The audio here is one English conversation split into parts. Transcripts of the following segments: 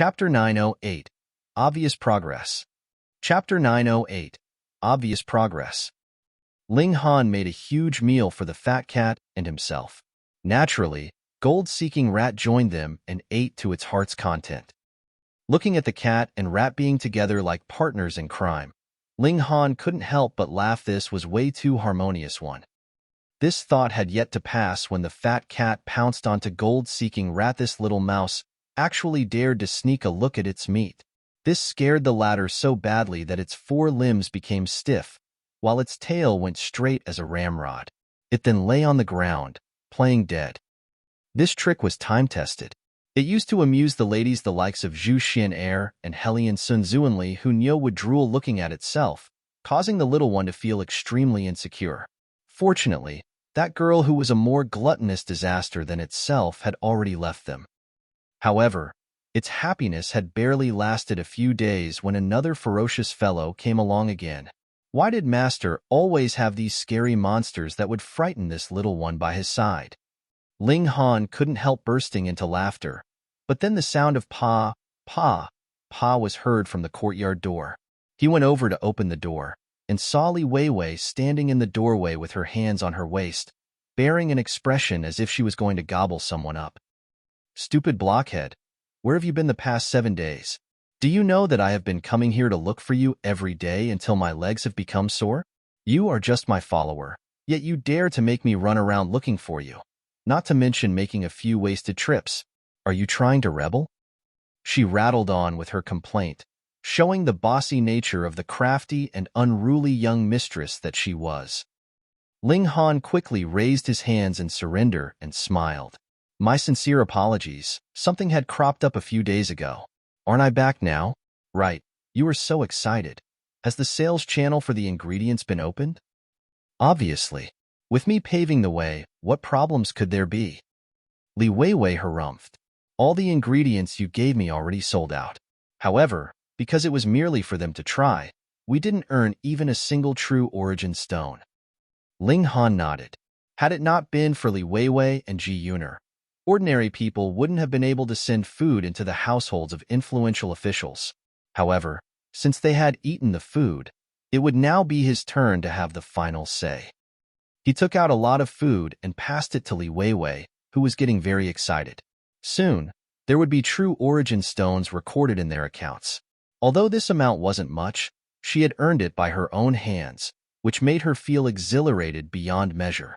Chapter 908. Obvious Progress. Chapter 908. Obvious Progress. Ling Han made a huge meal for the fat cat and himself. Naturally, gold-seeking rat joined them and ate to its heart's content. Looking at the cat and rat being together like partners in crime, Ling Han couldn't help but laugh. This was way too harmonious one. This thought had yet to pass when the fat cat pounced onto gold-seeking rat. This little mouse actually dared to sneak a look at its meat. This scared the latter so badly that its four limbs became stiff, while its tail went straight as a ramrod. It then lay on the ground, playing dead. This trick was time-tested. It used to amuse the ladies the likes of Zhu Xian and Helian Sun Zuanli, who knew would drool looking at itself, causing the little one to feel extremely insecure. Fortunately, that girl who was a more gluttonous disaster than itself had already left them. However, its happiness had barely lasted a few days when another ferocious fellow came along again. Why did Master always have these scary monsters that would frighten this little one by his side? Ling Han couldn't help bursting into laughter, but then the sound of pa, pa, pa was heard from the courtyard door. He went over to open the door, and saw Li Weiwei standing in the doorway with her hands on her waist, bearing an expression as if she was going to gobble someone up. Stupid blockhead, where have you been the past 7 days? Do you know that I have been coming here to look for you every day until my legs have become sore? You are just my follower, yet you dare to make me run around looking for you, not to mention making a few wasted trips. Are you trying to rebel? She rattled on with her complaint, showing the bossy nature of the crafty and unruly young mistress that she was. Ling Han quickly raised his hands in surrender and smiled. My sincere apologies. Something had cropped up a few days ago. Aren't I back now? Right. You were so excited. Has the sales channel for the ingredients been opened? Obviously. With me paving the way, what problems could there be? Li Weiwei harumphed. All the ingredients you gave me already sold out. However, because it was merely for them to try, we didn't earn even a single true origin stone. Ling Han nodded. Had it not been for Li Weiwei and Ji Yuner, ordinary people wouldn't have been able to send food into the households of influential officials. However, since they had eaten the food, it would now be his turn to have the final say. He took out a lot of food and passed it to Li Weiwei, who was getting very excited. Soon, there would be true origin stones recorded in their accounts. Although this amount wasn't much, she had earned it by her own hands, which made her feel exhilarated beyond measure.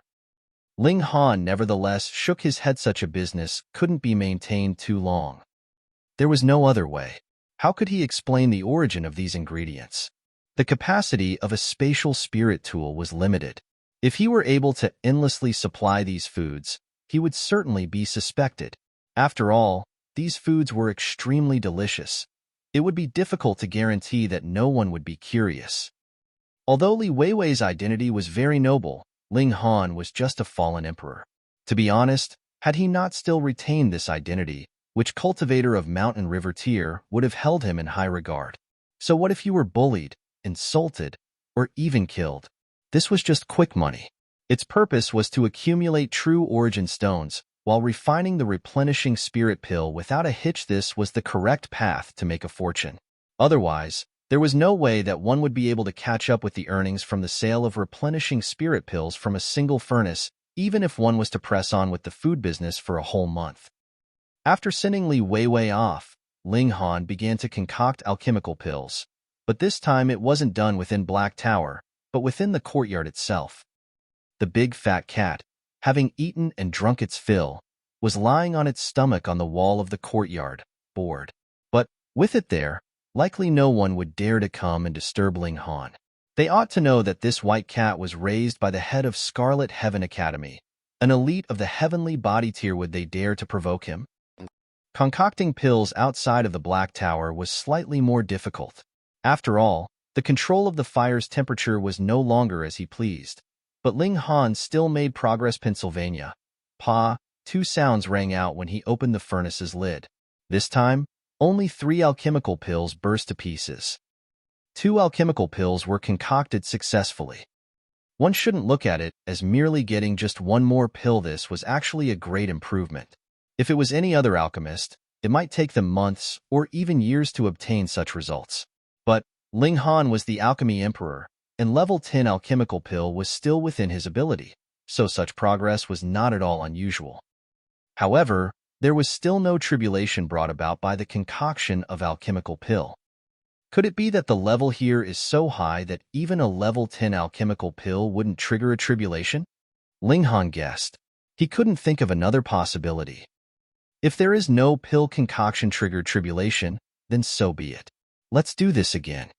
Ling Han nevertheless shook his head. Such a business couldn't be maintained too long. There was no other way. How could he explain the origin of these ingredients? The capacity of a spatial spirit tool was limited. If he were able to endlessly supply these foods, he would certainly be suspected. After all, these foods were extremely delicious. It would be difficult to guarantee that no one would be curious. Although Li Weiwei's identity was very noble, Ling Han was just a fallen emperor. To be honest, had he not still retained this identity, which cultivator of mountain river tier would have held him in high regard? So what if you were bullied, insulted, or even killed? This was just quick money. Its purpose was to accumulate true origin stones, while refining the replenishing spirit pill without a hitch. This was the correct path to make a fortune. Otherwise, there was no way that one would be able to catch up with the earnings from the sale of replenishing spirit pills from a single furnace, even if one was to press on with the food business for a whole month. After sending Li Weiwei off, Ling Han began to concoct alchemical pills. But this time it wasn't done within Black Tower, but within the courtyard itself. The big fat cat, having eaten and drunk its fill, was lying on its stomach on the wall of the courtyard, bored. But, with it there, likely no one would dare to come and disturb Ling Han. They ought to know that this white cat was raised by the head of Scarlet Heaven Academy, an elite of the heavenly body tier. Would they dare to provoke him? Concocting pills outside of the Black Tower was slightly more difficult. After all, the control of the fire's temperature was no longer as he pleased. But Ling Han still made progress. Pennsylvania. Pa, 2 sounds rang out when he opened the furnace's lid. This time, only 3 alchemical pills burst to pieces. 2 alchemical pills were concocted successfully. One shouldn't look at it as merely getting just one more pill. This was actually a great improvement. If it was any other alchemist, It might take them months or even years to obtain such results. But Ling Han was the alchemy emperor, and level 10 alchemical pill was still within his ability, so such progress was not at all unusual. However, there was still no tribulation brought about by the concoction of alchemical pill. Could it be that the level here is so high that even a level 10 alchemical pill wouldn't trigger a tribulation? Ling Han guessed. He couldn't think of another possibility. If there is no pill concoction triggered tribulation, then so be it. Let's do this again.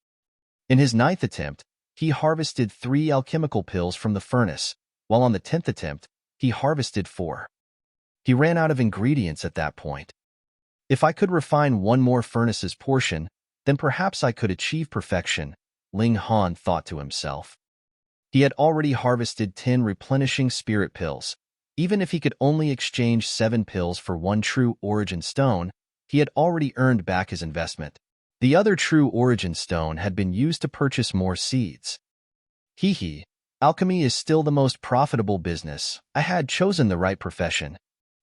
In his 9th attempt, he harvested 3 alchemical pills from the furnace, while on the 10th attempt, he harvested 4. He ran out of ingredients at that point. If I could refine one more furnace's portion, then perhaps I could achieve perfection, Ling Han thought to himself. He had already harvested 10 replenishing spirit pills. Even if he could only exchange 7 pills for 1 true origin stone, he had already earned back his investment. The other true origin stone had been used to purchase more seeds. Alchemy is still the most profitable business. I had chosen the right profession.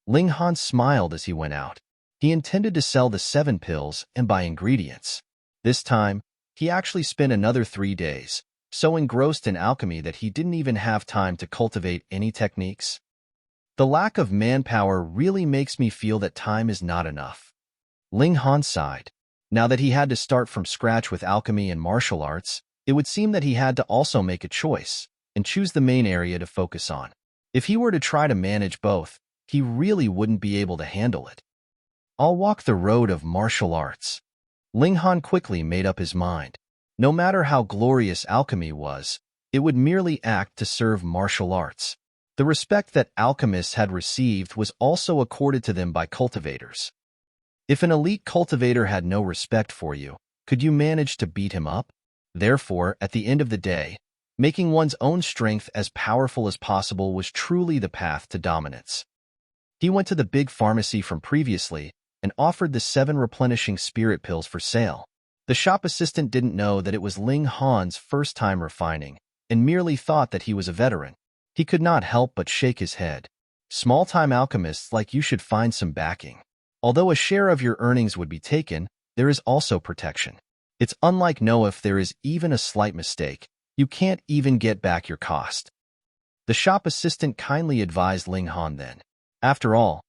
Ling Han smiled as he went out. He intended to sell the 7 pills and buy ingredients. This time, he actually spent another 3 days, so engrossed in alchemy that he didn't even have time to cultivate any techniques. The lack of manpower really makes me feel that time is not enough. Ling Han sighed. Now that he had to start from scratch with alchemy and martial arts, it would seem that he had to also make a choice and choose the main area to focus on. If he were to try to manage both, he really wouldn't be able to handle it. I'll walk the road of martial arts. Ling Han quickly made up his mind. No matter how glorious alchemy was, it would merely act to serve martial arts. The respect that alchemists had received was also accorded to them by cultivators. If an elite cultivator had no respect for you, could you manage to beat him up? Therefore, at the end of the day, making one's own strength as powerful as possible was truly the path to dominance. He went to the big pharmacy from previously and offered the 7 replenishing spirit pills for sale. The shop assistant didn't know that it was Ling Han's first time refining and merely thought that he was a veteran. He could not help but shake his head. Small-time alchemists like you should find some backing. Although a share of your earnings would be taken, there is also protection. It's unlike no if there is even a slight mistake, you can't even get back your cost. The shop assistant kindly advised Ling Han then. After all,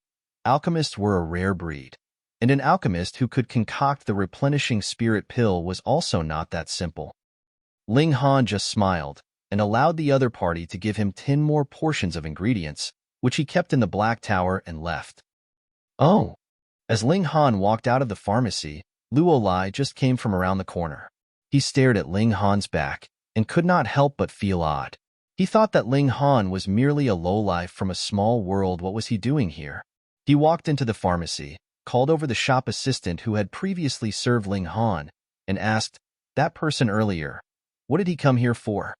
alchemists were a rare breed, and an alchemist who could concoct the replenishing spirit pill was also not that simple. Ling Han just smiled and allowed the other party to give him 10 more portions of ingredients, which he kept in the Black Tower and left. Oh! As Ling Han walked out of the pharmacy, Luo Lai just came from around the corner. He stared at Ling Han's back and could not help but feel odd. He thought that Ling Han was merely a lowlife from a small world. What was he doing here? He walked into the pharmacy, called over the shop assistant who had previously served Ling Han, and asked, "That person earlier, what did he come here for?"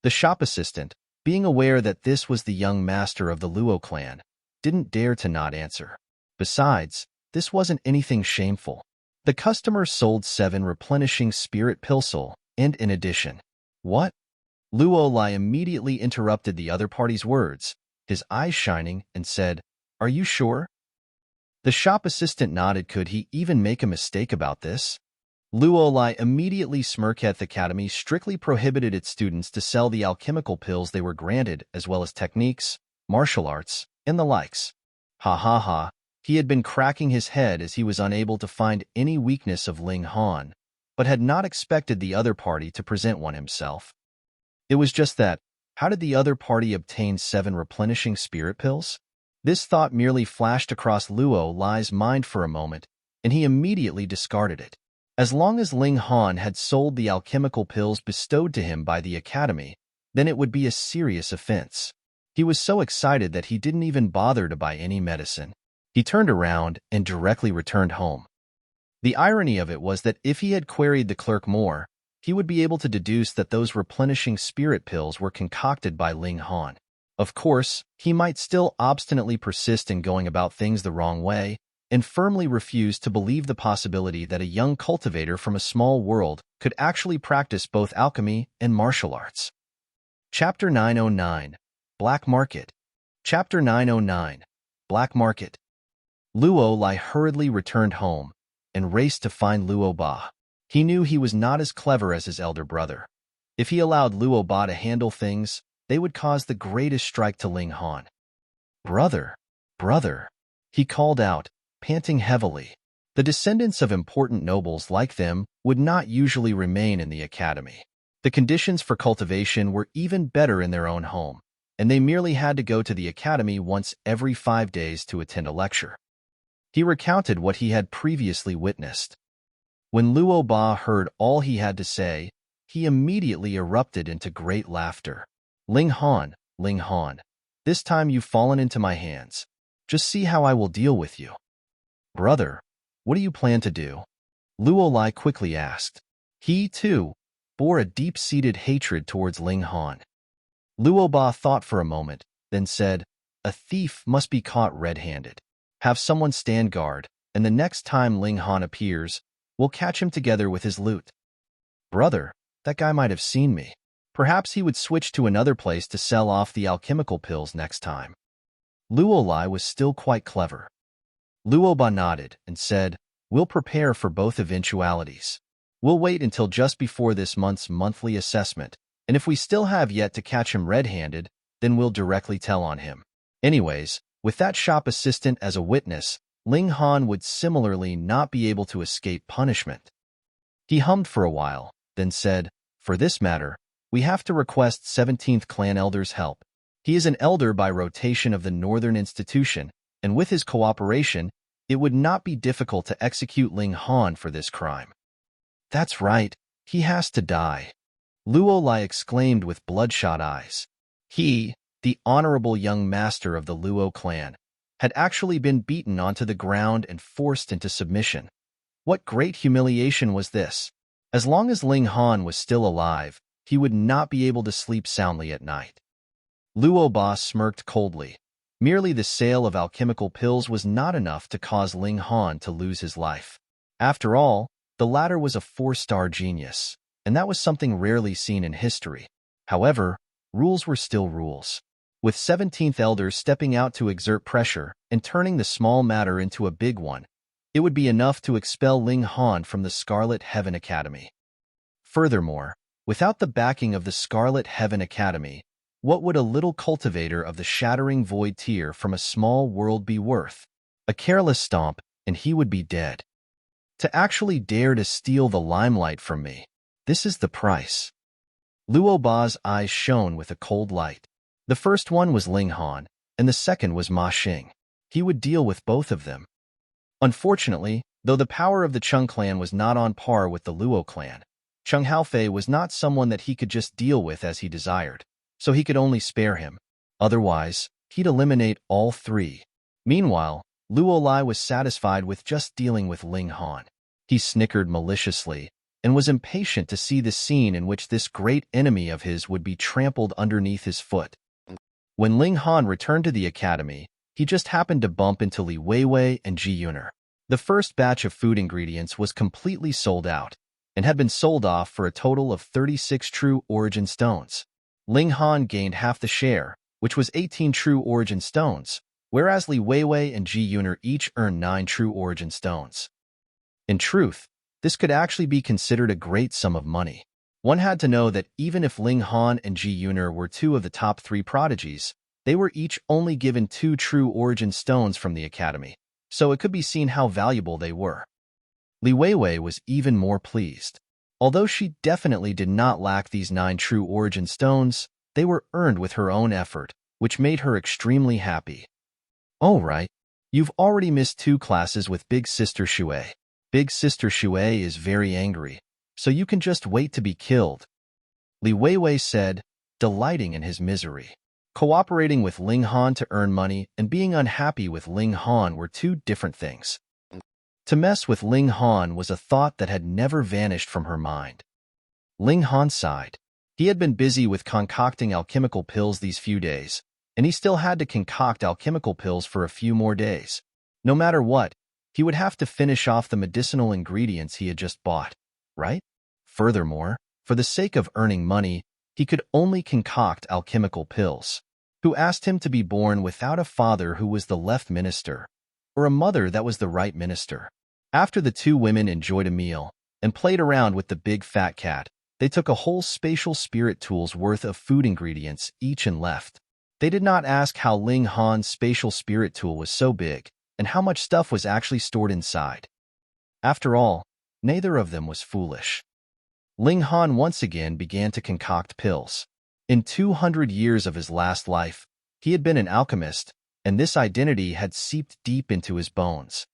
The shop assistant, being aware that this was the young master of the Luo clan, didn't dare to not answer. Besides, this wasn't anything shameful. The customer sold 7 replenishing spirit pilsel, and in addition. What? Luo Lai immediately interrupted the other party's words, his eyes shining, and said, "Are you sure?" The shop assistant nodded. Could he even make a mistake about this? Luo Lai immediately smirked. The academy strictly prohibited its students to sell the alchemical pills they were granted, as well as techniques, martial arts, and the likes. Ha ha ha. He had been cracking his head as he was unable to find any weakness of Ling Han, but had not expected the other party to present one himself. It was just that, how did the other party obtain 7 replenishing spirit pills? This thought merely flashed across Luo Lai's mind for a moment, and he immediately discarded it. As long as Ling Han had sold the alchemical pills bestowed to him by the academy, then it would be a serious offense. He was so excited that he didn't even bother to buy any medicine. He turned around and directly returned home. The irony of it was that if he had queried the clerk more, he would be able to deduce that those replenishing spirit pills were concocted by Ling Han. Of course, he might still obstinately persist in going about things the wrong way and firmly refuse to believe the possibility that a young cultivator from a small world could actually practice both alchemy and martial arts. Chapter 909. Black Market. Chapter 909. Black Market. Luo Lai hurriedly returned home and raced to find Luo Ba. He knew he was not as clever as his elder brother. If he allowed Luo Ba to handle things, they would cause the greatest strike to Ling Han. "Brother, brother," he called out, panting heavily. The descendants of important nobles like them would not usually remain in the academy. The conditions for cultivation were even better in their own home, and they merely had to go to the academy once every 5 days to attend a lecture. He recounted what he had previously witnessed. When Luo Ba heard all he had to say, he immediately erupted into great laughter. Ling Han, this time you've fallen into my hands. Just see how I will deal with you." "Brother, what do you plan to do?" Luo Lai quickly asked. He, too, bore a deep-seated hatred towards Ling Han. Luo Ba thought for a moment, then said, "A thief must be caught red-handed. Have someone stand guard, and the next time Ling Han appears, we'll catch him together with his loot." "Brother, that guy might have seen me. Perhaps he would switch to another place to sell off the alchemical pills next time." Luo Lai was still quite clever. Luo Ba nodded and said, "We'll prepare for both eventualities. We'll wait until just before this month's monthly assessment, and if we still have yet to catch him red-handed, then we'll directly tell on him. Anyways, with that shop assistant as a witness, Ling Han would similarly not be able to escape punishment." He hummed for a while, then said, "For this matter, we have to request 17th Clan Elder's help. He is an elder by rotation of the Northern Institution, and with his cooperation, it would not be difficult to execute Ling Han for this crime." "That's right, he has to die," Luo Lai exclaimed with bloodshot eyes. He, the honorable young master of the Luo clan, had actually been beaten onto the ground and forced into submission. What great humiliation was this! As long as Ling Han was still alive, he would not be able to sleep soundly at night. Luo Ba smirked coldly. Merely the sale of alchemical pills was not enough to cause Ling Han to lose his life. After all, the latter was a 4-star genius, and that was something rarely seen in history. However, rules were still rules. With 17th Elders stepping out to exert pressure and turning the small matter into a big one, it would be enough to expel Ling Han from the Scarlet Heaven Academy. Furthermore, without the backing of the Scarlet Heaven Academy, what would a little cultivator of the shattering void tier from a small world be worth? A careless stomp, and he would be dead. To actually dare to steal the limelight from me, this is the price. Luo Ba's eyes shone with a cold light. The first one was Ling Han, and the second was Ma Xing. He would deal with both of them. Unfortunately, though the power of the Chung clan was not on par with the Luo clan, Chung Haofei was not someone that he could just deal with as he desired, so he could only spare him. Otherwise, he'd eliminate all three. Meanwhile, Luo Lai was satisfied with just dealing with Ling Han. He snickered maliciously and was impatient to see the scene in which this great enemy of his would be trampled underneath his foot. When Ling Han returned to the academy, he just happened to bump into Li Weiwei and Ji Yuner. The first batch of food ingredients was completely sold out and had been sold off for a total of 36 true origin stones. Ling Han gained half the share, which was 18 true origin stones, whereas Li Weiwei and Ji Yuner each earned 9 true origin stones. In truth, this could actually be considered a great sum of money. One had to know that even if Ling Han and Ji Yuner were 2 of the top 3 prodigies, they were each only given 2 true origin stones from the academy, so it could be seen how valuable they were. Li Weiwei was even more pleased. Although she definitely did not lack these 9 true origin stones, they were earned with her own effort, which made her extremely happy. "All right, you've already missed 2 classes with Big Sister Shui. Big Sister Shui is very angry, so you can just wait to be killed," Li Weiwei said, delighting in his misery. Cooperating with Ling Han to earn money and being unhappy with Ling Han were 2 different things. To mess with Ling Han was a thought that had never vanished from her mind. Ling Han sighed. He had been busy with concocting alchemical pills these few days, and he still had to concoct alchemical pills for a few more days. No matter what, he would have to finish off the medicinal ingredients he had just bought, right? Furthermore, for the sake of earning money, he could only concoct alchemical pills. Who asked him to be born without a father who was the left minister, or a mother that was the right minister. After the two women enjoyed a meal and played around with the big fat cat, they took a whole spatial spirit tool's worth of food ingredients each and left. They did not ask how Ling Han's spatial spirit tool was so big and how much stuff was actually stored inside. After all, neither of them was foolish. Ling Han once again began to concoct pills. In 200 years of his last life, he had been an alchemist, and this identity had seeped deep into his bones.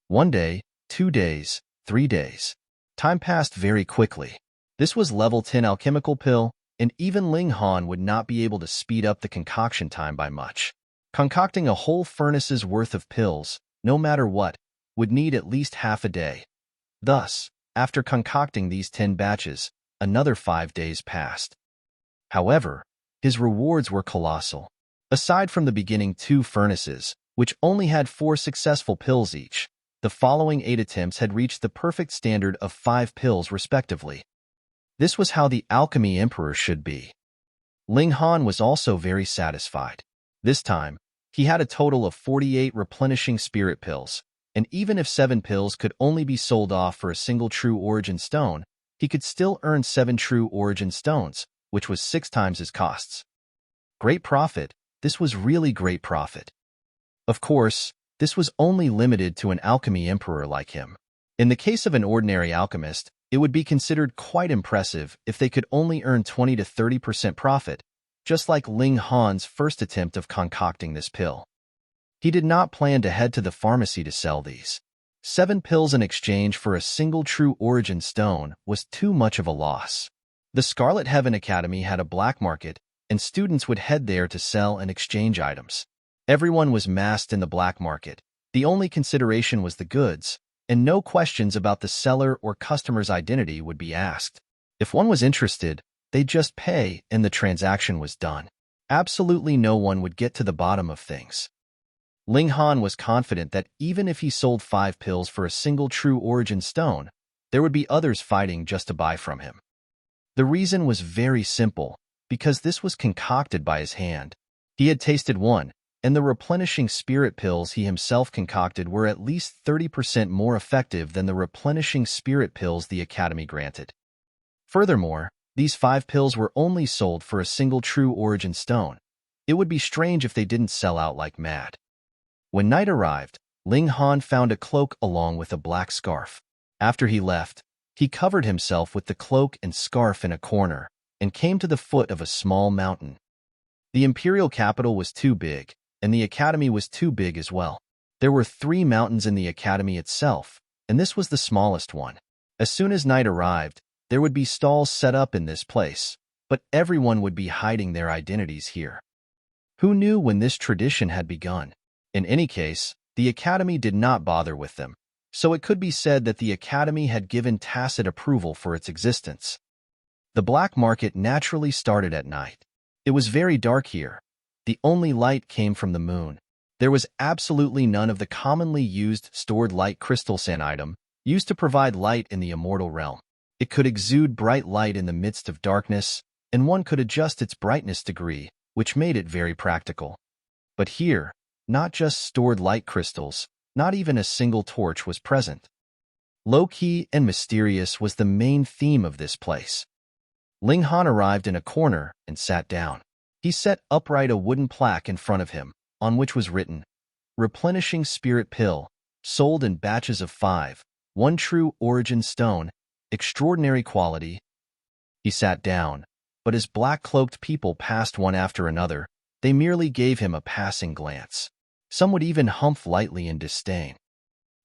1 day, 2 days, 3 days. Time passed very quickly. This was level 10 alchemical pill, and even Ling Han would not be able to speed up the concoction time by much. Concocting a whole furnace's worth of pills, no matter what, would need at least half a day. Thus, after concocting these 10 batches, another 5 days passed. However, his rewards were colossal. Aside from the beginning 2 furnaces, which only had 4 successful pills each, the following 8 attempts had reached the perfect standard of 5 pills respectively. This was how the Alchemy Emperor should be. Ling Han was also very satisfied. This time, he had a total of 48 replenishing spirit pills, and even if 7 pills could only be sold off for a single true origin stone, he could still earn 7 true origin stones, which was 6 times his costs. Great profit. This was really great profit. Of course, this was only limited to an alchemy emperor like him. In the case of an ordinary alchemist, it would be considered quite impressive if they could only earn 20 to 30% profit, just like Ling Han's first attempt of concocting this pill. He did not plan to head to the pharmacy to sell these. 7 pills in exchange for a single true origin stone was too much of a loss. The Scarlet Heaven Academy had a black market, and students would head there to sell and exchange items. Everyone was massed in the black market. The only consideration was the goods, and no questions about the seller or customer's identity would be asked. If one was interested, they'd just pay and the transaction was done. Absolutely no one would get to the bottom of things. Ling Han was confident that even if he sold 5 pills for a single true origin stone, there would be others fighting just to buy from him. The reason was very simple, because this was concocted by his hand. He had tasted one, and the replenishing spirit pills he himself concocted were at least 30% more effective than the replenishing spirit pills the Academy granted. Furthermore, these 5 pills were only sold for a single true origin stone. It would be strange if they didn't sell out like mad. When night arrived, Ling Han found a cloak along with a black scarf. After he left, he covered himself with the cloak and scarf in a corner and came to the foot of a small mountain. The imperial capital was too big, and the academy was too big as well. There were 3 mountains in the academy itself, and this was the smallest one. As soon as night arrived, there would be stalls set up in this place, but everyone would be hiding their identities here. Who knew when this tradition had begun? In any case, the academy did not bother with them, so it could be said that the academy had given tacit approval for its existence. The black market naturally started at night. It was very dark here. The only light came from the moon. There was absolutely none of the commonly used stored light crystal sand item used to provide light in the immortal realm. It could exude bright light in the midst of darkness, and one could adjust its brightness degree, which made it very practical. But here, not just stored light crystals, not even a single torch was present. Low-key and mysterious was the main theme of this place. Ling Han arrived in a corner and sat down. He set upright a wooden plaque in front of him, on which was written, "Replenishing Spirit Pill, sold in batches of 5, 1 true origin stone, extraordinary quality." He sat down, but as black-cloaked people passed one after another, they merely gave him a passing glance. Some would even humph lightly in disdain.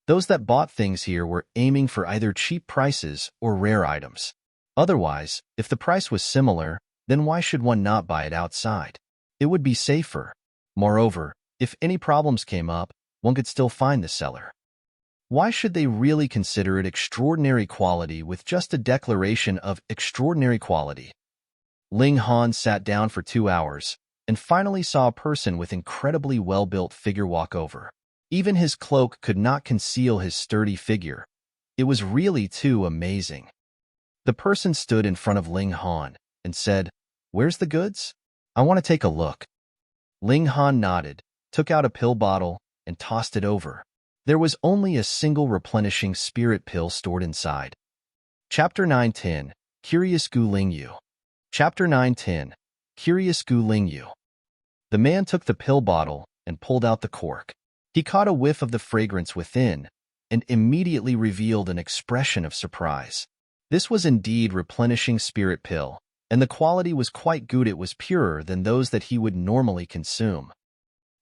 Those that bought things here were aiming for either cheap prices or rare items. Otherwise, if the price was similar, then why should one not buy it outside? It would be safer. Moreover, if any problems came up, one could still find the seller. Why should they really consider it extraordinary quality with just a declaration of extraordinary quality? Ling Han sat down for 2 hours, and finally saw a person with incredibly well-built figure walk over. Even his cloak could not conceal his sturdy figure. It was really too amazing. The person stood in front of Ling Han and said, "Where's the goods? I want to take a look." Ling Han nodded, took out a pill bottle, and tossed it over. There was only a single replenishing spirit pill stored inside. Chapter 9:10 Curious Gu Lingyu. Chapter 9:10 Curious Gu Lingyu. The man took the pill bottle and pulled out the cork. He caught a whiff of the fragrance within and immediately revealed an expression of surprise. This was indeed replenishing spirit pill, and the quality was quite good. It was purer than those that he would normally consume.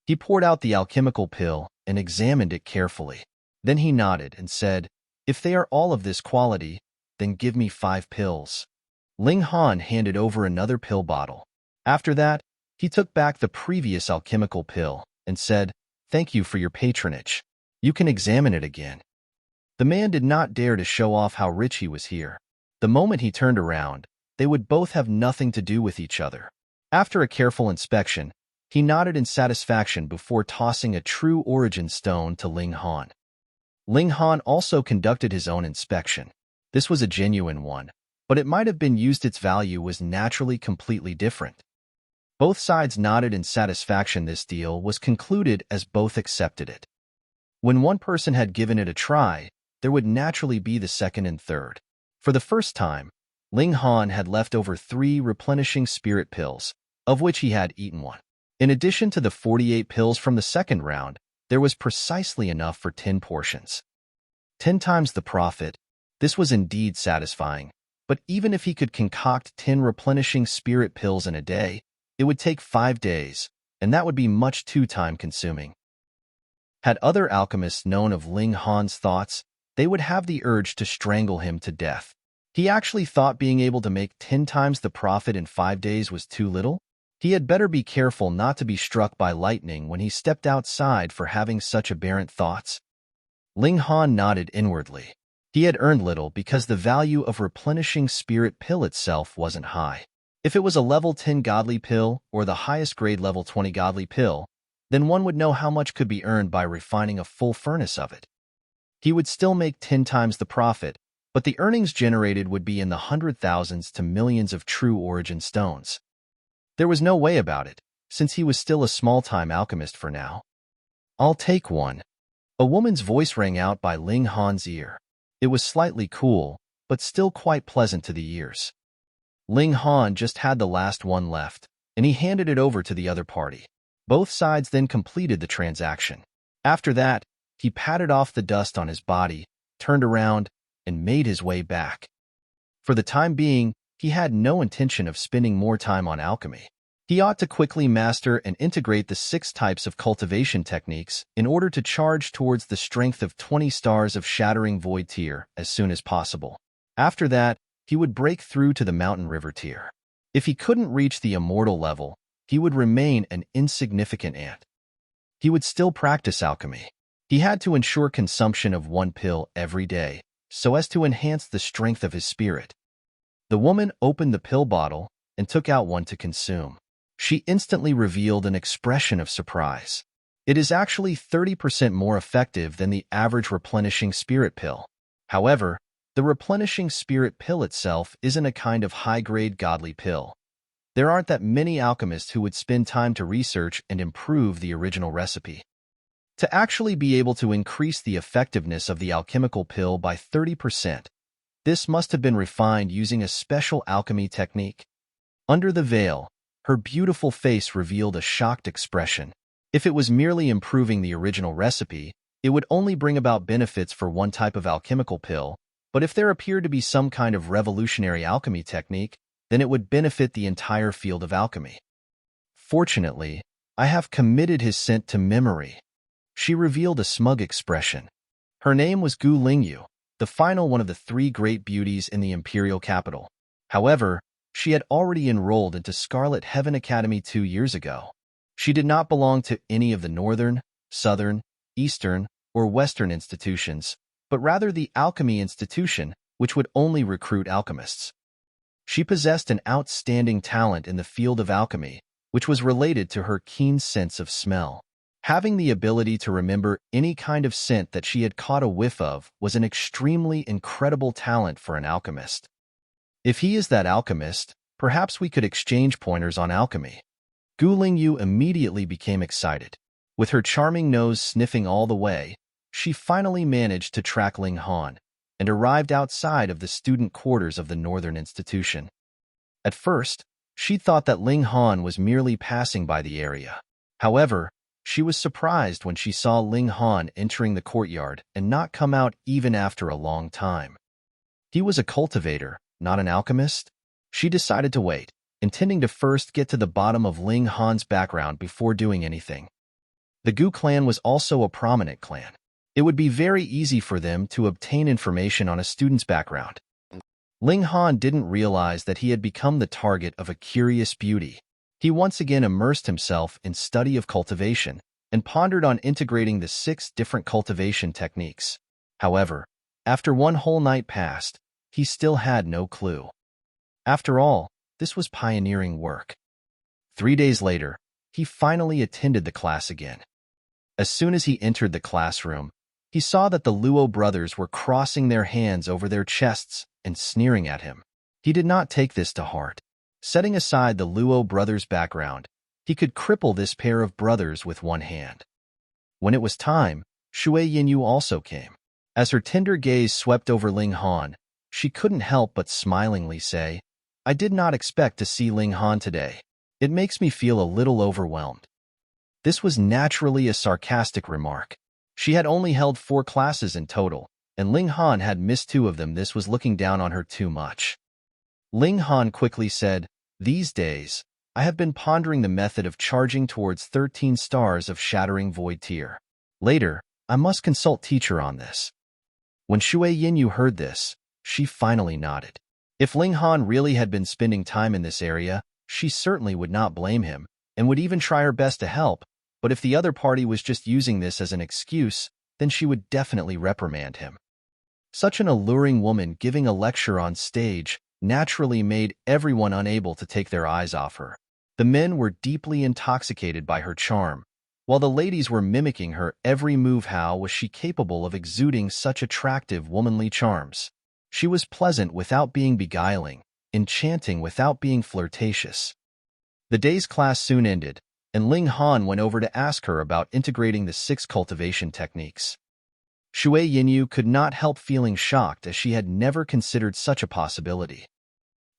He poured out the alchemical pill and examined it carefully. Then he nodded and said, "If they are all of this quality, then give me 5 pills." Ling Han handed over another pill bottle. After that, he took back the previous alchemical pill and said, "Thank you for your patronage. You can examine it again." The man did not dare to show off how rich he was here. The moment he turned around, they would both have nothing to do with each other. After a careful inspection, he nodded in satisfaction before tossing a true origin stone to Ling Han. Ling Han also conducted his own inspection. This was a genuine one, but it might have been used. Its value was naturally completely different. Both sides nodded in satisfaction. This deal was concluded as both accepted it. When one person had given it a try, there would naturally be the second and third. For the first time, Ling Han had left over 3 replenishing spirit pills, of which he had eaten one. In addition to the 48 pills from the second round, there was precisely enough for 10 portions. 10 times the profit. This was indeed satisfying, but even if he could concoct 10 replenishing spirit pills in a day, it would take 5 days, and that would be much too time-consuming. Had other alchemists known of Ling Han's thoughts, they would have the urge to strangle him to death. He actually thought being able to make 10 times the profit in 5 days was too little. He had better be careful not to be struck by lightning when he stepped outside for having such aberrant thoughts. Ling Han nodded inwardly. He had earned little because the value of replenishing spirit pill itself wasn't high. If it was a level 10 godly pill or the highest grade level 20 godly pill, then one would know how much could be earned by refining a full furnace of it. He would still make 10 times the profit, but the earnings generated would be in the 100,000s to millions of true origin stones. There was no way about it, since he was still a small-time alchemist for now. "I'll take one." A woman's voice rang out by Ling Han's ear. It was slightly cool, but still quite pleasant to the ears. Ling Han just had the last one left, and he handed it over to the other party. Both sides then completed the transaction. After that, he patted off the dust on his body, turned around, and made his way back. For the time being, he had no intention of spending more time on alchemy. He ought to quickly master and integrate the 6 types of cultivation techniques in order to charge towards the strength of 20 stars of Shattering Void tier as soon as possible. After that, he would break through to the Mountain River tier. If he couldn't reach the immortal level, he would remain an insignificant ant. He would still practice alchemy. He had to ensure consumption of 1 pill every day, so as to enhance the strength of his spirit. The woman opened the pill bottle and took out one to consume. She instantly revealed an expression of surprise. It is actually 30% more effective than the average replenishing spirit pill. However, the replenishing spirit pill itself isn't a kind of high-grade godly pill. There aren't that many alchemists who would spend time to research and improve the original recipe. To actually be able to increase the effectiveness of the alchemical pill by 30%, this must have been refined using a special alchemy technique. Under the veil, her beautiful face revealed a shocked expression. If it was merely improving the original recipe, it would only bring about benefits for one type of alchemical pill, but if there appeared to be some kind of revolutionary alchemy technique, then it would benefit the entire field of alchemy. Fortunately, I have committed his scent to memory. She revealed a smug expression. Her name was Gu Lingyu, the final one of the 3 great beauties in the imperial capital. However, she had already enrolled into Scarlet Heaven Academy 2 years ago. She did not belong to any of the northern, southern, eastern, or western institutions, but rather the alchemy institution, which would only recruit alchemists. She possessed an outstanding talent in the field of alchemy, which was related to her keen sense of smell. Having the ability to remember any kind of scent that she had caught a whiff of was an extremely incredible talent for an alchemist. If he is that alchemist, perhaps we could exchange pointers on alchemy. Gu Lingyu immediately became excited. With her charming nose sniffing all the way, she finally managed to track Ling Han and arrived outside of the student quarters of the northern institution. At first, she thought that Ling Han was merely passing by the area. However, she was surprised when she saw Ling Han entering the courtyard and not come out even after a long time. He was a cultivator, not an alchemist. She decided to wait, intending to first get to the bottom of Ling Han's background before doing anything. The Gu clan was also a prominent clan. It would be very easy for them to obtain information on a student's background. Ling Han didn't realize that he had become the target of a curious beauty. He once again immersed himself in study of cultivation and pondered on integrating the 6 different cultivation techniques. However, after one whole night passed, he still had no clue. After all, this was pioneering work. 3 days later, he finally attended the class again. As soon as he entered the classroom, he saw that the Luo brothers were crossing their hands over their chests and sneering at him. He did not take this to heart. Setting aside the Luo brothers' background, he could cripple this pair of brothers with one hand. When it was time, Shui Yinyu also came. As her tender gaze swept over Ling Han, she couldn't help but smilingly say, "I did not expect to see Ling Han today. It makes me feel a little overwhelmed." This was naturally a sarcastic remark. She had only held 4 classes in total, and Ling Han had missed 2 of them. This was looking down on her too much. Ling Han quickly said, "These days, I have been pondering the method of charging towards 13 stars of Shattering Void tier. Later, I must consult teacher on this." When Shui Yinyu heard this, she finally nodded. If Ling Han really had been spending time in this area, she certainly would not blame him, and would even try her best to help, but if the other party was just using this as an excuse, then she would definitely reprimand him. Such an alluring woman giving a lecture on stage naturally made everyone unable to take their eyes off her. The men were deeply intoxicated by her charm, while the ladies were mimicking her every move. How was she capable of exuding such attractive womanly charms? She was pleasant without being beguiling, enchanting without being flirtatious. The day's class soon ended, and Ling Han went over to ask her about integrating the 6 cultivation techniques. Shui Yinyu could not help feeling shocked, as she had never considered such a possibility.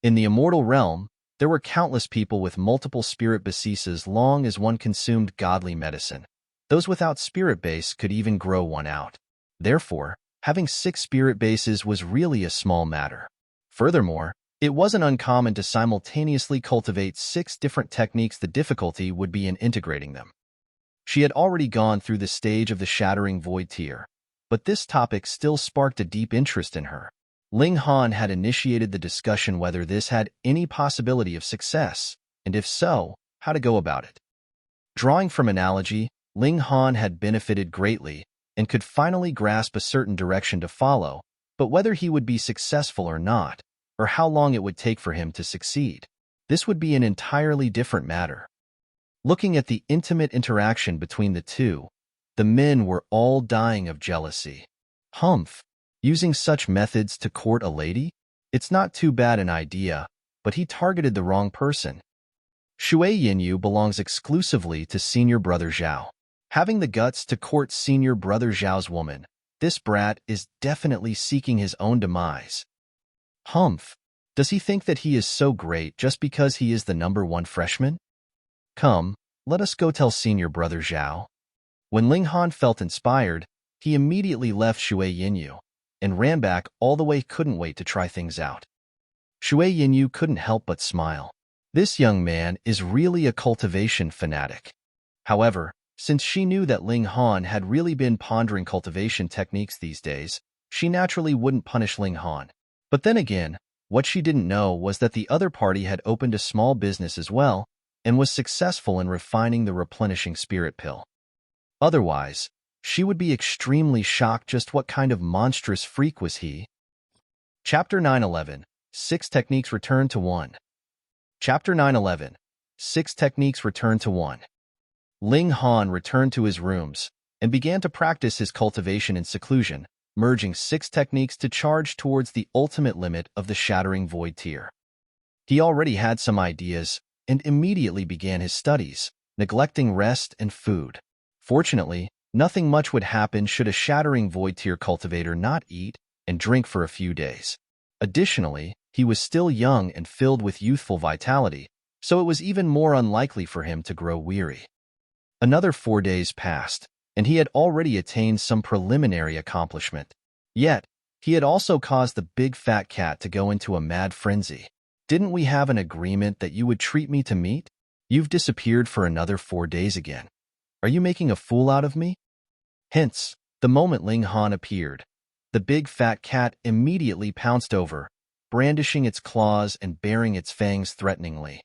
In the immortal realm, there were countless people with multiple spirit bases. As long as one consumed godly medicine, those without spirit base could even grow one out. Therefore, having 6 spirit bases was really a small matter. Furthermore, it wasn't uncommon to simultaneously cultivate 6 different techniques. The difficulty would be in integrating them. She had already gone through the stage of the Shattering Void tier, but this topic still sparked a deep interest in her. Ling Han had initiated the discussion whether this had any possibility of success, and if so, how to go about it. Drawing from analogy, Ling Han had benefited greatly and could finally grasp a certain direction to follow, but whether he would be successful or not, or how long it would take for him to succeed, this would be an entirely different matter. Looking at the intimate interaction between the two, the men were all dying of jealousy. Humph! Using such methods to court a lady? It's not too bad an idea, but he targeted the wrong person. Shui Yinyu belongs exclusively to senior brother Zhao. Having the guts to court senior brother Zhao's woman, this brat is definitely seeking his own demise. Humph! Does he think that he is so great just because he is the #1 freshman? Come, let us go tell senior brother Zhao. When Ling Han felt inspired, he immediately left Shui Yinyu and ran back all the way. Couldn't wait to try things out. Shui Yinyu couldn't help but smile. This young man is really a cultivation fanatic. However, since she knew that Ling Han had really been pondering cultivation techniques these days, she naturally wouldn't punish Ling Han. But then again, what she didn't know was that the other party had opened a small business as well and was successful in refining the replenishing spirit pill. Otherwise, she would be extremely shocked. Just what kind of monstrous freak was he? Chapter 911, 6 Techniques Return to 1. Chapter 911, 6 Techniques Return to 1. Ling Han returned to his rooms and began to practice his cultivation in seclusion, merging 6 techniques to charge towards the ultimate limit of the Shattering Void tier. He already had some ideas and immediately began his studies, neglecting rest and food. Fortunately, Nothing much would happen should a shattering void tier cultivator not eat and drink for a few days. Additionally, he was still young and filled with youthful vitality, so it was even more unlikely for him to grow weary. Another 4 days passed, and he had already attained some preliminary accomplishment. Yet, he had also caused the big fat cat to go into a mad frenzy. Didn't we have an agreement that you would treat me to meat? You've disappeared for another 4 days again. Are you making a fool out of me? Hence, the moment Ling Han appeared, the big fat cat immediately pounced over, brandishing its claws and baring its fangs threateningly.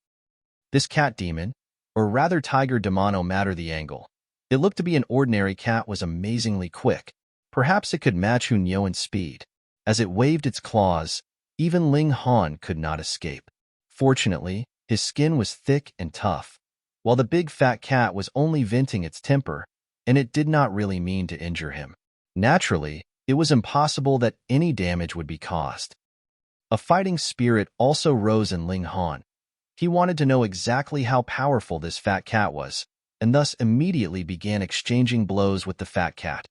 This cat demon, or rather tiger demon matter the angle, it looked to be an ordinary cat, was amazingly quick. Perhaps it could match Hunyo in speed. As it waved its claws, even Ling Han could not escape. Fortunately, his skin was thick and tough, while the big fat cat was only venting its temper, and it did not really mean to injure him. Naturally, it was impossible that any damage would be caused. A fighting spirit also rose in Ling Han. He wanted to know exactly how powerful this fat cat was, and thus immediately began exchanging blows with the fat cat.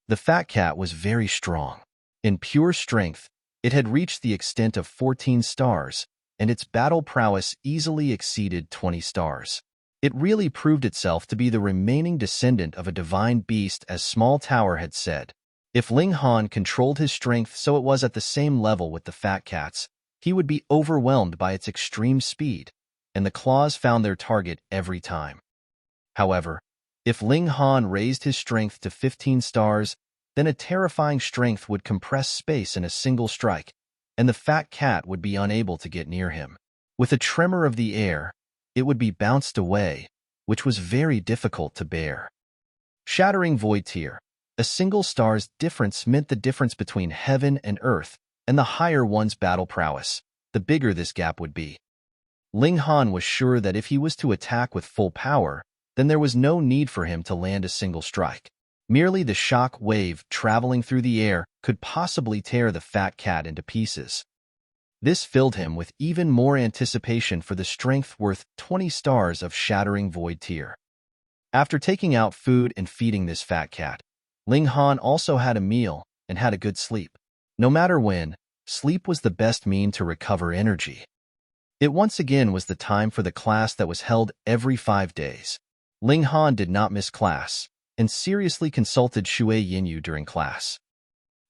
The fat cat was very strong. In pure strength, it had reached the extent of 14 stars, and its battle prowess easily exceeded 20 stars. It really proved itself to be the remaining descendant of a divine beast, as Small Tower had said. If Ling Han controlled his strength so it was at the same level with the fat cat's, he would be overwhelmed by its extreme speed, and the claws found their target every time. However, if Ling Han raised his strength to 15 stars, then a terrifying strength would compress space in a single strike, and the fat cat would be unable to get near him. With a tremor of the air, it would be bounced away, which was very difficult to bear. Shattering void tier. A single star's difference meant the difference between heaven and earth, and the higher one's battle prowess, the bigger this gap would be. Ling Han was sure that if he was to attack with full power, then there was no need for him to land a single strike. Merely the shock wave traveling through the air could possibly tear the fat cat into pieces. This filled him with even more anticipation for the strength worth 20 stars of shattering void tier. After taking out food and feeding this fat cat, Ling Han also had a meal and had a good sleep. No matter when, sleep was the best mean to recover energy. It once again was the time for the class that was held every 5 days. Ling Han did not miss class, and seriously consulted Shui Yinyu during class.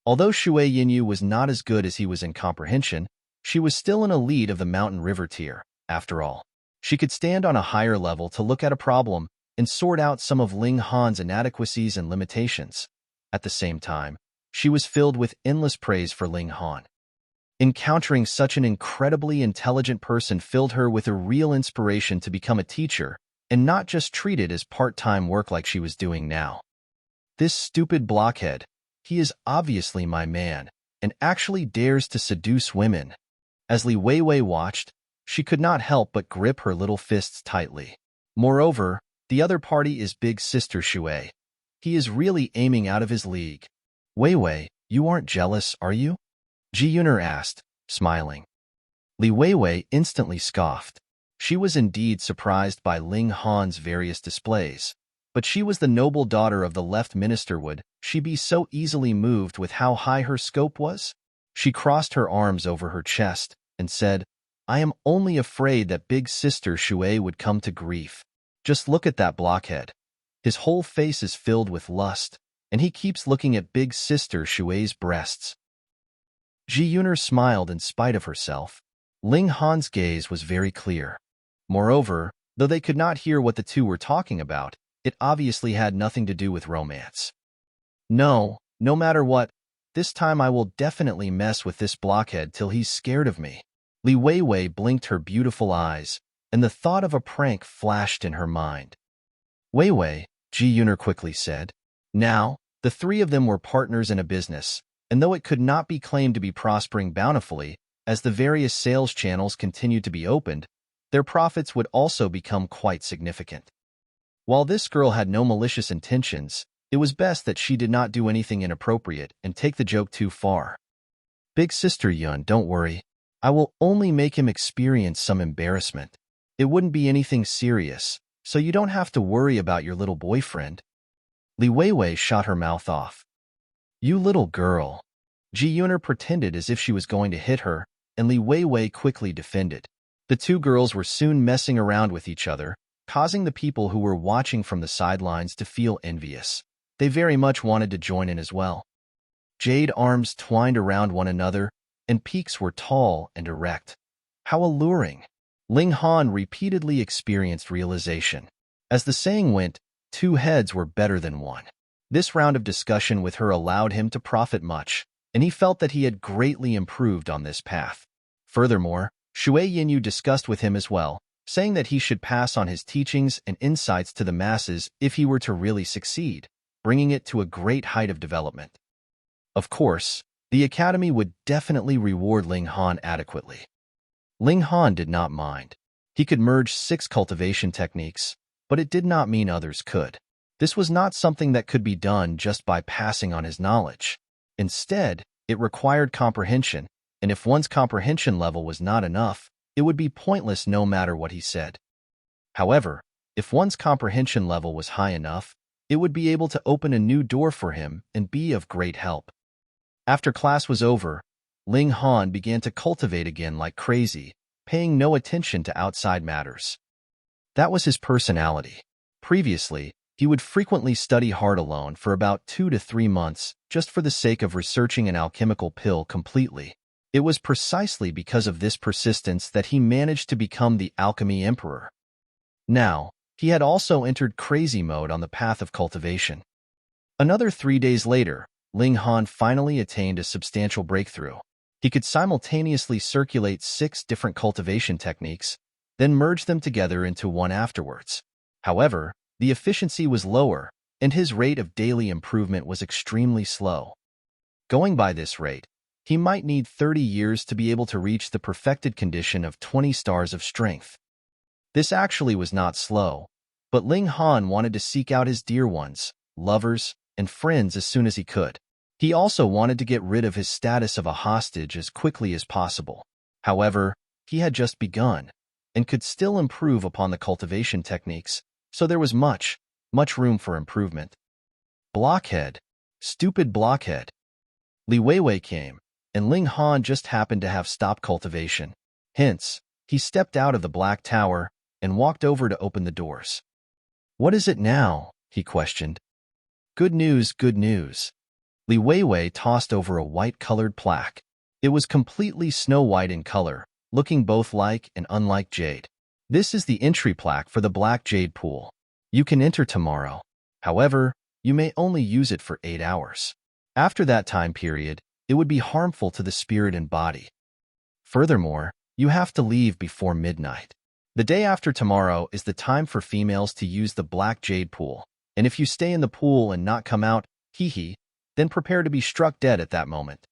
Although Shui Yinyu was not as good as he was in comprehension, she was still an elite of the mountain river tier, after all. She could stand on a higher level to look at a problem and sort out some of Ling Han's inadequacies and limitations. At the same time, she was filled with endless praise for Ling Han. Encountering such an incredibly intelligent person filled her with a real inspiration to become a teacher, and not just treat it as part-time work like she was doing now. This stupid blockhead, he is obviously my man, and actually dares to seduce women. As Li Weiwei watched, she could not help but grip her little fists tightly. Moreover, the other party is big sister Shui. He is really aiming out of his league. Weiwei, you aren't jealous, are you? Ji Yuner asked, smiling. Li Weiwei instantly scoffed. She was indeed surprised by Ling Han's various displays, but she was the noble daughter of the left minister. Would she be so easily moved with how high her scope was? She crossed her arms over her chest and said, I am only afraid that big sister Shui would come to grief. Just look at that blockhead. His whole face is filled with lust, and he keeps looking at big sister Shui's breasts. Ji Yuner smiled in spite of herself. Ling Han's gaze was very clear. Moreover, though they could not hear what the two were talking about, it obviously had nothing to do with romance. No matter what, this time I will definitely mess with this blockhead till he's scared of me. Li Weiwei blinked her beautiful eyes, and the thought of a prank flashed in her mind. Weiwei, Ji Yuner quickly said. Now, the three of them were partners in a business, and though it could not be claimed to be prospering bountifully, as the various sales channels continued to be opened, their profits would also become quite significant. While this girl had no malicious intentions, it was best that she did not do anything inappropriate and take the joke too far. Big sister Yun, don't worry. I will only make him experience some embarrassment. It wouldn't be anything serious, so you don't have to worry about your little boyfriend. Li Weiwei shot her mouth off. You little girl. Ji Yuner pretended as if she was going to hit her, and Li Weiwei quickly defended. The two girls were soon messing around with each other, causing the people who were watching from the sidelines to feel envious. They very much wanted to join in as well. Jade arms twined around one another, and peaks were tall and erect. How alluring! Ling Han repeatedly experienced realization. As the saying went, 2 heads were better than 1. This round of discussion with her allowed him to profit much, and he felt that he had greatly improved on this path. Furthermore, Shui Yinyu discussed with him as well, saying that he should pass on his teachings and insights to the masses if he were to really succeed, bringing it to a great height of development. Of course, the Academy would definitely reward Ling Han adequately. Ling Han did not mind. He could merge 6 cultivation techniques, but it did not mean others could. This was not something that could be done just by passing on his knowledge. Instead, it required comprehension, and if one's comprehension level was not enough, it would be pointless no matter what he said. However, if one's comprehension level was high enough, it would be able to open a new door for him and be of great help. After class was over, Ling Han began to cultivate again like crazy, paying no attention to outside matters. That was his personality. Previously, he would frequently study hard alone for about 2 to 3 months just for the sake of researching an alchemical pill completely. It was precisely because of this persistence that he managed to become the Alchemy Emperor. Now, he had also entered crazy mode on the path of cultivation. Another 3 days later, Ling Han finally attained a substantial breakthrough. He could simultaneously circulate 6 different cultivation techniques, then merge them together into one afterwards. However, the efficiency was lower, and his rate of daily improvement was extremely slow. Going by this rate, he might need 30 years to be able to reach the perfected condition of 20 stars of strength. This actually was not slow, but Ling Han wanted to seek out his dear ones, lovers, and friends as soon as he could. He also wanted to get rid of his status of a hostage as quickly as possible. However, he had just begun, and could still improve upon the cultivation techniques, so there was much room for improvement. Blockhead. Stupid blockhead. Li Weiwei came, and Ling Han just happened to have stopped cultivation. Hence, he stepped out of the Black Tower and walked over to open the doors. What is it now? He questioned. Good news, good news. Li Weiwei tossed over a white-colored plaque. It was completely snow-white in color, looking both like and unlike jade. This is the entry plaque for the Black Jade Pool. You can enter tomorrow. However, you may only use it for 8 hours. After that time period, it would be harmful to the spirit and body. Furthermore, you have to leave before midnight. The day after tomorrow is the time for females to use the Black Jade Pool, and if you stay in the pool and not come out, then prepare to be struck dead at that moment.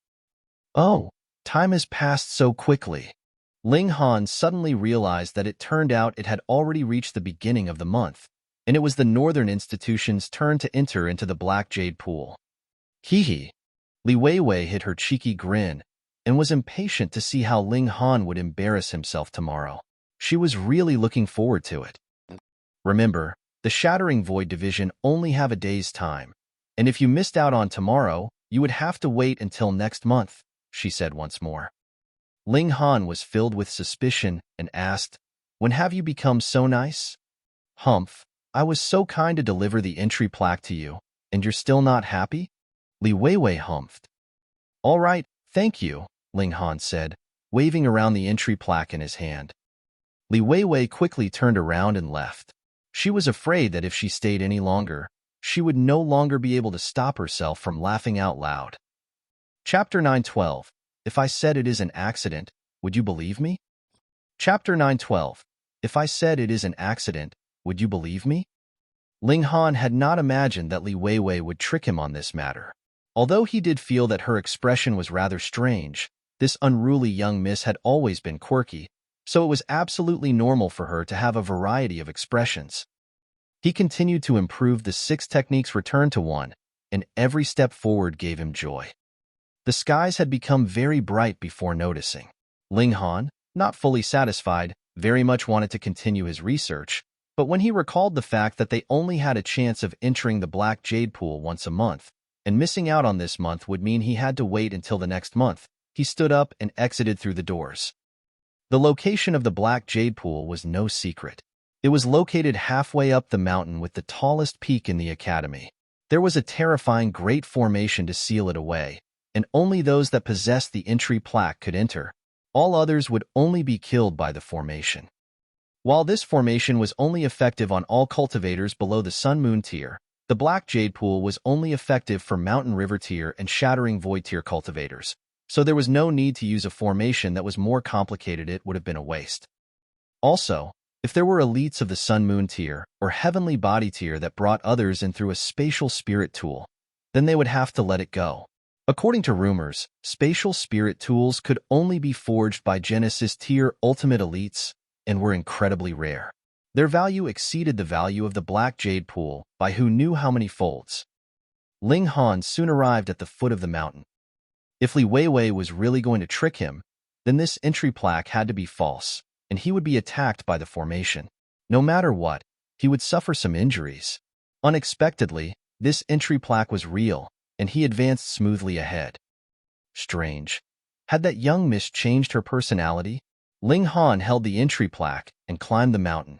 Oh, time has passed so quickly. Ling Han suddenly realized that it turned out it had already reached the beginning of the month, and it was the northern institution's turn to enter into the Black Jade Pool. Li Weiwei hid her cheeky grin and was impatient to see how Ling Han would embarrass himself tomorrow. She was really looking forward to it. Remember, the Shattering Void Division only have a day's time, and if you missed out on tomorrow, you would have to wait until next month, she said once more. Ling Han was filled with suspicion and asked, When have you become so nice? Humph, I was so kind to deliver the entry plaque to you, and you're still not happy? Li Weiwei humphed. All right, thank you, Ling Han said, waving around the entry plaque in his hand. Li Weiwei quickly turned around and left. She was afraid that if she stayed any longer, she would no longer be able to stop herself from laughing out loud. Chapter 9:12. If I said it is an accident, would you believe me? Chapter 9:12. If I said it is an accident, would you believe me? Ling Han had not imagined that Li Weiwei would trick him on this matter. Although he did feel that her expression was rather strange, this unruly young miss had always been quirky, so it was absolutely normal for her to have a variety of expressions. He continued to improve the 6 techniques return to 1, and every step forward gave him joy. The skies had become very bright before noticing. Ling Han, not fully satisfied, very much wanted to continue his research, But when he recalled the fact that they only had a chance of entering the Black Jade Pool once a month, and missing out on this month would mean he had to wait until the next month, he stood up and exited through the doors. The location of the Black Jade Pool was no secret. It was located halfway up the mountain with the tallest peak in the academy. There was a terrifying great formation to seal it away, and only those that possessed the entry plaque could enter. All others would only be killed by the formation. While this formation was only effective on all cultivators below the Sun-Moon tier, the Black Jade Pool was only effective for Mountain River tier and Shattering Void tier cultivators, so there was no need to use a formation that was more complicated. It would have been a waste. Also, if there were elites of the Sun-Moon tier or Heavenly Body tier that brought others in through a Spatial Spirit tool, then they would have to let it go. According to rumors, Spatial Spirit tools could only be forged by Genesis tier Ultimate Elites and were incredibly rare. Their value exceeded the value of the Black Jade Pool by who knew how many folds. Ling Han soon arrived at the foot of the mountain. If Li Weiwei was really going to trick him, then this entry plaque had to be false, and he would be attacked by the formation. No matter what, he would suffer some injuries. Unexpectedly, this entry plaque was real, and he advanced smoothly ahead. Strange. Had that young miss changed her personality? Ling Han held the entry plaque and climbed the mountain.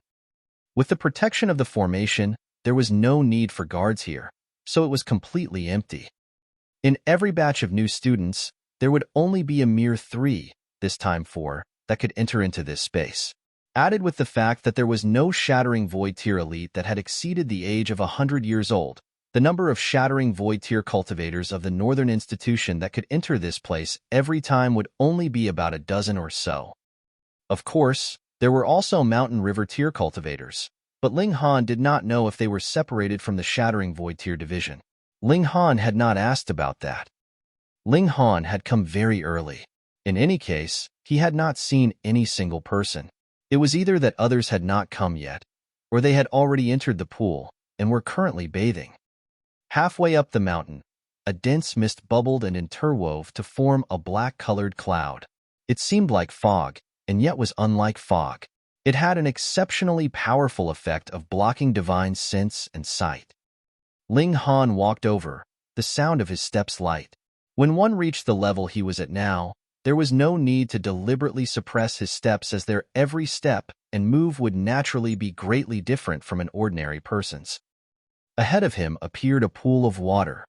With the protection of the formation, there was no need for guards here, so it was completely empty. In every batch of new students, there would only be a mere 3, this time 4, that could enter into this space. Added with the fact that there was no Shattering Void tier elite that had exceeded the age of 100 years old, the number of Shattering Void tier cultivators of the Northern Institution that could enter this place every time would only be about a dozen or so. Of course, there were also Mountain River tier cultivators, but Ling Han did not know if they were separated from the Shattering Void tier division. Ling Han had not asked about that. Ling Han had come very early. In any case, he had not seen any single person. It was either that others had not come yet, or they had already entered the pool and were currently bathing. Halfway up the mountain, a dense mist bubbled and interwove to form a black-colored cloud. It seemed like fog, and yet was unlike fog. It had an exceptionally powerful effect of blocking divine sense and sight. Ling Han walked over, the sound of his steps light. When one reached the level he was at now, there was no need to deliberately suppress his steps, as their every step and move would naturally be greatly different from an ordinary person's. Ahead of him appeared a pool of water.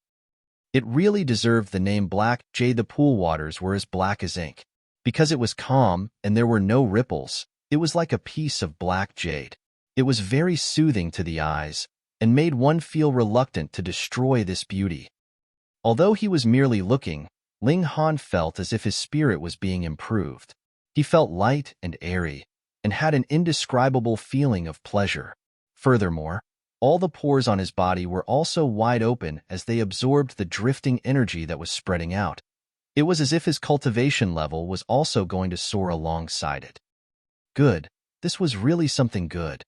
It really deserved the name Black Jade. The pool waters were as black as ink. Because it was calm and there were no ripples, it was like a piece of black jade. It was very soothing to the eyes and made one feel reluctant to destroy this beauty. Although he was merely looking, Ling Han felt as if his spirit was being improved. He felt light and airy, and had an indescribable feeling of pleasure. Furthermore, all the pores on his body were also wide open as they absorbed the drifting energy that was spreading out. It was as if his cultivation level was also going to soar alongside it. Good. This was really something good.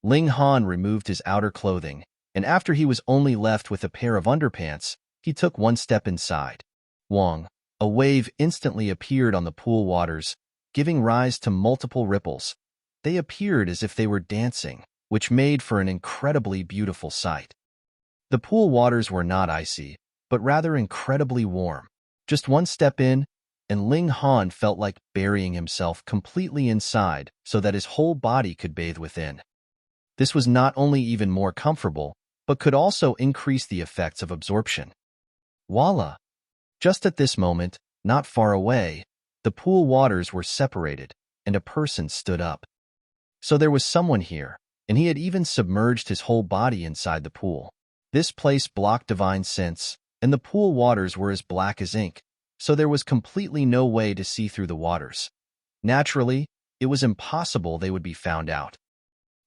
Ling Han removed his outer clothing, and after he was only left with a pair of underpants, he took one step inside. Wong, a wave instantly appeared on the pool waters, giving rise to multiple ripples. They appeared as if they were dancing, which made for an incredibly beautiful sight. The pool waters were not icy, but rather incredibly warm. Just one step in, and Ling Han felt like burying himself completely inside so that his whole body could bathe within. This was not only even more comfortable, but could also increase the effects of absorption. Voila! Just at this moment, not far away, the pool waters were separated, and a person stood up. So there was someone here, and he had even submerged his whole body inside the pool. This place blocked divine sense, and the pool waters were as black as ink, so there was completely no way to see through the waters. Naturally, it was impossible they would be found out.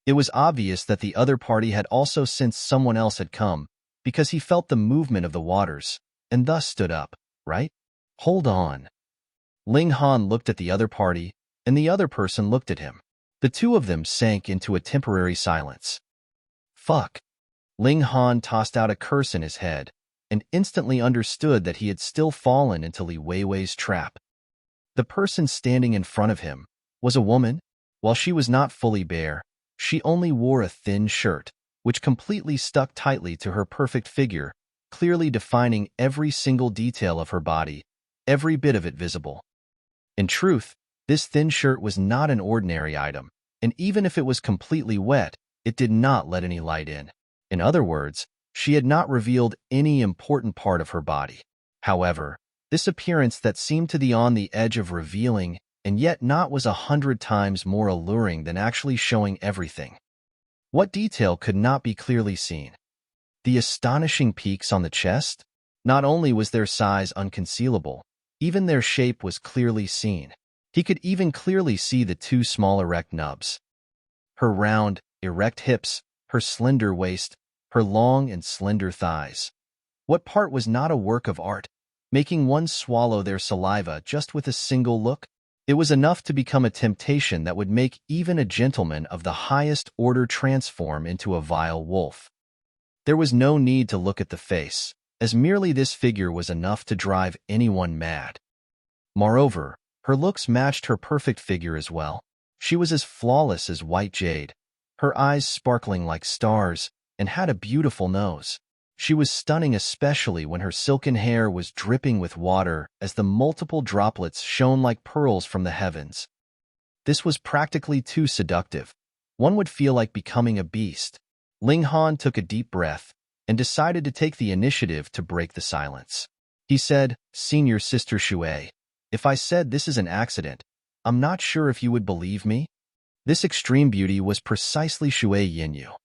It was obvious that the other party had also sensed someone else had come, because he felt the movement of the waters, and thus stood up, right? Hold on. Ling Han looked at the other party, and the other person looked at him. The two of them sank into a temporary silence. Fuck. Ling Han tossed out a curse in his head, and instantly understood that he had still fallen into Li Weiwei's trap. The person standing in front of him was a woman. While she was not fully bare, She only wore a thin shirt, which completely stuck tightly to her perfect figure, clearly defining every single detail of her body, every bit of it visible. In truth, this thin shirt was not an ordinary item, and even if it was completely wet, it did not let any light in. In other words, she had not revealed any important part of her body. However, this appearance that seemed to be on the edge of revealing and yet not was 100 times more alluring than actually showing everything. What detail could not be clearly seen? The astonishing peaks on the chest? Not only was their size unconcealable, even their shape was clearly seen. He could even clearly see the two small erect nubs. Her round, erect hips, her slender waist, her long and slender thighs. What part was not a work of art, making one swallow their saliva just with a single look? It was enough to become a temptation that would make even a gentleman of the highest order transform into a vile wolf. There was no need to look at the face, as merely this figure was enough to drive anyone mad. Moreover, her looks matched her perfect figure as well. She was as flawless as white jade, her eyes sparkling like stars, and had a beautiful nose. She was stunning especially when her silken hair was dripping with water as the multiple droplets shone like pearls from the heavens. This was practically too seductive. One would feel like becoming a beast. Ling Han took a deep breath and decided to take the initiative to break the silence. He said, "Senior Sister Shui, if I said this is an accident, I'm not sure if you would believe me." This extreme beauty was precisely Shui Yinyu.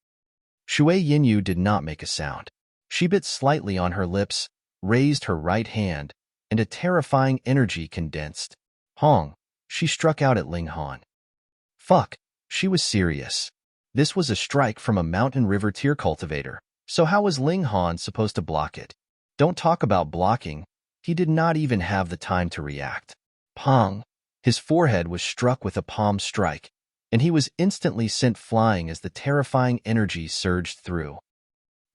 Shui Yinyu did not make a sound. She bit slightly on her lips, raised her right hand, and a terrifying energy condensed. Hong, she struck out at Ling Han. Fuck, she was serious. This was a strike from a mountain river tier cultivator, so how was Ling Han supposed to block it? Don't talk about blocking, he did not even have the time to react. Pong! His forehead was struck with a palm strike, and he was instantly sent flying as the terrifying energy surged through.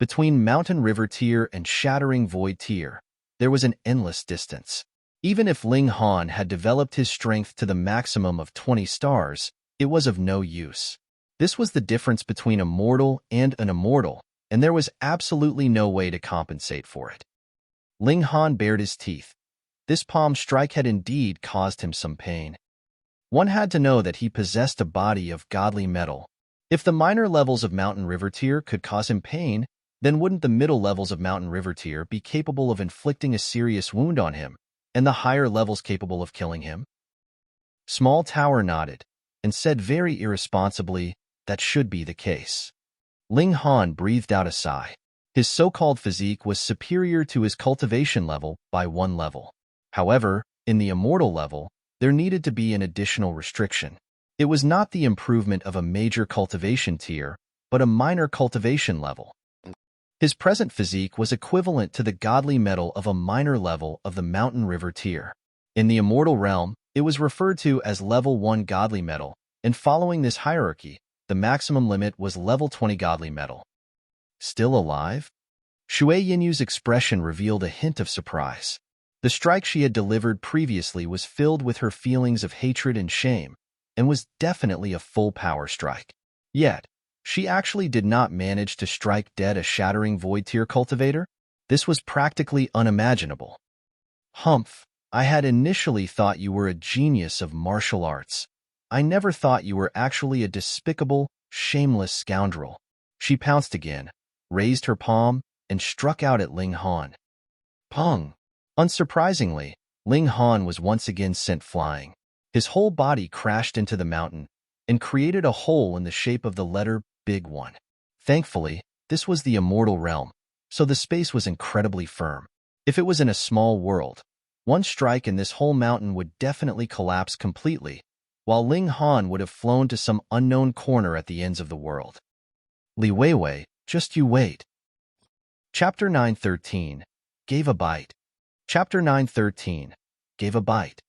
Between mountain river tier and shattering void tier, there was an endless distance. Even if Ling Han had developed his strength to the maximum of 20 stars, it was of no use. This was the difference between a mortal and an immortal, and there was absolutely no way to compensate for it. Ling Han bared his teeth. This palm strike had indeed caused him some pain. One had to know that he possessed a body of godly metal. If the minor levels of mountain river tier could cause him pain, then wouldn't the middle levels of mountain river tier be capable of inflicting a serious wound on him, and the higher levels capable of killing him? Small Tower nodded, and said very irresponsibly, that should be the case. Ling Han breathed out a sigh. His so-called physique was superior to his cultivation level by 1 level. However, in the immortal level, there needed to be an additional restriction. It was not the improvement of a major cultivation tier, but a minor cultivation level. His present physique was equivalent to the godly metal of a minor level of the mountain river tier. In the immortal realm, it was referred to as level 1 godly metal, and following this hierarchy, the maximum limit was level 20 godly metal. Still alive? Shui Yinyu's expression revealed a hint of surprise. The strike she had delivered previously was filled with her feelings of hatred and shame, and was definitely a full power strike. Yet, she actually did not manage to strike dead a shattering void tier cultivator? This was practically unimaginable. Humph, I had initially thought you were a genius of martial arts. I never thought you were actually a despicable, shameless scoundrel. She pounced again, raised her palm, and struck out at Ling Han. Pong! Unsurprisingly, Ling Han was once again sent flying. His whole body crashed into the mountain and created a hole in the shape of the letter Big One. Thankfully, this was the immortal realm, so the space was incredibly firm. If it was in a small world, one strike and this whole mountain would definitely collapse completely, while Ling Han would have flown to some unknown corner at the ends of the world. Li Weiwei, just you wait. Chapter 913 Gave a Bite. Chapter 913 Gave a Bite.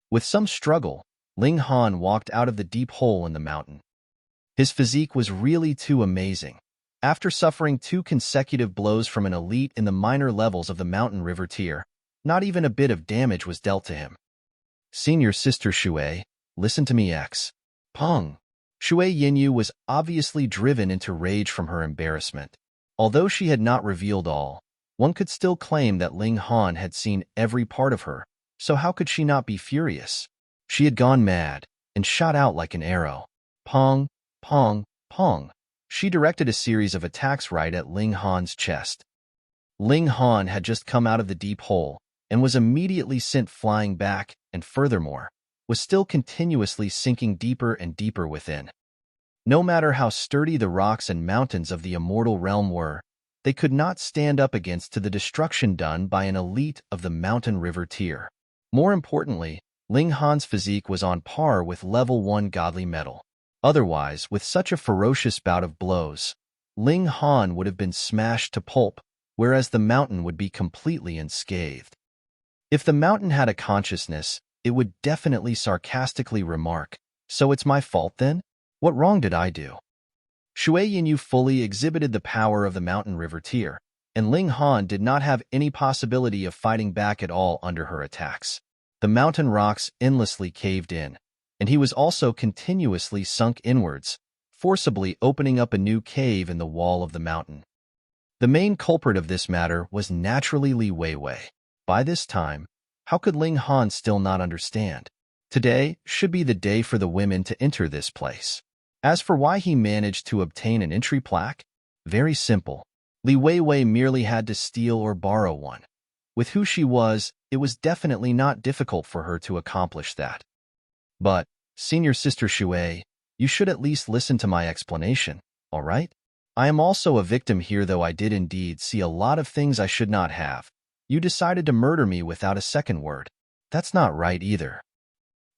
With some struggle, Ling Han walked out of the deep hole in the mountain. His physique was really too amazing. After suffering 2 consecutive blows from an elite in the minor levels of the mountain river tier, not even a bit of damage was dealt to him. Senior Sister Shui, listen to me X. Pong! Shui Yinyu was obviously driven into rage from her embarrassment. Although she had not revealed all, one could still claim that Ling Han had seen every part of her, so how could she not be furious? She had gone mad and shot out like an arrow. Pong, pong, pong. She directed a series of attacks right at Ling Han's chest. Ling Han had just come out of the deep hole and was immediately sent flying back and, furthermore, was still continuously sinking deeper and deeper within. No matter how sturdy the rocks and mountains of the immortal realm were, they could not stand up against the destruction done by an elite of the mountain river tier. More importantly, Ling Han's physique was on par with level 1 godly metal. Otherwise, with such a ferocious bout of blows, Ling Han would have been smashed to pulp, whereas the mountain would be completely unscathed. If the mountain had a consciousness, it would definitely sarcastically remark, "So it's my fault then? What wrong did I do?" Shui Yinyu fully exhibited the power of the mountain river tier, and Ling Han did not have any possibility of fighting back at all under her attacks. The mountain rocks endlessly caved in, and he was also continuously sunk inwards, forcibly opening up a new cave in the wall of the mountain. The main culprit of this matter was naturally Li Weiwei. By this time, how could Ling Han still not understand? Today should be the day for the women to enter this place. As for why he managed to obtain an entry plaque, very simple. Li Weiwei merely had to steal or borrow one. With who she was, it was definitely not difficult for her to accomplish that. But, Senior Sister Shui, you should at least listen to my explanation, all right? I am also a victim here, though I did indeed see a lot of things I should not have. You decided to murder me without a second word. That's not right either.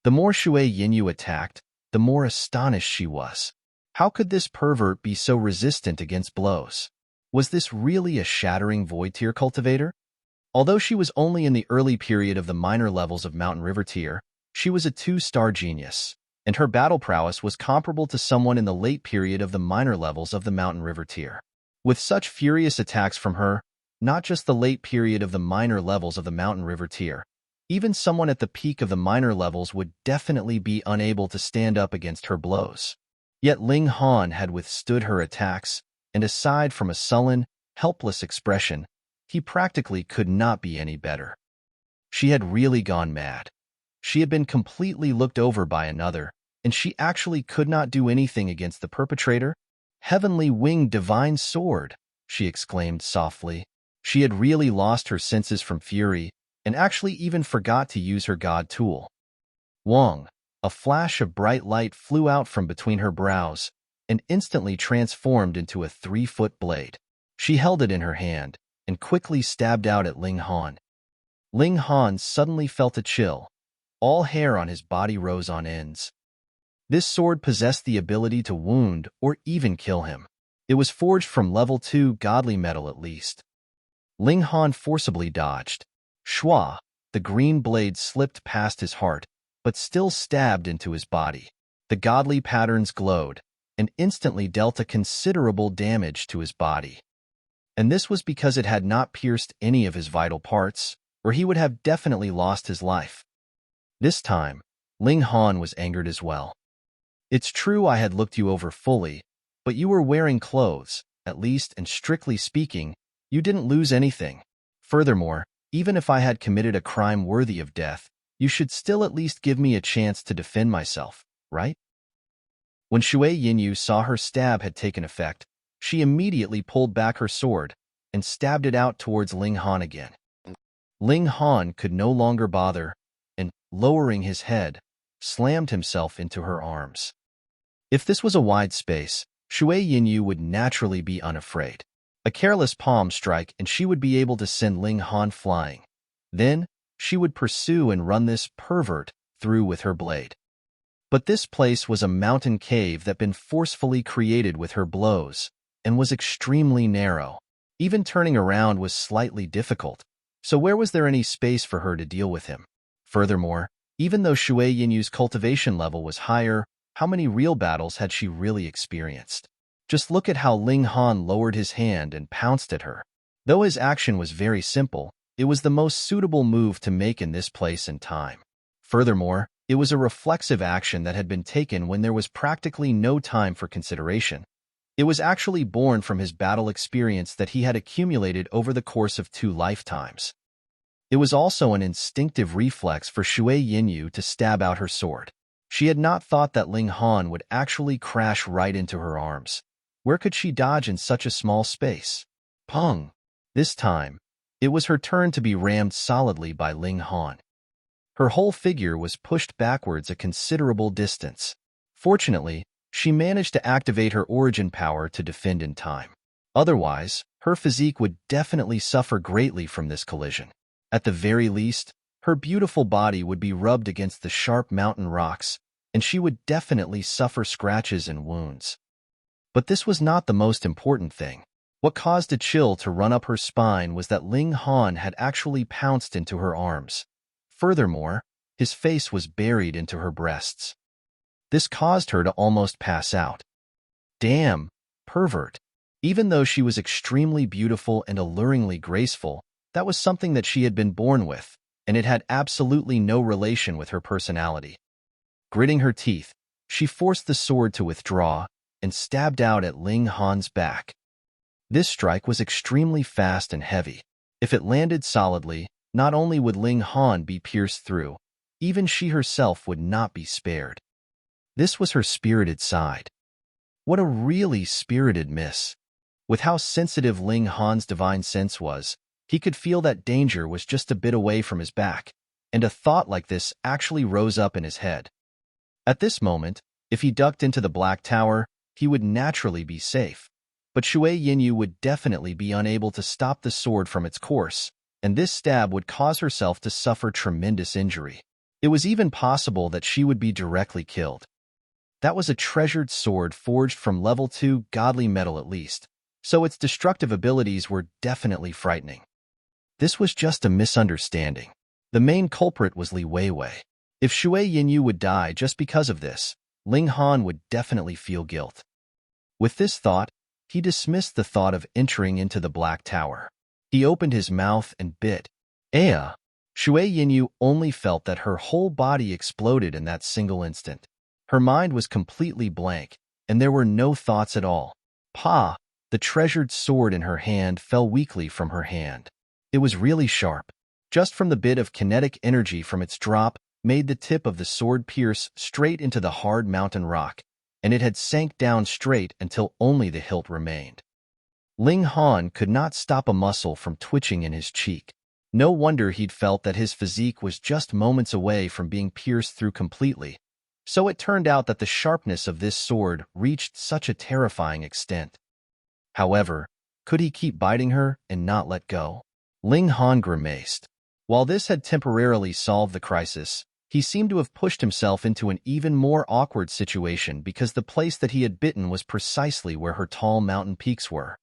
The more Shui Yinyu attacked, the more astonished she was. How could this pervert be so resistant against blows? Was this really a shattering void tier cultivator? Although she was only in the early period of the minor levels of Mountain River tier, she was a 2-star genius, and her battle prowess was comparable to someone in the late period of the minor levels of the Mountain River tier. With such furious attacks from her, not just the late period of the minor levels of the Mountain River tier, even someone at the peak of the minor levels would definitely be unable to stand up against her blows. Yet Ling Han had withstood her attacks, and aside from a sullen, helpless expression, he practically could not be any better. She had really gone mad. She had been completely looked over by another, and she actually could not do anything against the perpetrator. "Heavenly winged divine sword," she exclaimed softly. She had really lost her senses from fury, and actually even forgot to use her god tool. Wong, a flash of bright light flew out from between her brows and instantly transformed into a 3-foot blade. She held it in her hand and quickly stabbed out at Ling Han. Ling Han suddenly felt a chill. All hair on his body rose on ends. This sword possessed the ability to wound or even kill him. It was forged from level 2 godly metal at least. Ling Han forcibly dodged. Shua, the green blade slipped past his heart, but still stabbed into his body. The godly patterns glowed, and instantly dealt a considerable damage to his body. And this was because it had not pierced any of his vital parts, or he would have definitely lost his life. This time, Ling Han was angered as well. "It's true I had looked you over fully, but you were wearing clothes, at least, and strictly speaking, you didn't lose anything. Furthermore, even if I had committed a crime worthy of death, you should still at least give me a chance to defend myself, right?" When Shui Yinyu saw her stab had taken effect, she immediately pulled back her sword and stabbed it out towards Ling Han again. Ling Han could no longer bother, and, lowering his head, slammed himself into her arms. If this was a wide space, Shui Yinyu would naturally be unafraid. A careless palm strike and she would be able to send Ling Han flying. Then, she would pursue and run this pervert through with her blade. But this place was a mountain cave that been forcefully created with her blows, and was extremely narrow. Even turning around was slightly difficult, so where was there any space for her to deal with him? Furthermore, even though Shui Yinyu's cultivation level was higher, how many real battles had she really experienced? Just look at how Ling Han lowered his hand and pounced at her. Though his action was very simple, it was the most suitable move to make in this place and time. Furthermore, It was a reflexive action that had been taken when there was practically no time for consideration. It was actually born from his battle experience that he had accumulated over the course of 2 lifetimes. It was also an instinctive reflex for Shui Yinyu to stab out her sword. She had not thought that Ling Han would actually crash right into her arms. Where could she dodge in such a small space? Pung! This time, it was her turn to be rammed solidly by Ling Han. Her whole figure was pushed backwards a considerable distance. Fortunately, she managed to activate her origin power to defend in time. Otherwise, her physique would definitely suffer greatly from this collision. At the very least, her beautiful body would be rubbed against the sharp mountain rocks, and she would definitely suffer scratches and wounds. But this was not the most important thing. What caused a chill to run up her spine was that Ling Han had actually pounced into her arms. Furthermore, his face was buried into her breasts. This caused her to almost pass out. Damn, pervert. Even though she was extremely beautiful and alluringly graceful, that was something that she had been born with, and it had absolutely no relation with her personality. Gritting her teeth, she forced the sword to withdraw and stabbed out at Ling Han's back. This strike was extremely fast and heavy. If it landed solidly, not only would Ling Han be pierced through, even she herself would not be spared. This was her spirited side. What a really spirited miss. With how sensitive Ling Han's divine sense was, he could feel that danger was just a bit away from his back, and a thought like this actually rose up in his head. At this moment, if he ducked into the Black Tower, he would naturally be safe, but Shui Yinyu would definitely be unable to stop the sword from its course, and this stab would cause herself to suffer tremendous injury. It was even possible that she would be directly killed. That was a treasured sword forged from level 2 godly metal at least, so its destructive abilities were definitely frightening. This was just a misunderstanding. The main culprit was Li Weiwei. If Shui Yinyu would die just because of this, Ling Han would definitely feel guilt. With this thought, he dismissed the thought of entering into the Black Tower. He opened his mouth and bit. Shui Yinyu only felt that her whole body exploded in that single instant. Her mind was completely blank, and there were no thoughts at all. Pa! The treasured sword in her hand fell weakly from her hand. It was really sharp. Just from the bit of kinetic energy from its drop made the tip of the sword pierce straight into the hard mountain rock, and it had sank down straight until only the hilt remained. Ling Han could not stop a muscle from twitching in his cheek. No wonder he'd felt that his physique was just moments away from being pierced through completely. So it turned out that the sharpness of this sword reached such a terrifying extent. However, could he keep biting her and not let go? Ling Han grimaced. While this had temporarily solved the crisis, he seemed to have pushed himself into an even more awkward situation because the place that he had bitten was precisely where her tall mountain peaks were.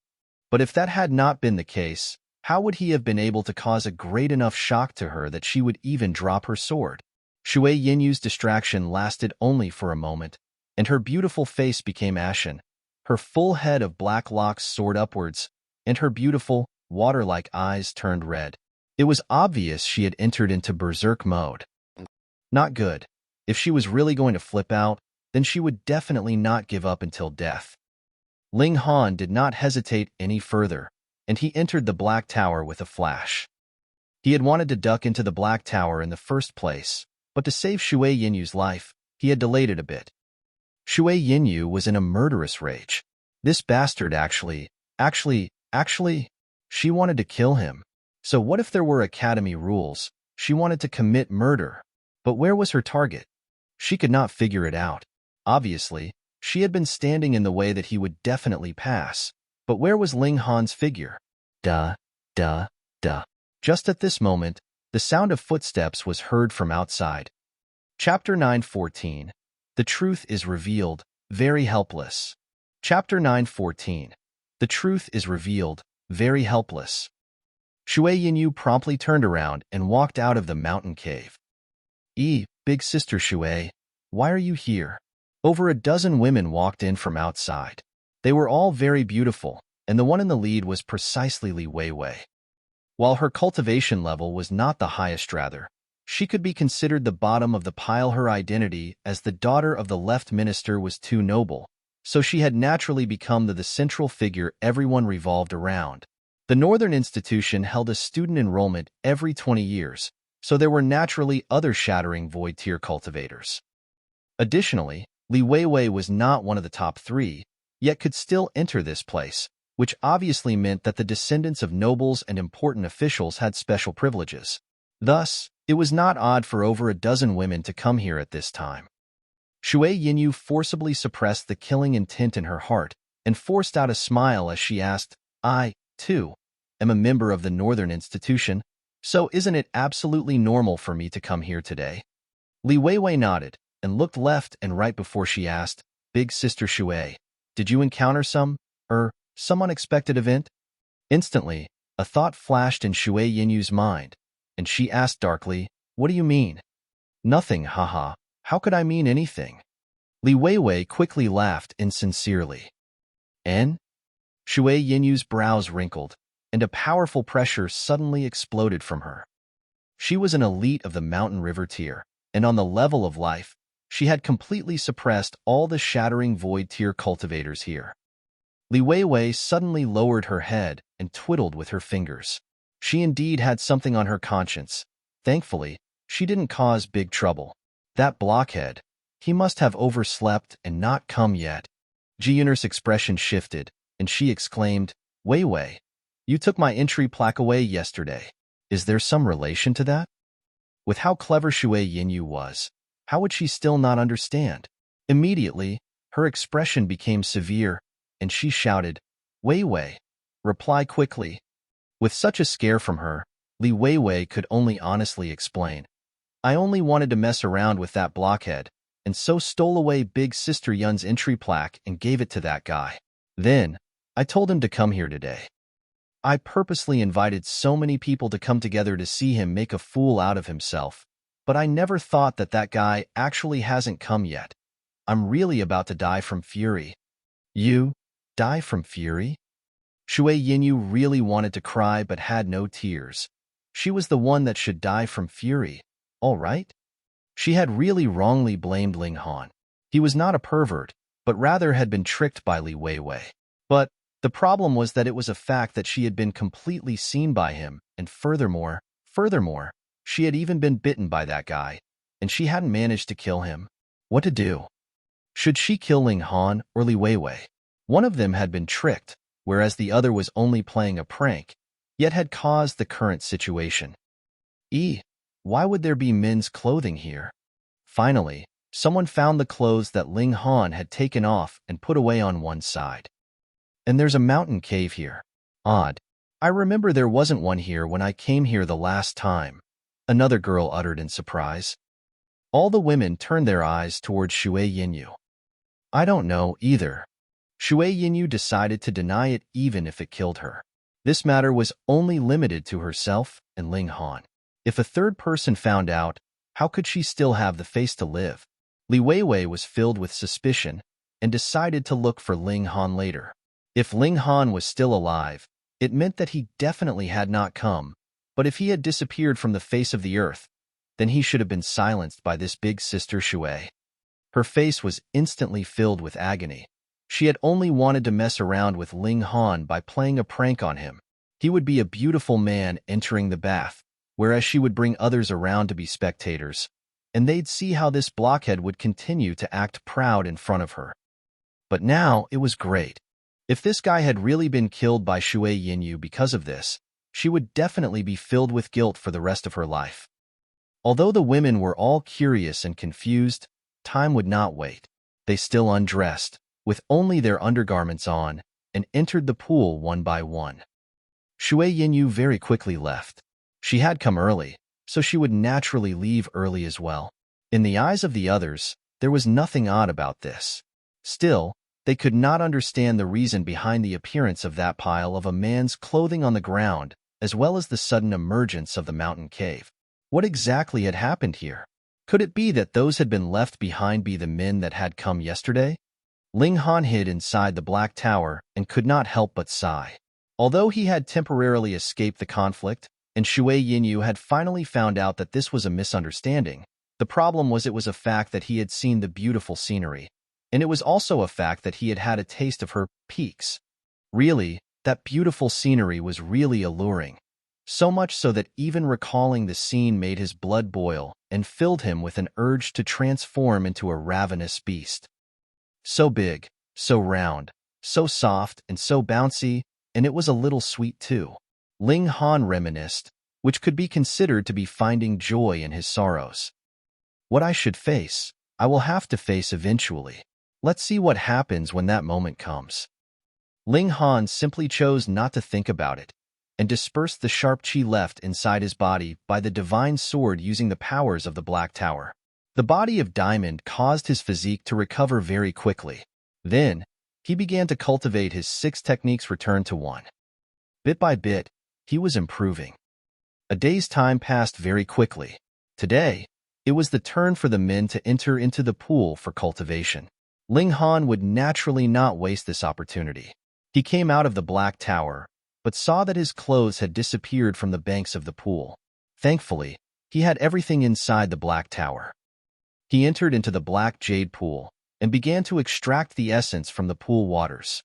But if that had not been the case, how would he have been able to cause a great enough shock to her that she would even drop her sword? Shui Yinyu's distraction lasted only for a moment, and her beautiful face became ashen. Her full head of black locks soared upwards, and her beautiful, water-like eyes turned red. It was obvious she had entered into berserk mode. Not good. If she was really going to flip out, then she would definitely not give up until death. Ling Han did not hesitate any further, and he entered the Black Tower with a flash. He had wanted to duck into the Black Tower in the first place, but to save Shui Yinyu's life, he had delayed it a bit. Shui Yinyu was in a murderous rage. This bastard actually, she wanted to kill him. So what if there were academy rules? She wanted to commit murder. But where was her target? She could not figure it out. Obviously, she had been standing in the way that he would definitely pass. But where was Ling Han's figure? Duh. Just at this moment, the sound of footsteps was heard from outside. Chapter 9:14. The truth is revealed, very helpless. Chapter 9:14. The truth is revealed, very helpless. Shui Yinyu promptly turned around and walked out of the mountain cave. Big sister Shui, why are you here? Over a dozen women walked in from outside. They were all very beautiful, and the one in the lead was precisely Li Weiwei. While her cultivation level was not the highest rather, She could be considered the bottom of the pile. Her identity as the daughter of the left minister was too noble, so she had naturally become the central figure everyone revolved around. The Northern institution held a student enrollment every 20 years, so there were naturally other shattering void tier cultivators. Additionally, Li Weiwei was not one of the top 3, yet could still enter this place, which obviously meant that the descendants of nobles and important officials had special privileges. Thus, it was not odd for over a dozen women to come here at this time. Shui Yinyu forcibly suppressed the killing intent in her heart and forced out a smile as she asked, I, too, am a member of the Northern Institution, so isn't it absolutely normal for me to come here today? Li Weiwei nodded and looked left and right before she asked, Big Sister Shui, did you encounter some unexpected event? Instantly, a thought flashed in Shui Yinyu's mind, and she asked darkly, What do you mean? Nothing, haha. How could I mean anything? Li Weiwei quickly laughed insincerely. N? Shui Yinyu's brows wrinkled, and a powerful pressure suddenly exploded from her. She was an elite of the Mountain River tier, and on the level of life, she had completely suppressed all the shattering void tier cultivators here. Li Weiwei suddenly lowered her head and twiddled with her fingers. She indeed had something on her conscience. Thankfully, she didn't cause big trouble. That blockhead, he must have overslept and not come yet. Ji Yun'er's expression shifted, and she exclaimed, Weiwei, you took my entry plaque away yesterday. Is there some relation to that? With how clever Shui Yinyu was, how would she still not understand? Immediately, her expression became severe, and she shouted, Weiwei, reply quickly. With such a scare from her, Li Weiwei could only honestly explain, I only wanted to mess around with that blockhead, and so stole away Big Sister Yun's entry plaque and gave it to that guy. Then, I told him to come here today. I purposely invited so many people to come together to see him make a fool out of himself, but I never thought that that guy actually hasn't come yet. I'm really about to die from fury. You? Die from fury? Shui Yinyu really wanted to cry but had no tears. She was the one that should die from fury, all right? She had really wrongly blamed Ling Han. He was not a pervert, but rather had been tricked by Li Weiwei. But the problem was that it was a fact that she had been completely seen by him, and furthermore, she had even been bitten by that guy, and she hadn't managed to kill him. What to do? Should she kill Ling Han or Li Weiwei? One of them had been tricked, whereas the other was only playing a prank, yet had caused the current situation. Why would there be men's clothing here? Finally, someone found the clothes that Ling Han had taken off and put away on one side. And there's a mountain cave here. Odd. I remember there wasn't one here when I came here the last time, another girl uttered in surprise. All the women turned their eyes towards Shui Yinyu. I don't know either. Shui Yinyu decided to deny it even if it killed her. This matter was only limited to herself and Ling Han. If a third person found out, how could she still have the face to live? Li Weiwei was filled with suspicion and decided to look for Ling Han later. If Ling Han was still alive, it meant that he definitely had not come, but if he had disappeared from the face of the earth, then he should have been silenced by this big sister Shui. Her face was instantly filled with agony. She had only wanted to mess around with Ling Han by playing a prank on him. He would be a beautiful man entering the bath, whereas she would bring others around to be spectators, and they'd see how this blockhead would continue to act proud in front of her. But now it was great. If this guy had really been killed by Shui Yinyu because of this, she would definitely be filled with guilt for the rest of her life. Although the women were all curious and confused, time would not wait. They still undressed, with only their undergarments on, and entered the pool one by one. Shui Yinyu very quickly left. She had come early, so she would naturally leave early as well. In the eyes of the others, there was nothing odd about this. Still, they could not understand the reason behind the appearance of that pile of a man's clothing on the ground, as well as the sudden emergence of the mountain cave. What exactly had happened here? Could it be that those had been left behind be the men that had come yesterday? Ling Han hid inside the Black Tower and could not help but sigh. Although he had temporarily escaped the conflict, and Shui Yinyu had finally found out that this was a misunderstanding. The problem was it was a fact that he had seen the beautiful scenery, and it was also a fact that he had had a taste of her peaks. Really, that beautiful scenery was really alluring, so much so that even recalling the scene made his blood boil and filled him with an urge to transform into a ravenous beast. So big, so round, so soft and so bouncy, and it was a little sweet too. Ling Han reminisced, which could be considered to be finding joy in his sorrows. What I should face, I will have to face eventually. Let's see what happens when that moment comes. Ling Han simply chose not to think about it, and dispersed the sharp qi left inside his body by the divine sword using the powers of the Black Tower. The body of Diamond caused his physique to recover very quickly. Then, he began to cultivate his 6 techniques return to 1. Bit by bit, he was improving. A day's time passed very quickly. Today, it was the turn for the men to enter into the pool for cultivation. Ling Han would naturally not waste this opportunity. He came out of the Black Tower, but saw that his clothes had disappeared from the banks of the pool. Thankfully, he had everything inside the Black Tower. He entered into the black jade pool and began to extract the essence from the pool waters.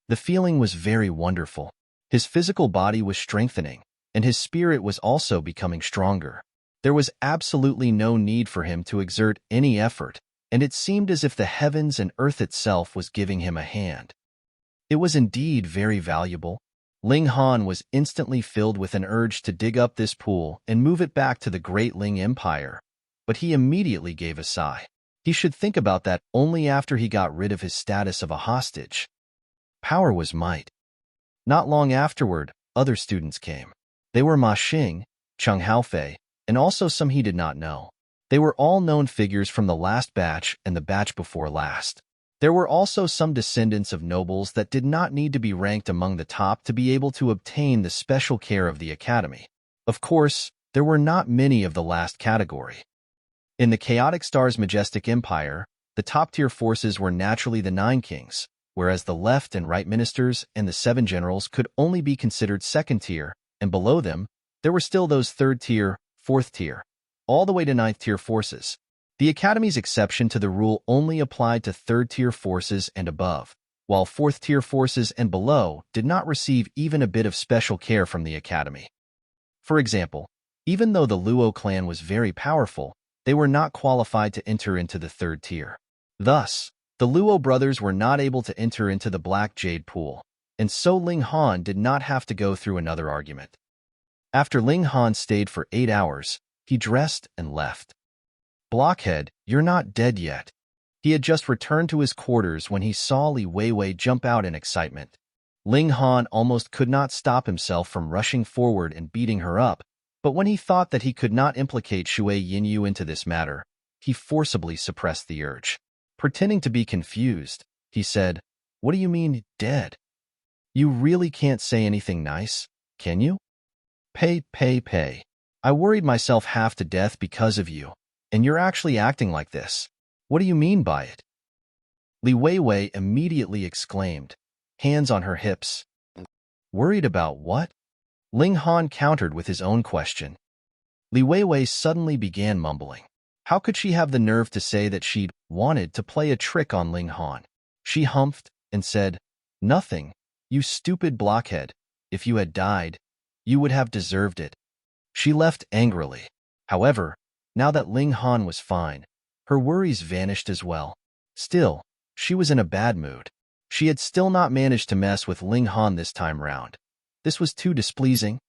The feeling was very wonderful. His physical body was strengthening, and his spirit was also becoming stronger. There was absolutely no need for him to exert any effort, and it seemed as if the heavens and earth itself was giving him a hand. It was indeed very valuable. Ling Han was instantly filled with an urge to dig up this pool and move it back to the great Ling Empire, but he immediately gave a sigh. He should think about that only after he got rid of his status of a hostage. Power was might. Not long afterward, other students came. They were Ma Xing, Cheng Haofei, and also some he did not know. They were all known figures from the last batch and the batch before last. There were also some descendants of nobles that did not need to be ranked among the top to be able to obtain the special care of the academy. Of course, there were not many of the last category. In the Chaotic Star's majestic empire, the top-tier forces were naturally the 9 kings, whereas the left and right ministers and the 7 generals could only be considered second-tier, and below them, there were still those 3rd-tier, 4th-tier, all the way to 9th-tier forces. The Academy's exception to the rule only applied to 3rd-tier forces and above, while 4th-tier forces and below did not receive even a bit of special care from the Academy. For example, even though the Luo clan was very powerful, they were not qualified to enter into the 3rd tier. Thus, the Luo brothers were not able to enter into the Black Jade Pool, and so Ling Han did not have to go through another argument. After Ling Han stayed for 8 hours, he dressed and left. Blockhead, you're not dead yet. He had just returned to his quarters when he saw Li Weiwei jump out in excitement. Ling Han almost could not stop himself from rushing forward and beating her up, but when he thought that he could not implicate Shui Yinyu into this matter, he forcibly suppressed the urge. Pretending to be confused, he said, "What do you mean, dead? You really can't say anything nice, can you? Pay. I worried myself half to death because of you, and you're actually acting like this. What do you mean by it?" Li Weiwei immediately exclaimed, hands on her hips. Worried about what? Ling Han countered with his own question. Li Weiwei suddenly began mumbling. How could she have the nerve to say that she'd wanted to play a trick on Ling Han? She humphed and said, "Nothing, you stupid blockhead. If you had died, you would have deserved it." She left angrily. However, now that Ling Han was fine, her worries vanished as well. Still, she was in a bad mood. She had still not managed to mess with Ling Han this time round. This was too displeasing.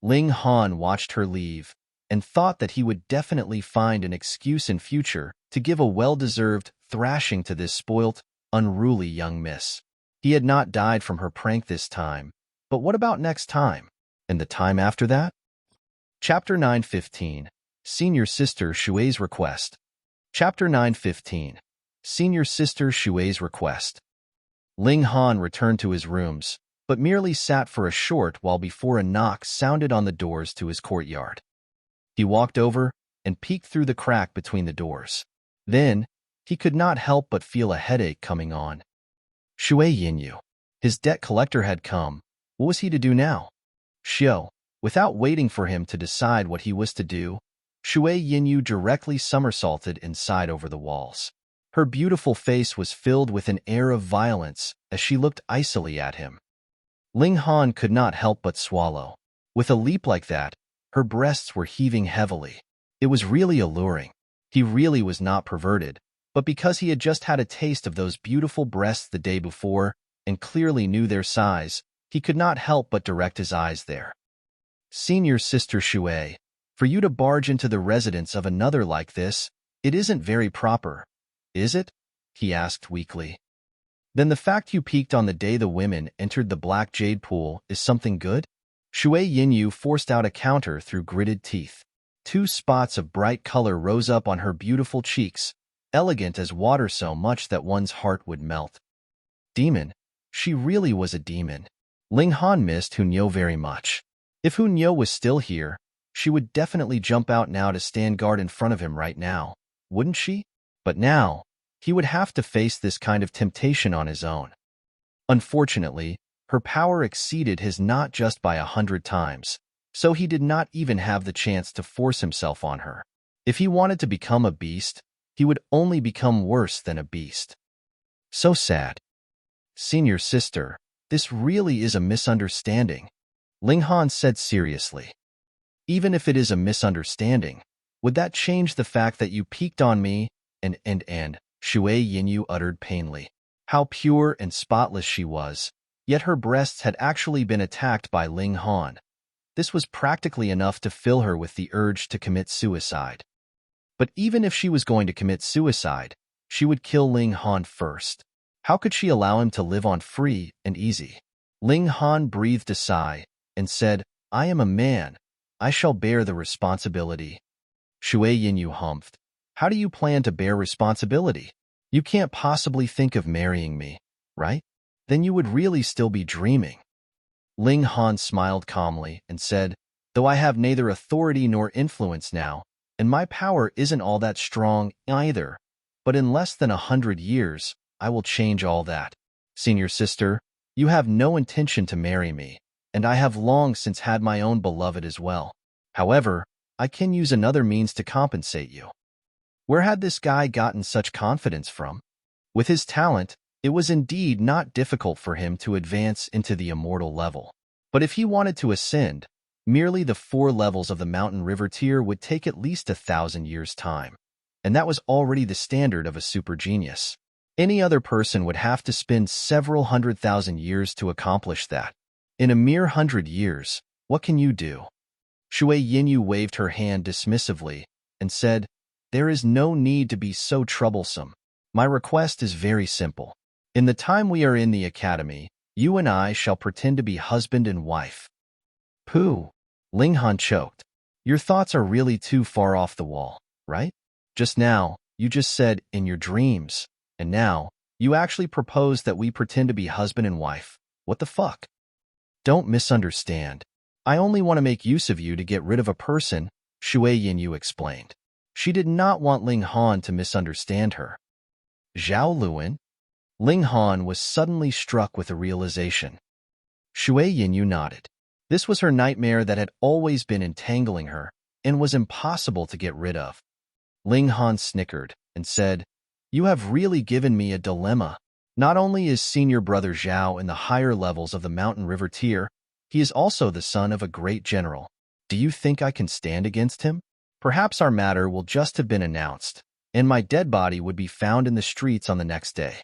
Ling Han watched her leave and thought that he would definitely find an excuse in future to give a well-deserved thrashing to this spoilt, unruly young miss. He had not died from her prank this time, but what about next time? And the time after that? Chapter 9:15. Senior Sister Shui's Request. Chapter 9:15. Senior Sister Shui's Request. Ling Han returned to his rooms, but merely sat for a short while before a knock sounded on the doors to his courtyard. He walked over and peeked through the crack between the doors. Then, he could not help but feel a headache coming on. Shui Yinyu. His debt collector had come. What was he to do now? "Xiao, Without waiting for him to decide what he was to do, Shui Yinyu directly somersaulted inside over the walls. Her beautiful face was filled with an air of violence as she looked icily at him. Ling Han could not help but swallow. With a leap like that, her breasts were heaving heavily. It was really alluring. He really was not perverted, but because he had just had a taste of those beautiful breasts the day before and clearly knew their size, he could not help but direct his eyes there. Senior Sister Shui, for you to barge into the residence of another like this, it isn't very proper, is it? He asked weakly. Then the fact you peeked on the day the women entered the black jade pool is something good? Shui Yinyu forced out a counter through gritted teeth. 2 spots of bright color rose up on her beautiful cheeks, elegant as water so much that one's heart would melt. Demon. She really was a demon. Ling Han missed Hunyo very much. If Hunyo was still here, she would definitely jump out now to stand guard in front of him right now, wouldn't she? But now, he would have to face this kind of temptation on his own. Unfortunately, her power exceeded his not just by 100 times, so he did not even have the chance to force himself on her. If he wanted to become a beast, he would only become worse than a beast. So sad. Senior Sister, this really is a misunderstanding, Ling Han said seriously. Even if it is a misunderstanding, would that change the fact that you peeked on me and Shui Yinyu uttered painfully. How pure and spotless she was, yet her breasts had actually been attacked by Ling Han. This was practically enough to fill her with the urge to commit suicide. But even if she was going to commit suicide, she would kill Ling Han first. How could she allow him to live on free and easy? Ling Han breathed a sigh and said, I am a man. I shall bear the responsibility. Shui Yinyu humphed. How do you plan to bear responsibility? You can't possibly think of marrying me, right? Then you would really still be dreaming. Ling Han smiled calmly and said, though I have neither authority nor influence now, and my power isn't all that strong either, but in less than 100 years, I will change all that. Senior Sister, you have no intention to marry me, and I have long since had my own beloved as well. However, I can use another means to compensate you. Where had this guy gotten such confidence from? With his talent, it was indeed not difficult for him to advance into the immortal level. But if he wanted to ascend, merely the 4 levels of the mountain river tier would take at least 1,000 years' time, and that was already the standard of a super genius. Any other person would have to spend several 100,000 years to accomplish that. In a mere 100 years, what can you do? Shui Yinyu waved her hand dismissively and said, there is no need to be so troublesome. My request is very simple. In the time we are in the academy, you and I shall pretend to be husband and wife. Pooh, Ling Han choked. Your thoughts are really too far off the wall, right? Just now, you just said in your dreams, and now, you actually propose that we pretend to be husband and wife. What the fuck? Don't misunderstand. I only want to make use of you to get rid of a person, Shui Yinyu explained. She did not want Ling Han to misunderstand her. Zhao Luan? Ling Han was suddenly struck with a realization. Shui Yinyu nodded. This was her nightmare that had always been entangling her and was impossible to get rid of. Ling Han snickered and said, you have really given me a dilemma. Not only is senior brother Zhao in the higher levels of the mountain river tier, he is also the son of a great general. Do you think I can stand against him? Perhaps our matter will just have been announced, and my dead body would be found in the streets on the next day.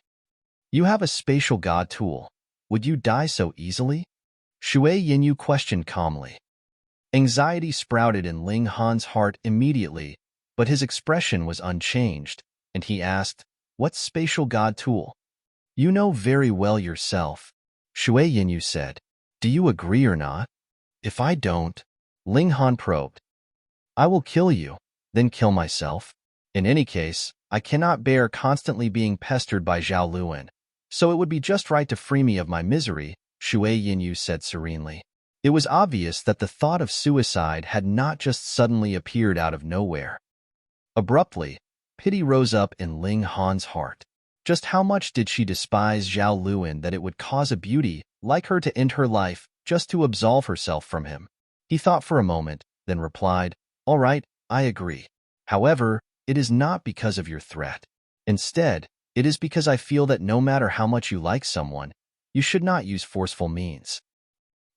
You have a spatial god tool. Would you die so easily? Shui Yinyu questioned calmly. Anxiety sprouted in Ling Han's heart immediately, but his expression was unchanged, and he asked, what spatial god tool? You know very well yourself, Shui Yinyu said. Do you agree or not? If I don't, Ling Han probed. I will kill you, then kill myself. In any case, I cannot bear constantly being pestered by Zhao Luan, so it would be just right to free me of my misery, Shui Yinyu said serenely. It was obvious that the thought of suicide had not just suddenly appeared out of nowhere. Abruptly, pity rose up in Ling Han's heart. Just how much did she despise Zhao Luan that it would cause a beauty like her to end her life just to absolve herself from him? He thought for a moment, then replied, "All right, I agree. However, it is not because of your threat. Instead, it is because I feel that no matter how much you like someone, you should not use forceful means."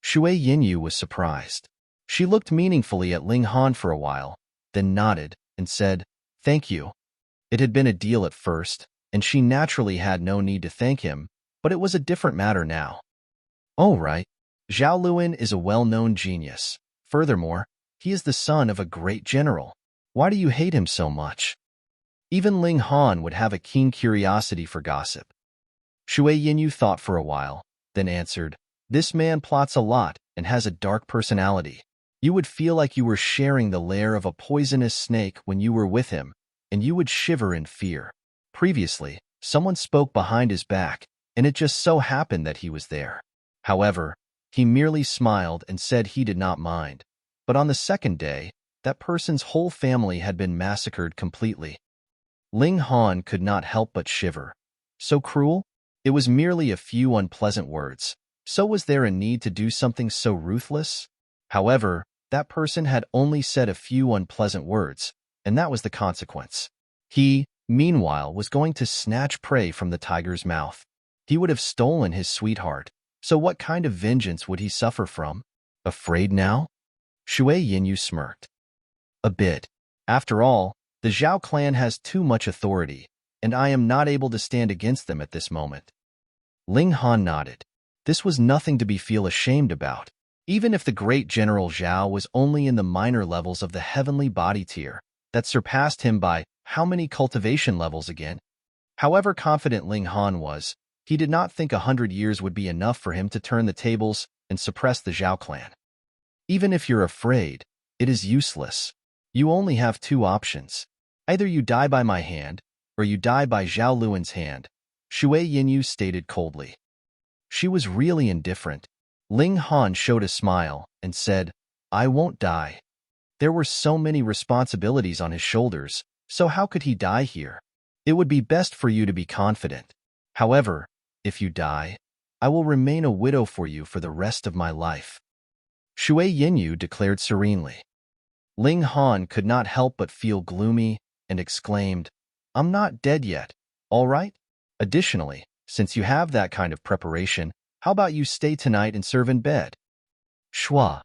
Shui Yinyu was surprised. She looked meaningfully at Ling Han for a while, then nodded and said, "Thank you." It had been a deal at first, and she naturally had no need to thank him, but it was a different matter now. "Oh, right. Zhao Luan is a well-known genius. Furthermore, he is the son of a great general. Why do you hate him so much?" Even Ling Han would have a keen curiosity for gossip. Shui Yinyu thought for a while, then answered, "This man plots a lot and has a dark personality. You would feel like you were sharing the lair of a poisonous snake when you were with him, and you would shiver in fear. Previously, someone spoke behind his back, and it just so happened that he was there. However, he merely smiled and said he did not mind. But on the second day, that person's whole family had been massacred completely." Ling Han could not help but shiver. So cruel? It was merely a few unpleasant words. So was there a need to do something so ruthless? However, that person had only said a few unpleasant words, and that was the consequence. He, meanwhile, was going to snatch prey from the tiger's mouth. He would have stolen his sweetheart, so what kind of vengeance would he suffer from? Afraid now? Shui Yinyu smirked. A bit. After all, the Zhao clan has too much authority, and I am not able to stand against them at this moment. Ling Han nodded. This was nothing to be feel ashamed about. Even if the great General Zhao was only in the minor levels of the heavenly body tier, that surpassed him by how many cultivation levels again? However confident Ling Han was, he did not think 100 years would be enough for him to turn the tables and suppress the Zhao clan. Even if you're afraid, it is useless. You only have two options. Either you die by my hand, or you die by Zhao Luan's hand, Shui Yinyu stated coldly. She was really indifferent. Ling Han showed a smile and said, "I won't die." There were so many responsibilities on his shoulders, so how could he die here? It would be best for you to be confident. However, if you die, I will remain a widow for you for the rest of my life. Shui Yinyu declared serenely. Ling Han could not help but feel gloomy and exclaimed, "I'm not dead yet, all right? Additionally, since you have that kind of preparation, how about you stay tonight and serve in bed?" Shua.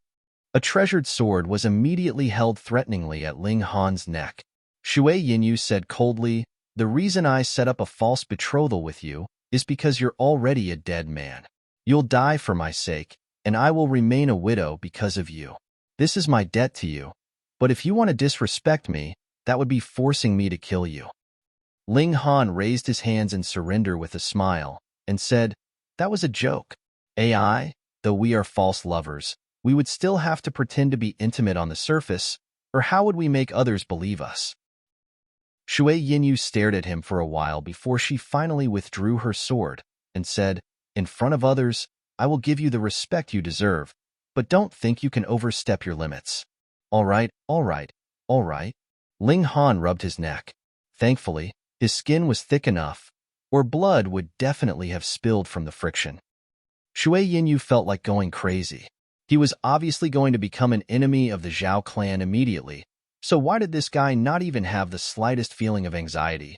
A treasured sword was immediately held threateningly at Ling Han's neck. Shui Yinyu said coldly, "The reason I set up a false betrothal with you is because you're already a dead man. You'll die for my sake, and I will remain a widow because of you. This is my debt to you. But if you want to disrespect me, that would be forcing me to kill you." Ling Han raised his hands in surrender with a smile and said, "That was a joke. AI, though we are false lovers, we would still have to pretend to be intimate on the surface, or how would we make others believe us?" Shui Yinyu stared at him for a while before she finally withdrew her sword and said, "In front of others, I will give you the respect you deserve, but don't think you can overstep your limits." All right, all right, all right. Ling Han rubbed his neck. Thankfully, his skin was thick enough, or blood would definitely have spilled from the friction. Shui Yinyu felt like going crazy. He was obviously going to become an enemy of the Zhao clan immediately, so why did this guy not even have the slightest feeling of anxiety?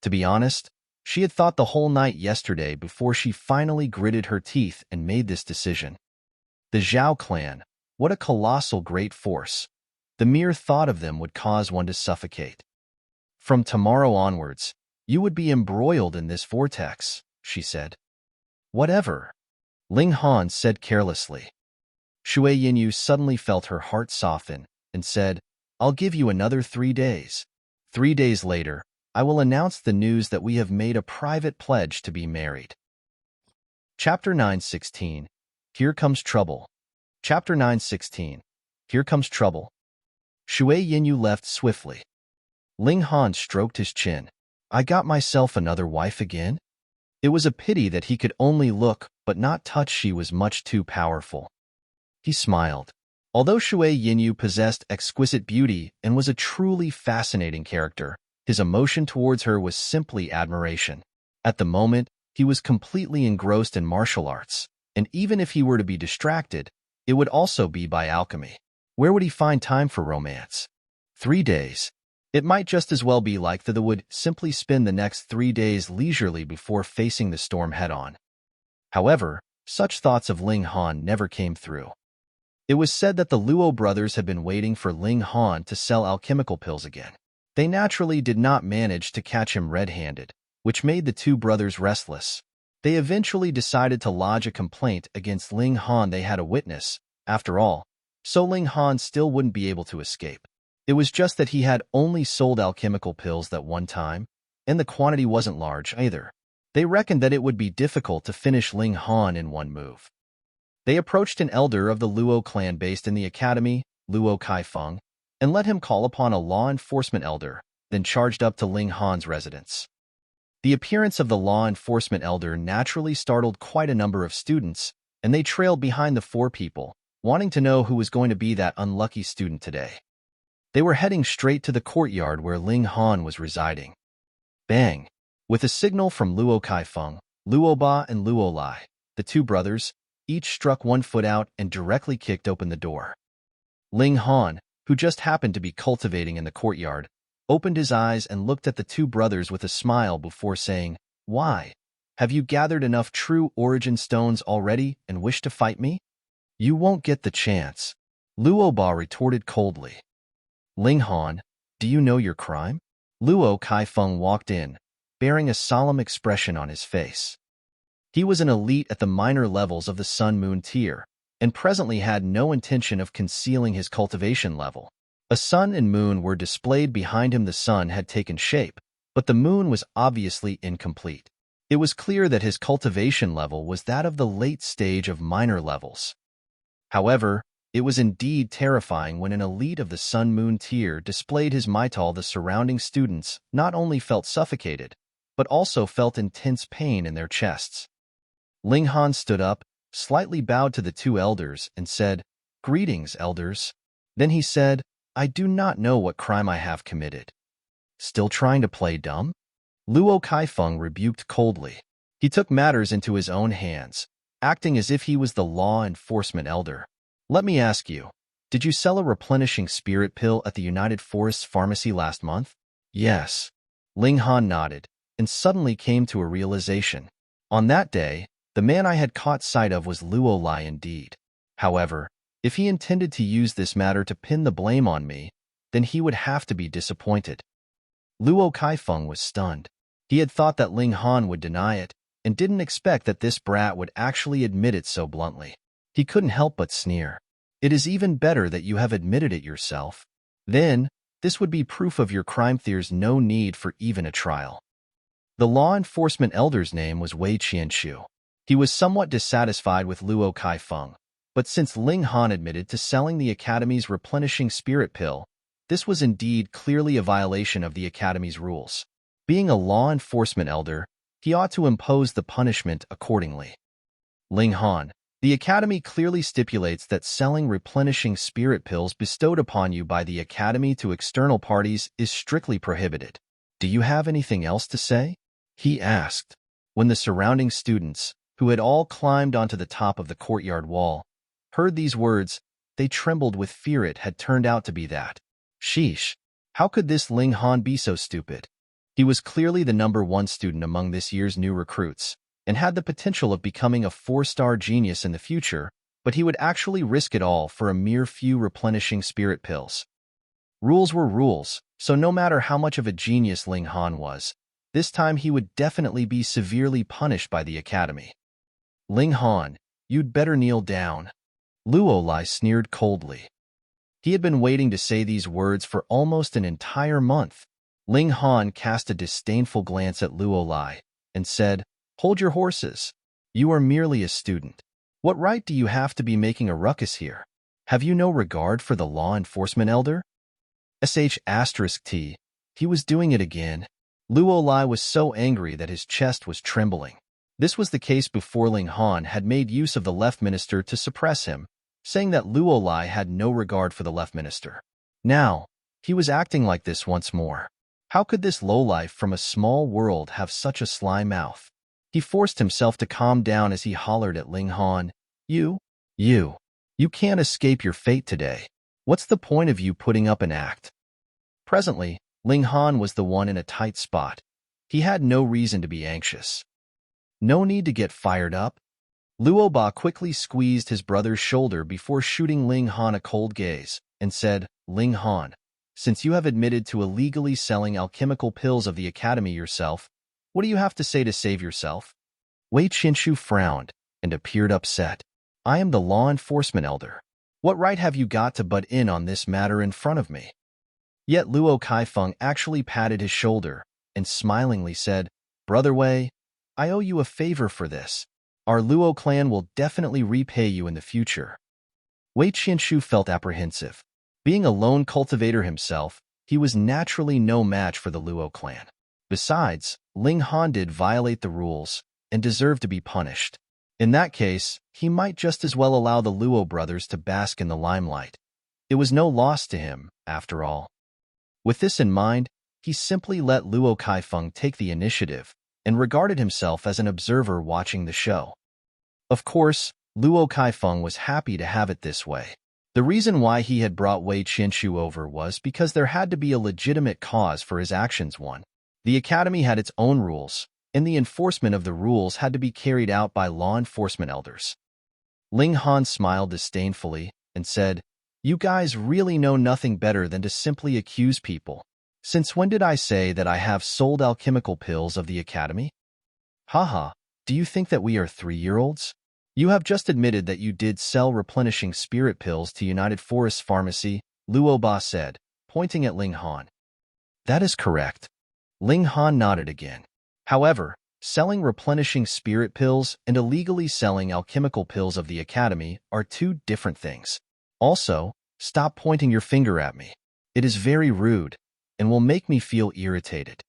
To be honest, she had thought the whole night yesterday before she finally gritted her teeth and made this decision. The Zhao clan, what a colossal great force. The mere thought of them would cause one to suffocate. "From tomorrow onwards, you would be embroiled in this vortex," she said. "Whatever," Ling Han said carelessly. Shui Yinyu suddenly felt her heart soften and said, "I'll give you another 3 days. 3 days later, I will announce the news that we have made a private pledge to be married." Chapter 9:16. Here Comes Trouble. Chapter 9:16. Here Comes Trouble. Shui Yinyu left swiftly. Ling Han stroked his chin. "I got myself another wife again?" It was a pity that he could only look but not touch. She was much too powerful. He smiled. Although Shui Yinyu possessed exquisite beauty and was a truly fascinating character, his emotion towards her was simply admiration. At the moment, he was completely engrossed in martial arts, and even if he were to be distracted, it would also be by alchemy. Where would he find time for romance? 3 days. It might just as well be like that would simply spend the next 3 days leisurely before facing the storm head-on. However, such thoughts of Ling Han never came through. It was said that the Luo brothers had been waiting for Ling Han to sell alchemical pills again. They naturally did not manage to catch him red-handed, which made the two brothers restless. They eventually decided to lodge a complaint against Ling Han. They had a witness, after all, so Ling Han still wouldn't be able to escape. It was just that he had only sold alchemical pills that one time, and the quantity wasn't large either. They reckoned that it would be difficult to finish Ling Han in one move. They approached an elder of the Luo clan based in the academy, Luo Kaifeng, and let him call upon a law enforcement elder, then charged up to Ling Han's residence. The appearance of the law enforcement elder naturally startled quite a number of students, and they trailed behind the four people, wanting to know who was going to be that unlucky student today. They were heading straight to the courtyard where Ling Han was residing. Bang! With a signal from Luo Kaifeng, Luo Ba and Luo Lai, the two brothers, each struck one foot out and directly kicked open the door. Ling Han, who just happened to be cultivating in the courtyard, opened his eyes and looked at the two brothers with a smile before saying, "Why? Have you gathered enough true origin stones already and wish to fight me? You won't get the chance," Luo Ba retorted coldly. "Ling Han, do you know your crime?" Luo Kaifeng walked in, bearing a solemn expression on his face. He was an elite at the minor levels of the Sun-Moon tier, and presently had no intention of concealing his cultivation level. A sun and moon were displayed behind him. The sun had taken shape, but the moon was obviously incomplete. It was clear that his cultivation level was that of the late stage of minor levels. However, it was indeed terrifying when an elite of the Sun-Moon tier displayed his mital. The surrounding students not only felt suffocated, but also felt intense pain in their chests. Ling Han stood up, slightly bowed to the two elders, and said, "Greetings, elders." Then he said, "I do not know what crime I have committed." "Still trying to play dumb?" Luo Kaifeng rebuked coldly. He took matters into his own hands, acting as if he was the law enforcement elder. "Let me ask you, did you sell a replenishing spirit pill at the United Forests Pharmacy last month?" "Yes." Ling Han nodded, and suddenly came to a realization. On that day, the man I had caught sight of was Luo Lai indeed. However, if he intended to use this matter to pin the blame on me, then he would have to be disappointed. Luo Kaifeng was stunned. He had thought that Ling Han would deny it, and didn't expect that this brat would actually admit it so bluntly. He couldn't help but sneer. "It is even better that you have admitted it yourself. Then, this would be proof of your crime. There's no need for even a trial." The law enforcement elder's name was Wei Qianshu. He was somewhat dissatisfied with Luo Kaifeng, but since Ling Han admitted to selling the Academy's replenishing spirit pill, this was indeed clearly a violation of the Academy's rules. Being a law enforcement elder, he ought to impose the punishment accordingly. "Ling Han, the Academy clearly stipulates that selling replenishing spirit pills bestowed upon you by the Academy to external parties is strictly prohibited. Do you have anything else to say?" he asked. When the surrounding students, who had all climbed onto the top of the courtyard wall, heard these words, they trembled with fear. It had turned out to be that. Sheesh! How could this Ling Han be so stupid? He was clearly the #1 student among this year's new recruits, and had the potential of becoming a 4-star genius in the future, but he would actually risk it all for a mere few replenishing spirit pills. Rules were rules, so no matter how much of a genius Ling Han was, this time he would definitely be severely punished by the Academy. "Ling Han, you'd better kneel down," Luo Lai sneered coldly. He had been waiting to say these words for almost an entire month. Ling Han cast a disdainful glance at Luo Lai and said, "Hold your horses. You are merely a student. What right do you have to be making a ruckus here? Have you no regard for the law enforcement elder?" **T. He was doing it again. Luo Lai was so angry that his chest was trembling. This was the case before Ling Han had made use of the left minister to suppress him, saying that Luo Lai had no regard for the left minister. Now, he was acting like this once more. How could this lowlife from a small world have such a sly mouth? He forced himself to calm down as he hollered at Ling Han, You can't escape your fate today. What's the point of you putting up an act? Presently, Ling Han was the one in a tight spot. He had no reason to be anxious. No need to get fired up. Luo Ba quickly squeezed his brother's shoulder before shooting Ling Han a cold gaze and said, Ling Han, since you have admitted to illegally selling alchemical pills of the Academy yourself, what do you have to say to save yourself? Wei Qinshu frowned and appeared upset. I am the law enforcement elder. What right have you got to butt in on this matter in front of me? Yet Luo Kaifeng actually patted his shoulder and smilingly said, Brother Wei, I owe you a favor for this. Our Luo clan will definitely repay you in the future. Wei Qinshu felt apprehensive. Being a lone cultivator himself, he was naturally no match for the Luo clan. Besides, Ling Han did violate the rules and deserved to be punished. In that case, he might just as well allow the Luo brothers to bask in the limelight. It was no loss to him, after all. With this in mind, he simply let Luo Kaifeng take the initiative and regarded himself as an observer watching the show. Of course, Luo Kaifeng was happy to have it this way. The reason why he had brought Wei Qinshu over was because there had to be a legitimate cause for his actions. The Academy had its own rules, and the enforcement of the rules had to be carried out by law enforcement elders. Ling Han smiled disdainfully and said, You guys really know nothing better than to simply accuse people. Since when did I say that I have sold alchemical pills of the Academy? Haha, do you think that we are 3-year-olds? You have just admitted that you did sell replenishing spirit pills to United Forests Pharmacy, Luo Ba said, pointing at Ling Han. That is correct. Ling Han nodded again. However, selling replenishing spirit pills and illegally selling alchemical pills of the Academy are two different things. Also, stop pointing your finger at me. It is very rude and will make me feel irritated.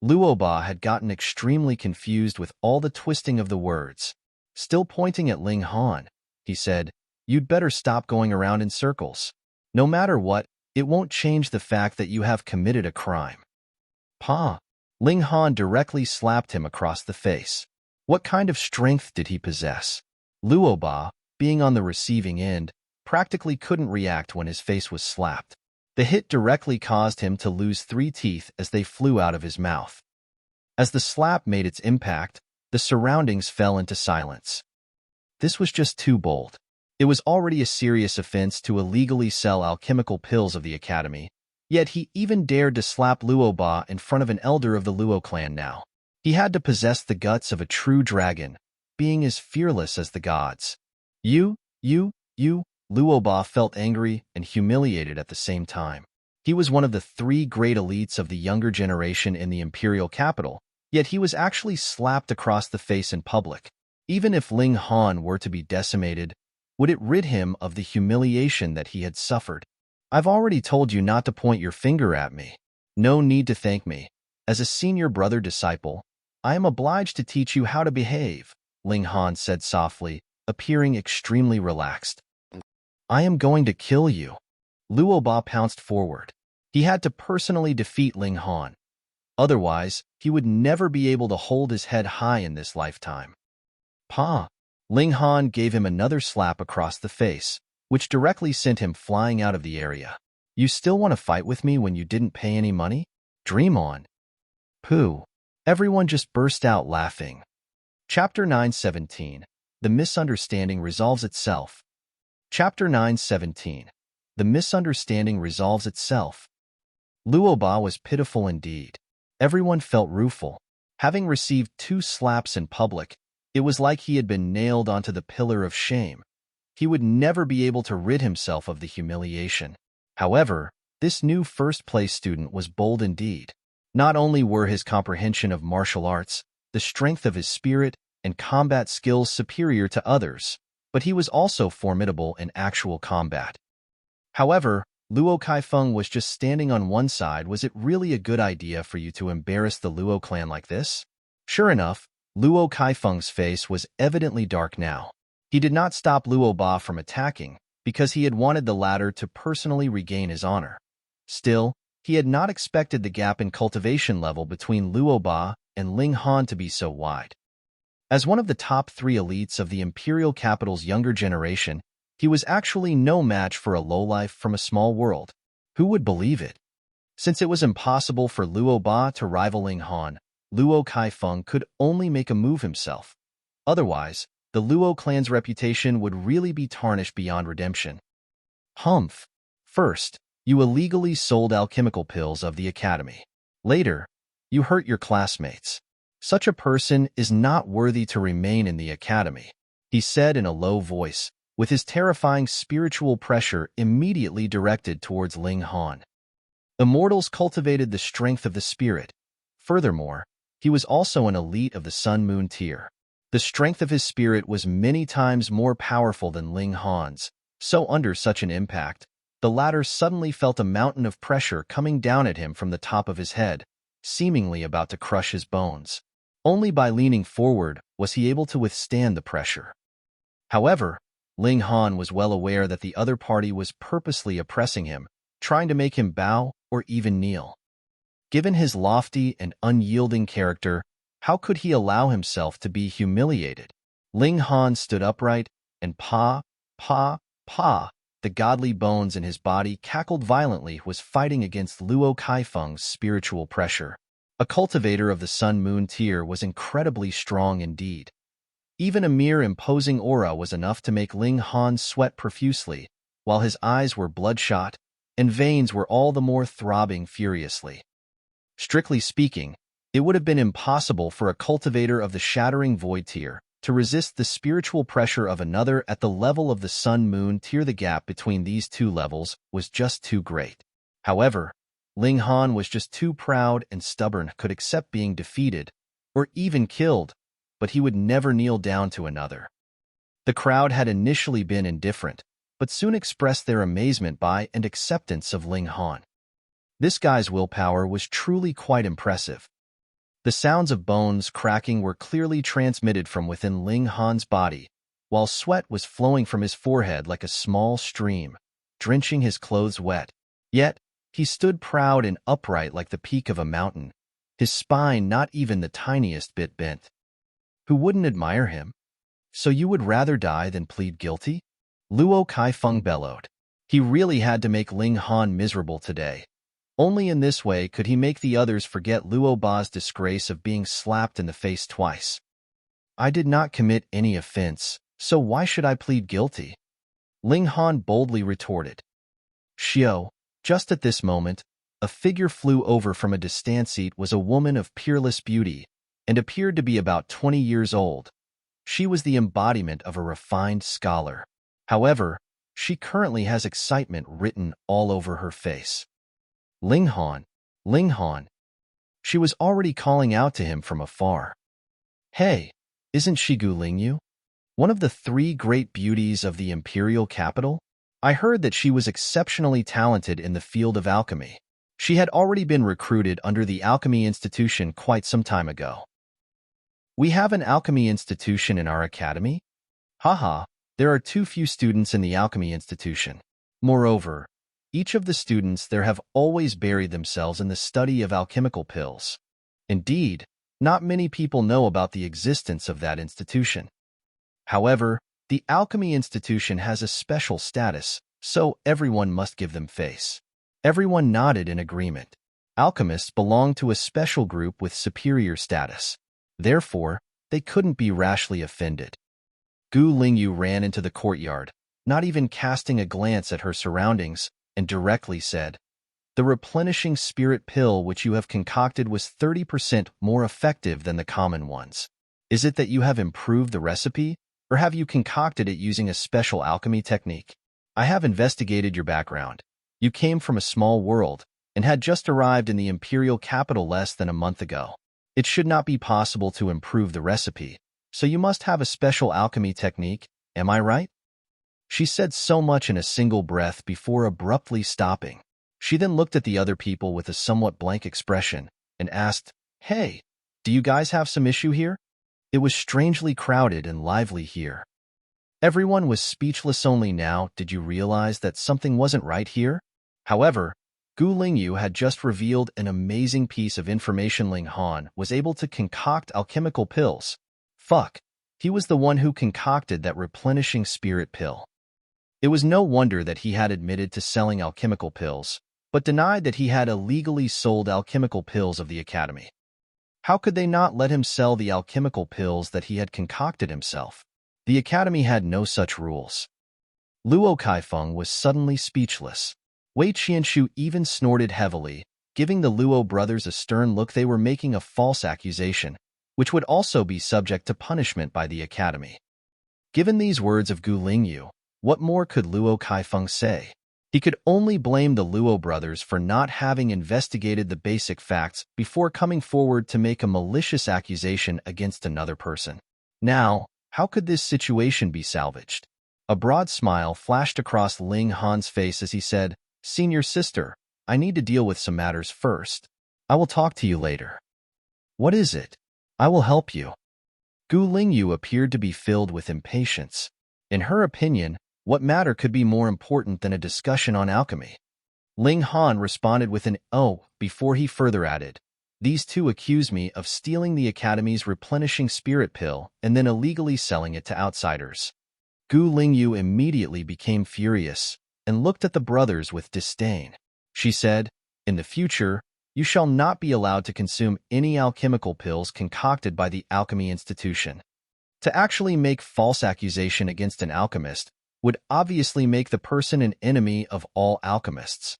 Luo Ba had gotten extremely confused with all the twisting of the words. Still pointing at Ling Han, he said, You'd better stop going around in circles. No matter what, it won't change the fact that you have committed a crime. Pa! Ling Han directly slapped him across the face. What kind of strength did he possess? Luo Ba, being on the receiving end, practically couldn't react when his face was slapped. The hit directly caused him to lose 3 teeth as they flew out of his mouth. As the slap made its impact, the surroundings fell into silence. This was just too bold. It was already a serious offense to illegally sell alchemical pills of the Academy, yet he even dared to slap Luo Ba in front of an elder of the Luo clan now. He had to possess the guts of a true dragon, being as fearless as the gods. You, Luo Ba felt angry and humiliated at the same time. He was one of the 3 great elites of the younger generation in the imperial capital, yet he was actually slapped across the face in public. Even if Ling Han were to be decimated, would it rid him of the humiliation that he had suffered? I've already told you not to point your finger at me. No need to thank me. As a senior brother disciple, I am obliged to teach you how to behave, Ling Han said softly, appearing extremely relaxed. I am going to kill you. Luo Ba pounced forward. He had to personally defeat Ling Han. Otherwise, he would never be able to hold his head high in this lifetime. Pa! Ling Han gave him another slap across the face, which directly sent him flying out of the area. You still want to fight with me when you didn't pay any money? Dream on. Pooh. Everyone just burst out laughing. Chapter 9:17. The Misunderstanding Resolves Itself. Chapter 9:17. The Misunderstanding Resolves Itself. Luo Ba was pitiful indeed. Everyone felt rueful. Having received 2 slaps in public, it was like he had been nailed onto the pillar of shame. He would never be able to rid himself of the humiliation. However, this new first-place student was bold indeed. Not only were his comprehension of martial arts, the strength of his spirit, and combat skills superior to others, but he was also formidable in actual combat. However, Luo Kaifeng was just standing on one side. Was it really a good idea for you to embarrass the Luo clan like this? Sure enough, Luo Kaifeng's face was evidently dark now. He did not stop Luo Ba from attacking, because he had wanted the latter to personally regain his honor. Still, he had not expected the gap in cultivation level between Luo Ba and Ling Han to be so wide. As one of the top 3 elites of the imperial capital's younger generation, He was actually no match for a lowlife from a small world. Who would believe it? Since it was impossible for Luo Ba to rival Ling Han, Luo Kaifeng could only make a move himself. Otherwise, the Luo clan's reputation would really be tarnished beyond redemption. Humph. First, you illegally sold alchemical pills of the academy. Later, you hurt your classmates. Such a person is not worthy to remain in the academy, he said in a low voice, with his terrifying spiritual pressure immediately directed towards Ling Han. Immortals cultivated the strength of the spirit. Furthermore, he was also an elite of the Sun-Moon tier. The strength of his spirit was many times more powerful than Ling Han's, so under such an impact, the latter suddenly felt a mountain of pressure coming down at him from the top of his head, seemingly about to crush his bones. Only by leaning forward was he able to withstand the pressure. However, Ling Han was well aware that the other party was purposely oppressing him, trying to make him bow or even kneel. Given his lofty and unyielding character, how could he allow himself to be humiliated? Ling Han stood upright, and pa, the godly bones in his body cackled violently, was fighting against Luo Kaifeng's spiritual pressure. A cultivator of the Sun-Moon tier was incredibly strong indeed. Even a mere imposing aura was enough to make Ling Han sweat profusely, while his eyes were bloodshot and veins were all the more throbbing furiously. Strictly speaking, it would have been impossible for a cultivator of the Shattering Void tier to resist the spiritual pressure of another at the level of the Sun-Moon tier. The gap between these two levels was just too great. However, Ling Han was just too proud and stubborn could accept being defeated, or even killed, but he would never kneel down to another. The crowd had initially been indifferent, but soon expressed their amazement by and acceptance of Ling Han. This guy's willpower was truly quite impressive. The sounds of bones cracking were clearly transmitted from within Ling Han's body, while sweat was flowing from his forehead like a small stream, drenching his clothes wet. Yet, he stood proud and upright like the peak of a mountain, his spine not even the tiniest bit bent. Who wouldn't admire him? So you would rather die than plead guilty? Luo Kaifeng bellowed. He really had to make Ling Han miserable today. Only in this way could he make the others forget Luo Ba's disgrace of being slapped in the face twice. I did not commit any offense, so why should I plead guilty? Ling Han boldly retorted. Xiao, just at this moment, a figure flew over from a distant seat. Was a woman of peerless beauty, and appeared to be about 20 years old. She was the embodiment of a refined scholar. However, she currently has excitement written all over her face. Ling Han. She was already calling out to him from afar. Hey, isn't she Gu Lingyu? One of the 3 great beauties of the imperial capital? I heard that she was exceptionally talented in the field of alchemy. She had already been recruited under the Alchemy Institution quite some time ago. We have an alchemy institution in our academy? Haha, there are too few students in the Alchemy Institution. Moreover, each of the students there have always buried themselves in the study of alchemical pills. Indeed, not many people know about the existence of that institution. However, the Alchemy Institution has a special status, so everyone must give them face. Everyone nodded in agreement. Alchemists belong to a special group with superior status. Therefore, they couldn't be rashly offended. Gu Lingyu ran into the courtyard, not even casting a glance at her surroundings, and directly said, "The replenishing spirit pill which you have concocted was 30% more effective than the common ones. Is it that you have improved the recipe, or have you concocted it using a special alchemy technique? I have investigated your background. You came from a small world, and had just arrived in the imperial capital less than a month ago. It should not be possible to improve the recipe, so you must have a special alchemy technique, am I right?" She said so much in a single breath before abruptly stopping. She then looked at the other people with a somewhat blank expression and asked, "Hey, do you guys have some issue here?" It was strangely crowded and lively here. Everyone was speechless. Only now did you realize that something wasn't right here? However, Gu Lingyu had just revealed an amazing piece of information. Ling Han was able to concoct alchemical pills. Fuck, he was the one who concocted that replenishing spirit pill. It was no wonder that he had admitted to selling alchemical pills, but denied that he had illegally sold alchemical pills of the Academy. How could they not let him sell the alchemical pills that he had concocted himself? The Academy had no such rules. Luo Kaifeng was suddenly speechless. Wei Qianshu even snorted heavily, giving the Luo brothers a stern look. They were making a false accusation, which would also be subject to punishment by the Academy. Given these words of Gu Lingyu, what more could Luo Kaifeng say? He could only blame the Luo brothers for not having investigated the basic facts before coming forward to make a malicious accusation against another person. Now, how could this situation be salvaged? A broad smile flashed across Ling Han's face as he said, "Senior sister, I need to deal with some matters first. I will talk to you later." "What is it?" "I will help you." Gu Lingyu appeared to be filled with impatience. In her opinion, what matter could be more important than a discussion on alchemy? Ling Han responded with an "oh" before he further added, "These two accuse me of stealing the Academy's replenishing spirit pill and then illegally selling it to outsiders." Gu Lingyu immediately became furious and looked at the brothers with disdain. She said, "In the future, you shall not be allowed to consume any alchemical pills concocted by the Alchemy Institution. To actually make false accusation against an alchemist would obviously make the person an enemy of all alchemists."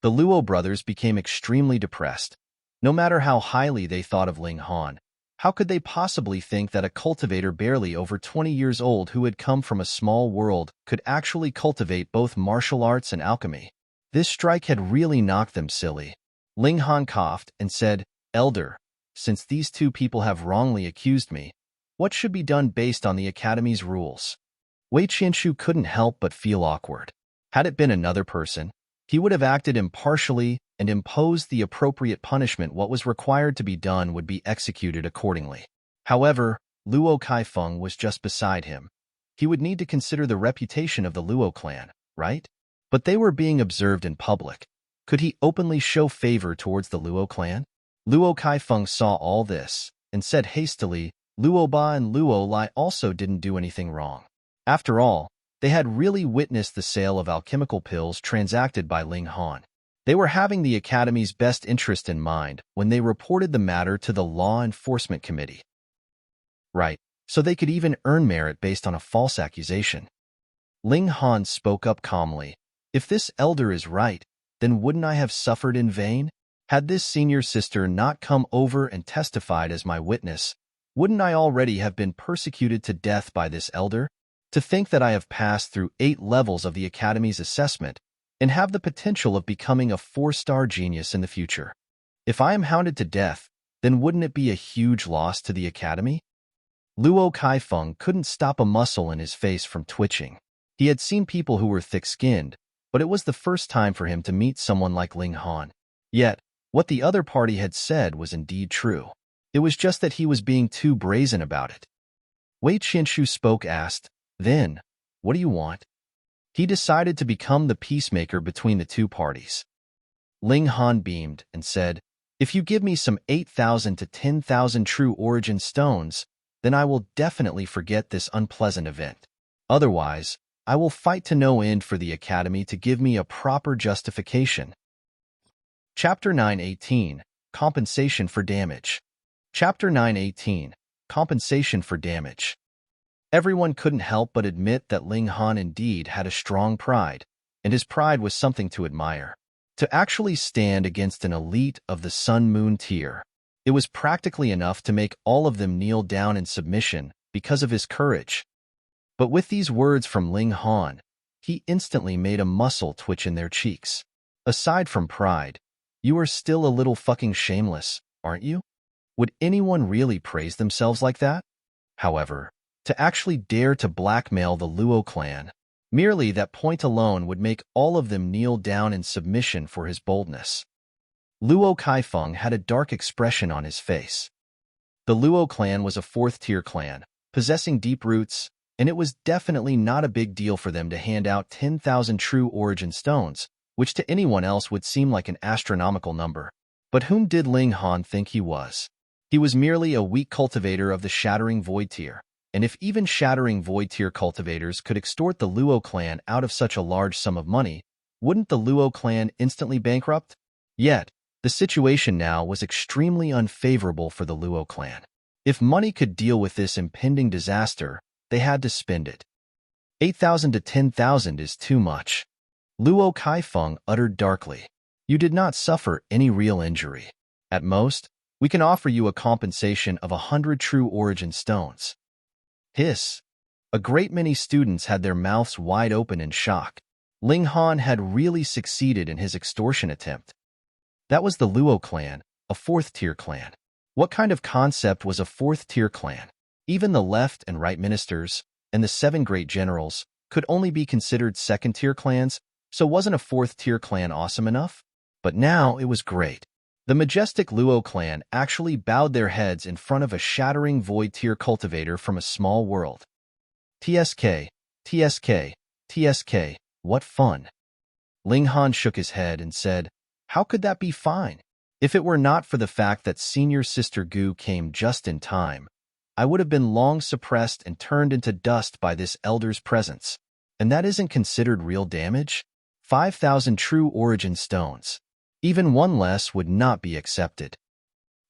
The Luo brothers became extremely depressed. No matter how highly they thought of Ling Han, how could they possibly think that a cultivator barely over 20 years old who had come from a small world could actually cultivate both martial arts and alchemy? This strike had really knocked them silly. Ling Han coughed and said, "Elder, since these two people have wrongly accused me, what should be done based on the Academy's rules?" Wei Qianshu couldn't help but feel awkward. Had it been another person, he would have acted impartially and imposed the appropriate punishment. What was required to be done would be executed accordingly. However, Luo Kaifeng was just beside him. He would need to consider the reputation of the Luo clan, right? But they were being observed in public. Could he openly show favor towards the Luo clan? Luo Kaifeng saw all this and said hastily, "Luo Ba and Luo Lai also didn't do anything wrong. After all, they had really witnessed the sale of alchemical pills transacted by Ling Han. They were having the Academy's best interest in mind when they reported the matter to the Law Enforcement Committee. Right, so they could even earn merit based on a false accusation." Ling Han spoke up calmly. "If this elder is right, then wouldn't I have suffered in vain? Had this senior sister not come over and testified as my witness, wouldn't I already have been persecuted to death by this elder? To think that I have passed through 8 levels of the Academy's assessment and have the potential of becoming a 4-star genius in the future. If I am hounded to death, then wouldn't it be a huge loss to the Academy?" Luo Kaifeng couldn't stop a muscle in his face from twitching. He had seen people who were thick-skinned, but it was the first time for him to meet someone like Ling Han. Yet, what the other party had said was indeed true. It was just that he was being too brazen about it. Wei Qianshu asked, "Then, what do you want?" He decided to become the peacemaker between the two parties. Ling Han beamed and said, "If you give me some 8,000 to 10,000 true origin stones, then I will definitely forget this unpleasant event. Otherwise, I will fight to no end for the Academy to give me a proper justification." Chapter 9:18, Compensation for Damage. Chapter 9:18, Compensation for Damage. Everyone couldn't help but admit that Ling Han indeed had a strong pride, and his pride was something to admire. To actually stand against an elite of the Sun Moon tier, it was practically enough to make all of them kneel down in submission because of his courage. But with these words from Ling Han, he instantly made a muscle twitch in their cheeks. Aside from pride, you are still a little fucking shameless, aren't you? Would anyone really praise themselves like that? However, to actually dare to blackmail the Luo clan, merely that point alone would make all of them kneel down in submission for his boldness. Luo Kaifeng had a dark expression on his face. The Luo clan was a 4th-tier clan, possessing deep roots, and it was definitely not a big deal for them to hand out 10,000 true origin stones, which to anyone else would seem like an astronomical number. But whom did Ling Han think he was? He was merely a weak cultivator of the Shattering Void tier, And if even shattering void tier cultivators could extort the Luo clan out of such a large sum of money, wouldn't the Luo clan instantly bankrupt? Yet, the situation now was extremely unfavorable for the Luo clan. If money could deal with this impending disaster, they had to spend it. 8,000 to 10,000 is too much. Luo Kaifeng uttered darkly. You did not suffer any real injury. At most, we can offer you a compensation of 100 true origin stones. Hiss. A great many students had their mouths wide open in shock. Ling Han had really succeeded in his extortion attempt. That was the Luo clan, a fourth-tier clan. What kind of concept was a fourth-tier clan? Even the left and right ministers, and the 7 great generals, could only be considered second-tier clans, so wasn't a fourth-tier clan awesome enough? But now it was great. The majestic Luo clan actually bowed their heads in front of a shattering void-tier cultivator from a small world. TSK, TSK, TSK, what fun. Ling Han shook his head and said, how could that be fine? If it were not for the fact that senior sister Gu came just in time, I would have been long suppressed and turned into dust by this elder's presence. And that isn't considered real damage? 5,000 true origin stones. Even one less would not be accepted.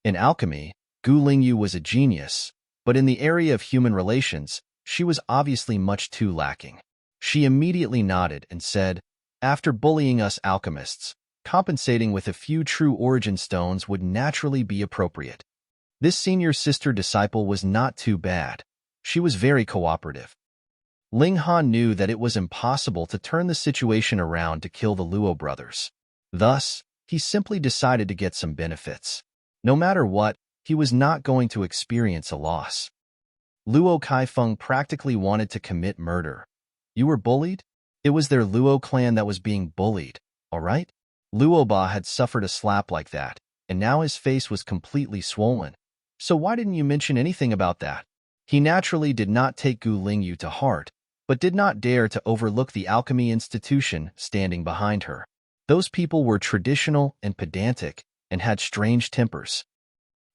In alchemy, Gu Lingyu was a genius, but in the area of human relations, she was obviously much too lacking. She immediately nodded and said, after bullying us alchemists, compensating with a few true origin stones would naturally be appropriate. This senior sister disciple was not too bad. She was very cooperative. Ling Han knew that it was impossible to turn the situation around to kill the Luo brothers. Thus, he simply decided to get some benefits. No matter what, he was not going to experience a loss. Luo Kaifeng practically wanted to commit murder. You were bullied? It was their Luo clan that was being bullied, all right? Luo Ba had suffered a slap like that, and now his face was completely swollen. So why didn't you mention anything about that? He naturally did not take Gu Lingyu to heart, but did not dare to overlook the alchemy institution standing behind her. Those people were traditional and pedantic and had strange tempers.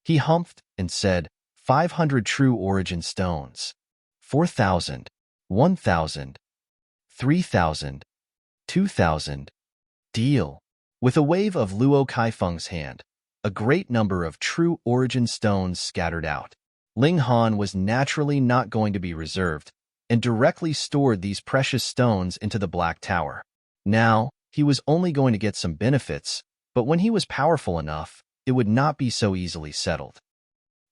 He humphed and said, 500 true origin stones. 4,000, 1,000, 3,000, 2,000. Deal. With a wave of Luo Kaifeng's hand, a great number of true origin stones scattered out. Ling Han was naturally not going to be reserved and directly stored these precious stones into the Black Tower. Now, he was only going to get some benefits, but when he was powerful enough, it would not be so easily settled.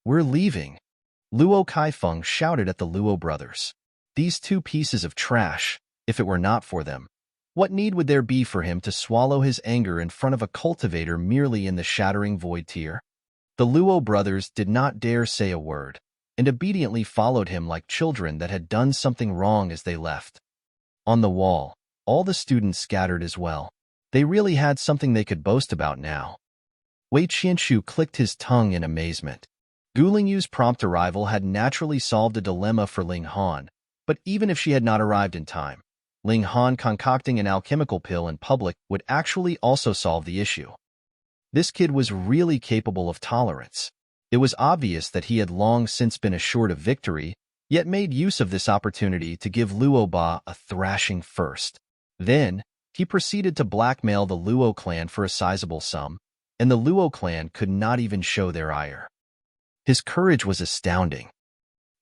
We're leaving. Luo Kaifeng shouted at the Luo brothers. These 2 pieces of trash, if it were not for them, what need would there be for him to swallow his anger in front of a cultivator merely in the shattering void tier? The Luo brothers did not dare say a word, and obediently followed him like children that had done something wrong as they left. On the wall, all the students scattered as well. They really had something they could boast about now. Wei Qianshu clicked his tongue in amazement. Gu Lingyu's prompt arrival had naturally solved a dilemma for Ling Han, but even if she had not arrived in time, Ling Han concocting an alchemical pill in public would actually also solve the issue. This kid was really capable of tolerance. It was obvious that he had long since been assured of victory, yet made use of this opportunity to give Luo Ba a thrashing first. Then, he proceeded to blackmail the Luo clan for a sizable sum, and the Luo clan could not even show their ire. His courage was astounding.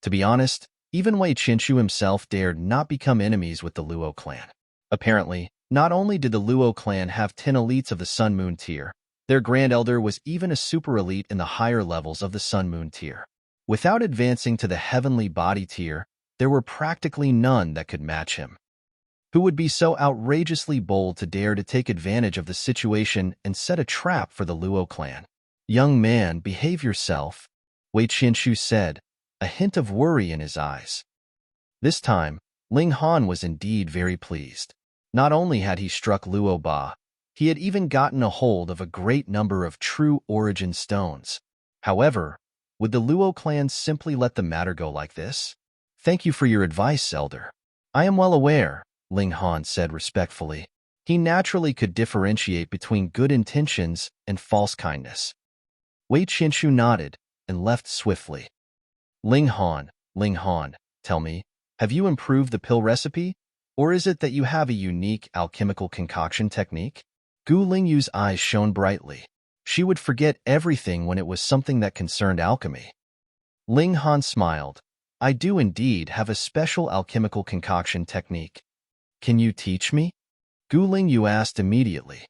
To be honest, even Wei Qianshu himself dared not become enemies with the Luo clan. Apparently, not only did the Luo clan have 10 elites of the Sun Moon tier, their Grand Elder was even a super elite in the higher levels of the Sun Moon tier. Without advancing to the Heavenly Body tier, there were practically none that could match him. Who would be so outrageously bold to dare to take advantage of the situation and set a trap for the Luo clan? Young man, behave yourself, Wei Qianshu said, a hint of worry in his eyes. This time, Ling Han was indeed very pleased. Not only had he struck Luo Ba, he had even gotten a hold of a great number of true origin stones. However, would the Luo clan simply let the matter go like this? Thank you for your advice, Elder. I am well aware, Ling Han said respectfully. He naturally could differentiate between good intentions and false kindness. Wei Qianshu nodded and left swiftly. Ling Han, Tell me, have you improved the pill recipe? Or is it that you have a unique alchemical concoction technique? Gu Lingyu's eyes shone brightly. She would forget everything when it was something that concerned alchemy. Ling Han smiled. I do indeed have a special alchemical concoction technique. Can you teach me? Gu Lingyu asked immediately.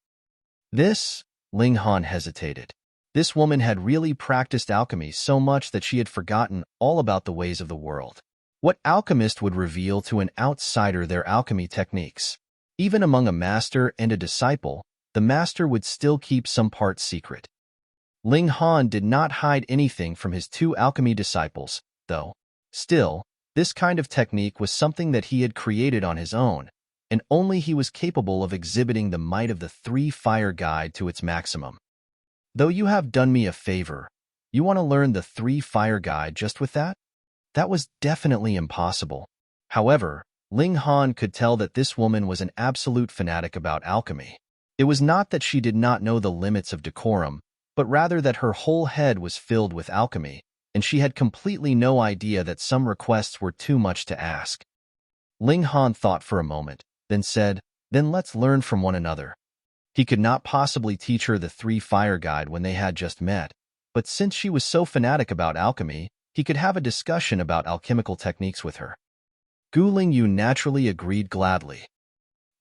Ling Han hesitated. This woman had really practiced alchemy so much that she had forgotten all about the ways of the world. What alchemist would reveal to an outsider their alchemy techniques? Even among a master and a disciple, the master would still keep some part secret. Ling Han did not hide anything from his two alchemy disciples, though. Still, this kind of technique was something that he had created on his own, and only he was capable of exhibiting the might of the three-fire guide to its maximum. Though you have done me a favor, you want to learn the three-fire guide just with that? That was definitely impossible. However, Ling Han could tell that this woman was an absolute fanatic about alchemy. It was not that she did not know the limits of decorum, but rather that her whole head was filled with alchemy, and she had completely no idea that some requests were too much to ask. Ling Han thought for a moment, then said, "Then let's learn from one another." He could not possibly teach her the three-fire guide when they had just met, but since she was so fanatic about alchemy, he could have a discussion about alchemical techniques with her. Gu Lingyu naturally agreed gladly.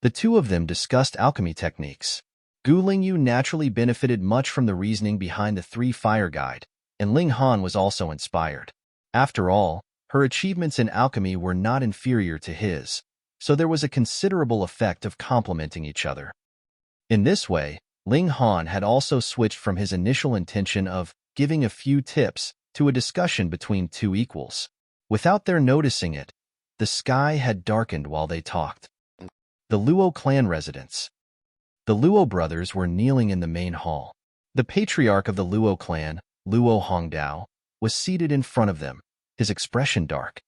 The two of them discussed alchemy techniques. Gu Lingyu naturally benefited much from the reasoning behind the three-fire guide, and Ling Han was also inspired. After all, her achievements in alchemy were not inferior to his, so there was a considerable effect of complementing each other. In this way, Ling Han had also switched from his initial intention of giving a few tips to a discussion between two equals. Without their noticing it, the sky had darkened while they talked. The Luo clan residence. The Luo brothers were kneeling in the main hall. The patriarch of the Luo clan, Luo Hongdao, was seated in front of them, his expression dark.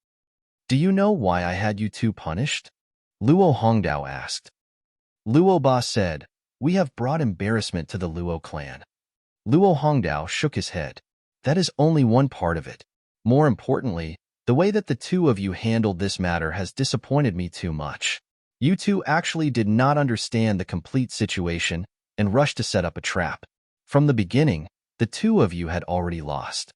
"Do you know why I had you two punished?" Luo Hongdao asked. Luo Ba said, "We have brought embarrassment to the Luo clan." Luo Hongdao shook his head. "That is only one part of it. More importantly, the way that the two of you handled this matter has disappointed me too much. You two actually did not understand the complete situation and rushed to set up a trap. From the beginning, the two of you had already lost."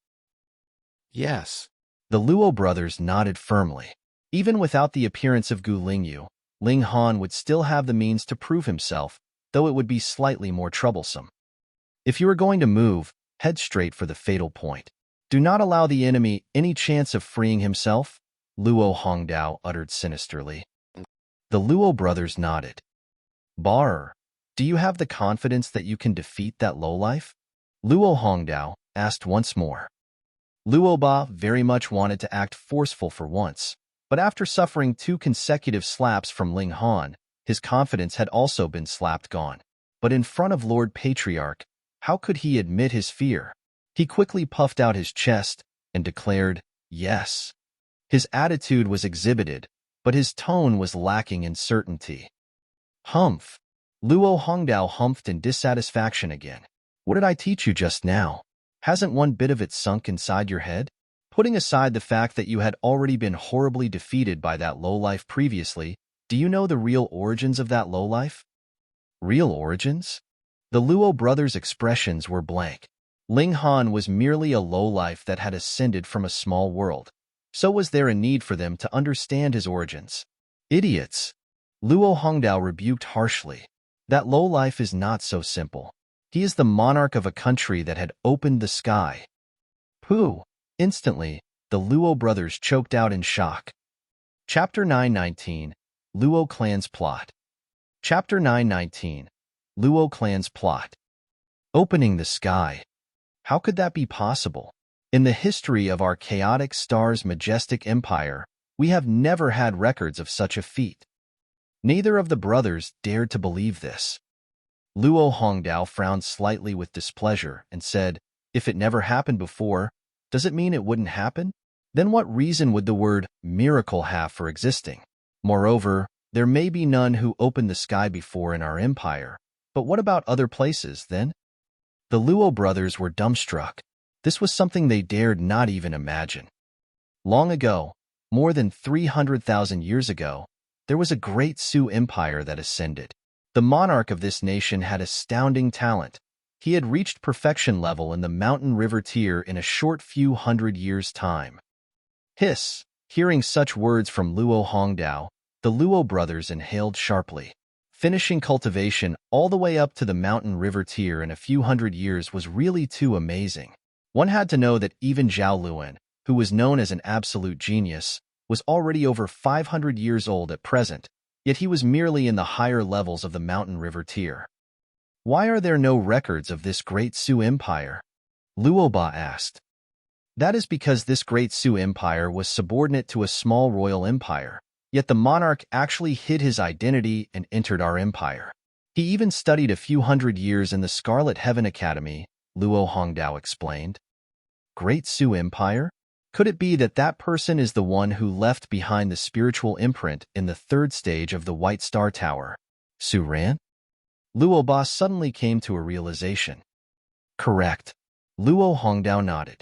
Yes. The Luo brothers nodded firmly. Even without the appearance of Gu Lingyu, Ling Han would still have the means to prove himself, though it would be slightly more troublesome. If you are going to move, head straight for the fatal point. Do not allow the enemy any chance of freeing himself, Luo Hongdao uttered sinisterly. The Luo brothers nodded. "Bar, do you have the confidence that you can defeat that lowlife?" Luo Hongdao asked once more. Luo Ba very much wanted to act forceful for once, but after suffering 2 consecutive slaps from Ling Han, his confidence had also been slapped gone. But in front of Lord Patriarch, how could he admit his fear? He quickly puffed out his chest and declared, "Yes." His attitude was exhibited, but his tone was lacking in certainty. "Humph." Luo Hongdao humphed in dissatisfaction again. "What did I teach you just now? Hasn't one bit of it sunk inside your head? Putting aside the fact that you had already been horribly defeated by that lowlife previously, do you know the real origins of that lowlife?" Real origins? The Luo brothers' expressions were blank. Ling Han was merely a lowlife that had ascended from a small world. So was there a need for them to understand his origins? Idiots! Luo Hongdao rebuked harshly. That lowlife is not so simple. He is the monarch of a country that had opened the sky. Pooh! Instantly, the Luo brothers choked out in shock. Chapter 919, Luo Clan's Plot. Chapter 919, Luo Clan's Plot. Opening the sky. How could that be possible? In the history of our chaotic star's majestic empire, we have never had records of such a feat. Neither of the brothers dared to believe this. Luo Hongdao frowned slightly with displeasure and said, "If it never happened before, does it mean it wouldn't happen? Then what reason would the word miracle have for existing? Moreover, there may be none who opened the sky before in our empire. But what about other places, then?" The Luo brothers were dumbstruck. This was something they dared not even imagine. Long ago, More than 300,000 years ago, there was a great Sui empire that ascended. The monarch of this nation had astounding talent. He had reached perfection level in the mountain river tier in a short few hundred years' time. Hiss! Hearing such words from Luo Hongdao, the Luo brothers inhaled sharply. Finishing cultivation all the way up to the mountain river tier in a few hundred years was really too amazing. One had to know that even Zhao Luan, who was known as an absolute genius, was already over 500 years old at present, yet he was merely in the higher levels of the mountain river tier. Why are there no records of this great Sui empire? Luoba asked. That is because this great Sui empire was subordinate to a small royal empire, yet the monarch actually hid his identity and entered our empire. He even studied a few hundred years in the Scarlet Heaven Academy, Luo Hongdao explained. Great Sui empire? Could it be that that person is the one who left behind the spiritual imprint in the third stage of the White Star Tower? Serene? Luoba suddenly came to a realization. Correct. Luo Hongdao nodded.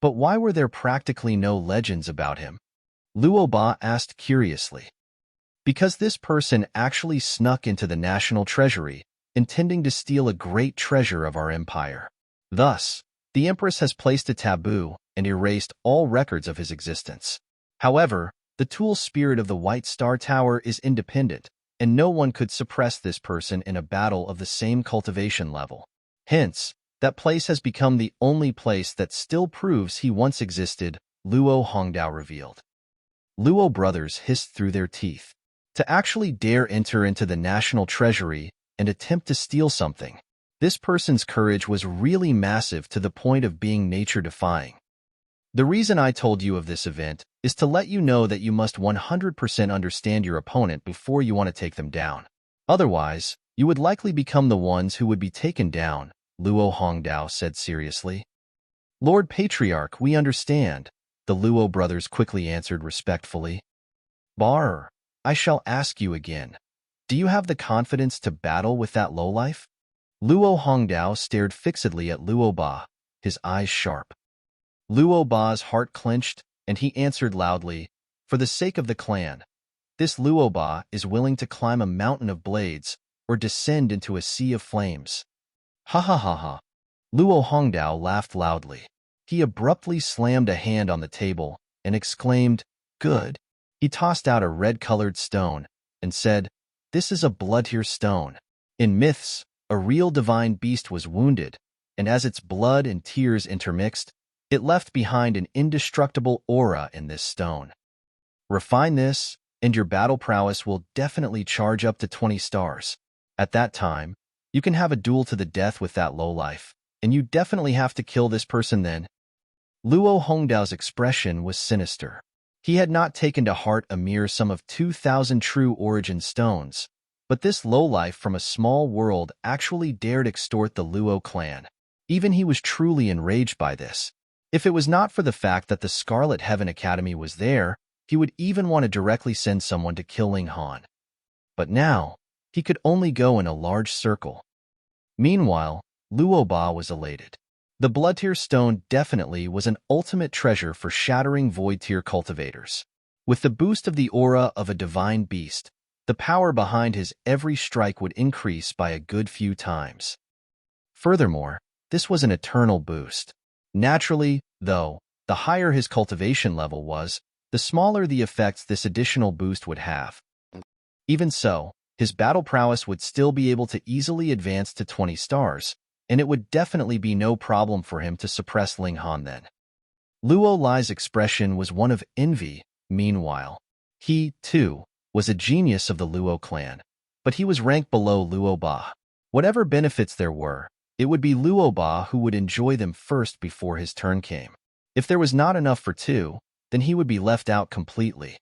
But why were there practically no legends about him? Luoba asked curiously. Because this person actually snuck into the national treasury, intending to steal a great treasure of our empire. Thus, the Empress has placed a taboo and erased all records of his existence. However, the tool spirit of the White Star Tower is independent, and no one could suppress this person in a battle of the same cultivation level. Hence, that place has become the only place that still proves he once existed, Luo Hongdao revealed. Luo brothers hissed through their teeth. To actually dare enter into the national treasury and attempt to steal something, this person's courage was really massive to the point of being nature-defying. The reason I told you of this event is to let you know that you must 100% understand your opponent before you want to take them down. Otherwise, you would likely become the ones who would be taken down, Luo Hongdao said seriously. Lord Patriarch, we understand, the Luo brothers quickly answered respectfully. Bar, I shall ask you again. Do you have the confidence to battle with that lowlife? Luo Hongdao stared fixedly at Luo Ba, his eyes sharp. Luo Ba's heart clenched, and he answered loudly, for the sake of the clan, this Luo Ba is willing to climb a mountain of blades or descend into a sea of flames. Ha ha ha ha. Luo Hongdao laughed loudly. He abruptly slammed a hand on the table and exclaimed, Good. He tossed out a red-colored stone and said, This is a blood-tear stone. In myths, a real divine beast was wounded, and as its blood and tears intermixed, it left behind an indestructible aura in this stone. Refine this, and your battle prowess will definitely charge up to 20 stars. At that time, you can have a duel to the death with that lowlife, and you definitely have to kill this person then. Luo Hongdao's expression was sinister. He had not taken to heart a mere sum of 2,000 true origin stones, but this lowlife from a small world actually dared extort the Luo clan. Even he was truly enraged by this. If it was not for the fact that the Scarlet Heaven Academy was there, he would even want to directly send someone to kill Ling Han. But now, he could only go in a large circle. Meanwhile, Luo Ba was elated. The Blood-Tier Stone definitely was an ultimate treasure for shattering Void-Tier cultivators. With the boost of the aura of a divine beast, the power behind his every strike would increase by a good few times. Furthermore, this was an eternal boost. Naturally, though, the higher his cultivation level was, the smaller the effects this additional boost would have. Even so, his battle prowess would still be able to easily advance to 20 stars, and it would definitely be no problem for him to suppress Ling Han then. Luo Lai's expression was one of envy, meanwhile. He, too, was a genius of the Luo clan, but he was ranked below Luo Ba. Whatever benefits there were, it would be Luo Ba who would enjoy them first before his turn came. If there was not enough for two, then he would be left out completely.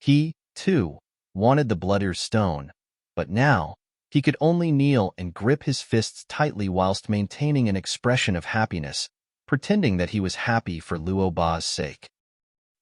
He, too, wanted the Blood-Ear Stone, but now, he could only kneel and grip his fists tightly whilst maintaining an expression of happiness, pretending that he was happy for Luo Ba's sake.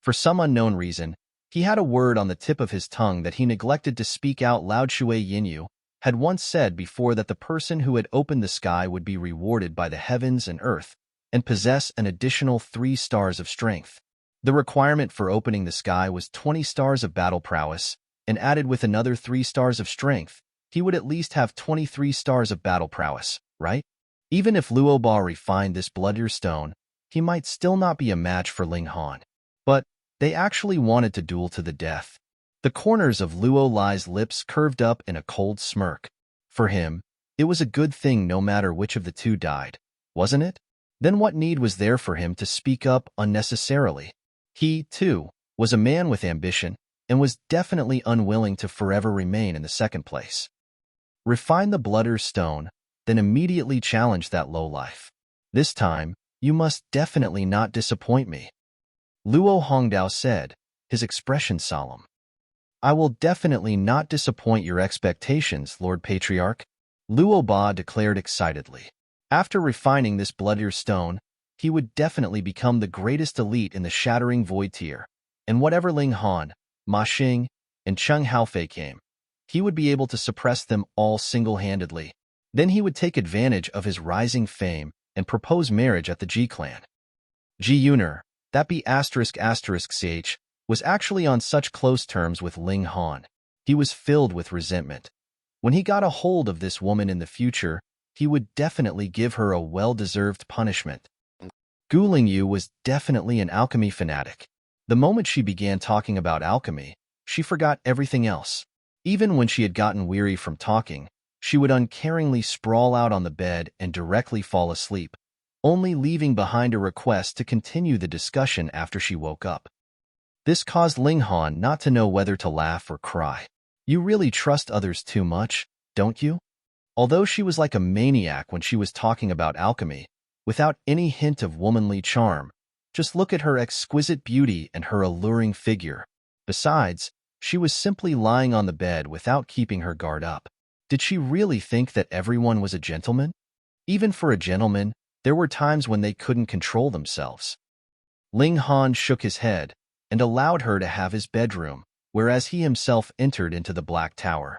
For some unknown reason, he had a word on the tip of his tongue that he neglected to speak out loud. Shui Yinyu had once said before that the person who had opened the sky would be rewarded by the heavens and earth, and possess an additional 3 stars of strength. The requirement for opening the sky was 20 stars of battle prowess, and added with another 3 stars of strength, he would at least have 23 stars of battle prowess, right? Even if Luo Ba refined this bloodier stone, he might still not be a match for Ling Han. But they actually wanted to duel to the death. The corners of Luo Lai's lips curved up in a cold smirk. For him, it was a good thing no matter which of the two died, wasn't it? Then what need was there for him to speak up unnecessarily? He, too, was a man with ambition and was definitely unwilling to forever remain in the second place. Refine the bloodier stone, then immediately challenge that lowlife. This time, you must definitely not disappoint me. Luo Hongdao said, his expression solemn. I will definitely not disappoint your expectations, Lord Patriarch, Luo Ba declared excitedly. After refining this bloodier stone, he would definitely become the greatest elite in the Shattering Void tier, and whatever Ling Han, Ma Xing, and Cheng Haofei came, he would be able to suppress them all single-handedly. Then he would take advantage of his rising fame and propose marriage at the Ji clan. Ji Yuner, that be **ch, was actually on such close terms with Ling Han. He was filled with resentment. When he got a hold of this woman in the future, he would definitely give her a well-deserved punishment. Gu Lingyu was definitely an alchemy fanatic. The moment she began talking about alchemy, she forgot everything else. Even when she had gotten weary from talking, she would uncaringly sprawl out on the bed and directly fall asleep, only leaving behind a request to continue the discussion after she woke up. This caused Ling Han not to know whether to laugh or cry. You really trust others too much, don't you? Although she was like a maniac when she was talking about alchemy, without any hint of womanly charm, just look at her exquisite beauty and her alluring figure. Besides, she was simply lying on the bed without keeping her guard up. Did she really think that everyone was a gentleman? Even for a gentleman, there were times when they couldn't control themselves. Ling Han shook his head and allowed her to have his bedroom, whereas he himself entered into the Black Tower.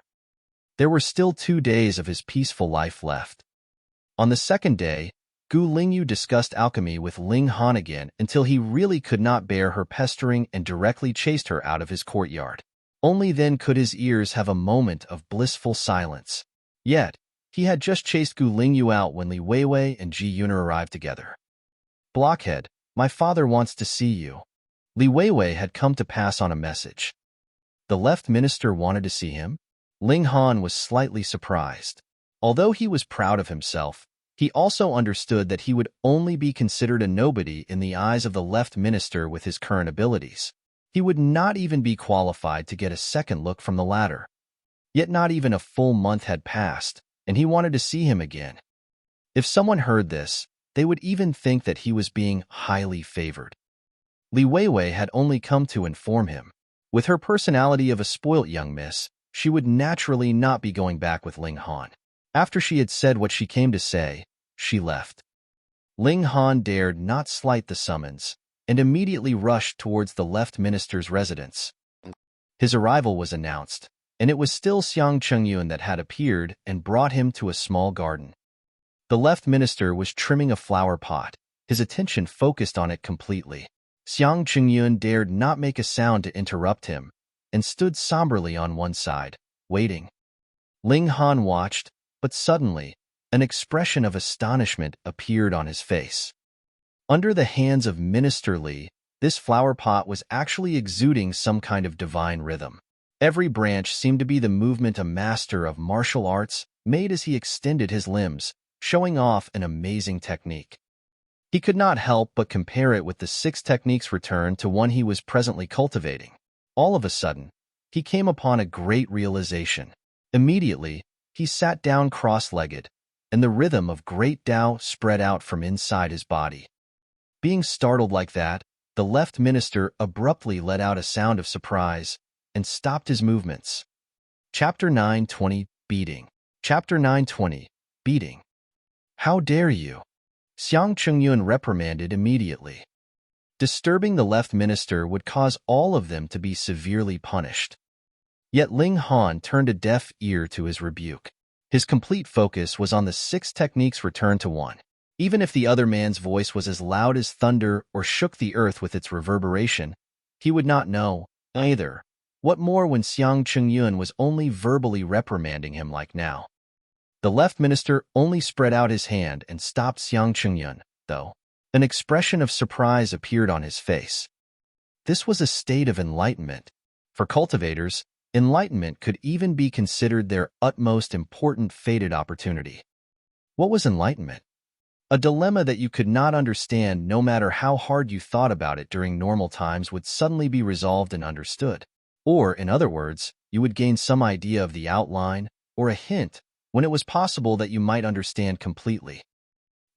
There were still 2 days of his peaceful life left. On the second day, Gu Lingyu discussed alchemy with Ling Han again until he really could not bear her pestering and directly chased her out of his courtyard. Only then could his ears have a moment of blissful silence. Yet, he had just chased Gu Lingyu out when Li Weiwei and Ji Yuner arrived together. Blockhead, my father wants to see you. Li Weiwei had come to pass on a message. The left minister wanted to see him? Ling Han was slightly surprised. Although he was proud of himself, he also understood that he would only be considered a nobody in the eyes of the left minister with his current abilities. He would not even be qualified to get a second look from the latter. Yet not even a full month had passed, and he wanted to see him again. If someone heard this, they would even think that he was being highly favored. Li Weiwei had only come to inform him. With her personality of a spoilt young miss, she would naturally not be going back with Ling Han. After she had said what she came to say, she left. Ling Han dared not slight the summons, and immediately rushed towards the left minister's residence. His arrival was announced, and it was still Xiang Chengyun that had appeared and brought him to a small garden. The left minister was trimming a flower pot, his attention focused on it completely. Xiang Chengyun dared not make a sound to interrupt him, and stood somberly on one side, waiting. Ling Han watched, but suddenly, an expression of astonishment appeared on his face. Under the hands of Minister Li, this flower pot was actually exuding some kind of divine rhythm. Every branch seemed to be the movement a master of martial arts made as he extended his limbs, showing off an amazing technique. He could not help but compare it with the 6 techniques returned to one he was presently cultivating. All of a sudden, he came upon a great realization. Immediately, he sat down cross-legged, and the rhythm of great Tao spread out from inside his body. Being startled like that, the left minister abruptly let out a sound of surprise and stopped his movements. Chapter 920, Beating. Chapter 920, Beating. How dare you? Xiang Chengyun reprimanded immediately. Disturbing the left minister would cause all of them to be severely punished. Yet Ling Han turned a deaf ear to his rebuke. His complete focus was on the 6 techniques returned to one. Even if the other man's voice was as loud as thunder or shook the earth with its reverberation, he would not know, either. What more when Xiang Qingyun was only verbally reprimanding him like now? The left minister only spread out his hand and stopped Xiang Qingyun, though. An expression of surprise appeared on his face. This was a state of enlightenment. For cultivators, enlightenment could even be considered their utmost important fated opportunity. What was enlightenment? A dilemma that you could not understand no matter how hard you thought about it during normal times would suddenly be resolved and understood. Or, in other words, you would gain some idea of the outline or a hint when it was possible that you might understand completely.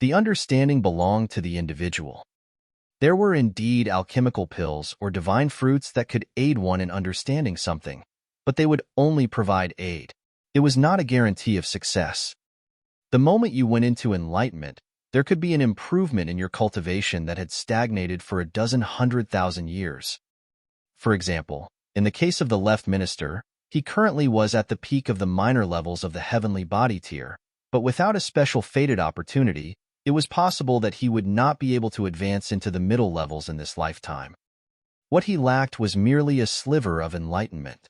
The understanding belonged to the individual. There were indeed alchemical pills or divine fruits that could aid one in understanding something, but they would only provide aid. It was not a guarantee of success. The moment you went into enlightenment, there could be an improvement in your cultivation that had stagnated for 100,000 years. For example, in the case of the left minister, he currently was at the peak of the minor levels of the heavenly body tier, but without a special fated opportunity, it was possible that he would not be able to advance into the middle levels in this lifetime. What he lacked was merely a sliver of enlightenment.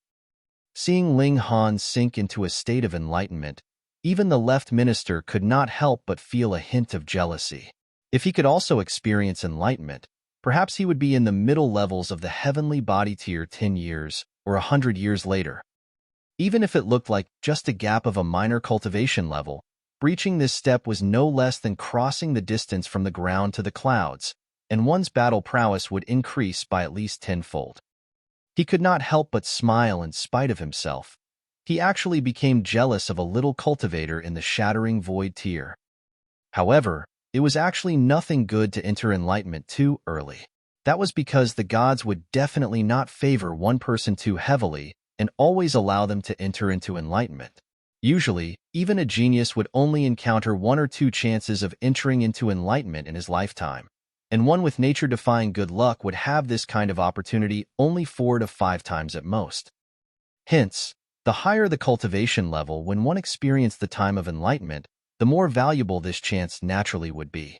Seeing Ling Han sink into a state of enlightenment, even the left minister could not help but feel a hint of jealousy. If he could also experience enlightenment, perhaps he would be in the middle levels of the heavenly body tier 10 years or 100 years later. Even if it looked like just a gap of a minor cultivation level, breaching this step was no less than crossing the distance from the ground to the clouds, and one's battle prowess would increase by at least tenfold. He could not help but smile in spite of himself. He actually became jealous of a little cultivator in the shattering void tier. However, it was actually nothing good to enter enlightenment too early. That was because the gods would definitely not favor one person too heavily and always allow them to enter into enlightenment. Usually, even a genius would only encounter 1 or 2 chances of entering into enlightenment in his lifetime, and one with nature-defying good luck would have this kind of opportunity only 4 to 5 times at most. Hence, the higher the cultivation level when one experienced the time of enlightenment, the more valuable this chance naturally would be.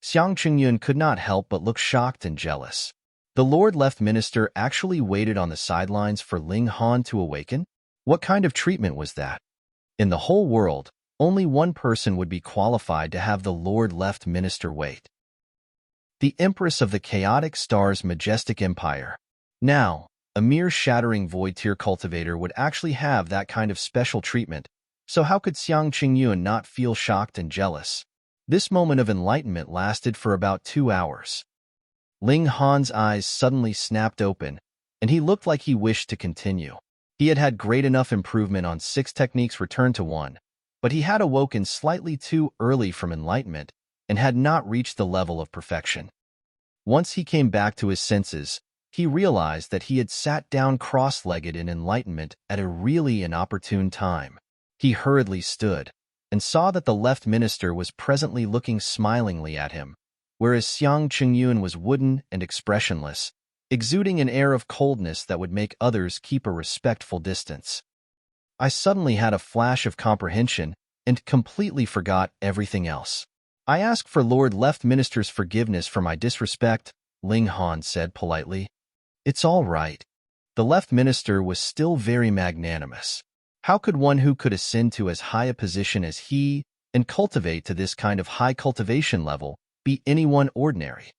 Xiang Qingyun could not help but look shocked and jealous. The Lord Left Minister actually waited on the sidelines for Ling Han to awaken? What kind of treatment was that? In the whole world, only one person would be qualified to have the Lord Left Minister wait. The Empress of the Chaotic Star's majestic empire. Now, a mere shattering void tier cultivator would actually have that kind of special treatment, so how could Xiang Qingyun not feel shocked and jealous? This moment of enlightenment lasted for about 2 hours. Ling Han's eyes suddenly snapped open, and he looked like he wished to continue. He had had great enough improvement on 6 techniques returned to 1, but he had awoken slightly too early from enlightenment and had not reached the level of perfection. Once he came back to his senses, he realized that he had sat down cross-legged in enlightenment at a really inopportune time. He hurriedly stood and saw that the left minister was presently looking smilingly at him, whereas Xiang Qingyun was wooden and expressionless, exuding an air of coldness that would make others keep a respectful distance. I suddenly had a flash of comprehension and completely forgot everything else. I ask for Lord Left Minister's forgiveness for my disrespect, Ling Han said politely. It's all right. The Left Minister was still very magnanimous. How could one who could ascend to as high a position as he and cultivate to this kind of high cultivation level be anyone ordinary?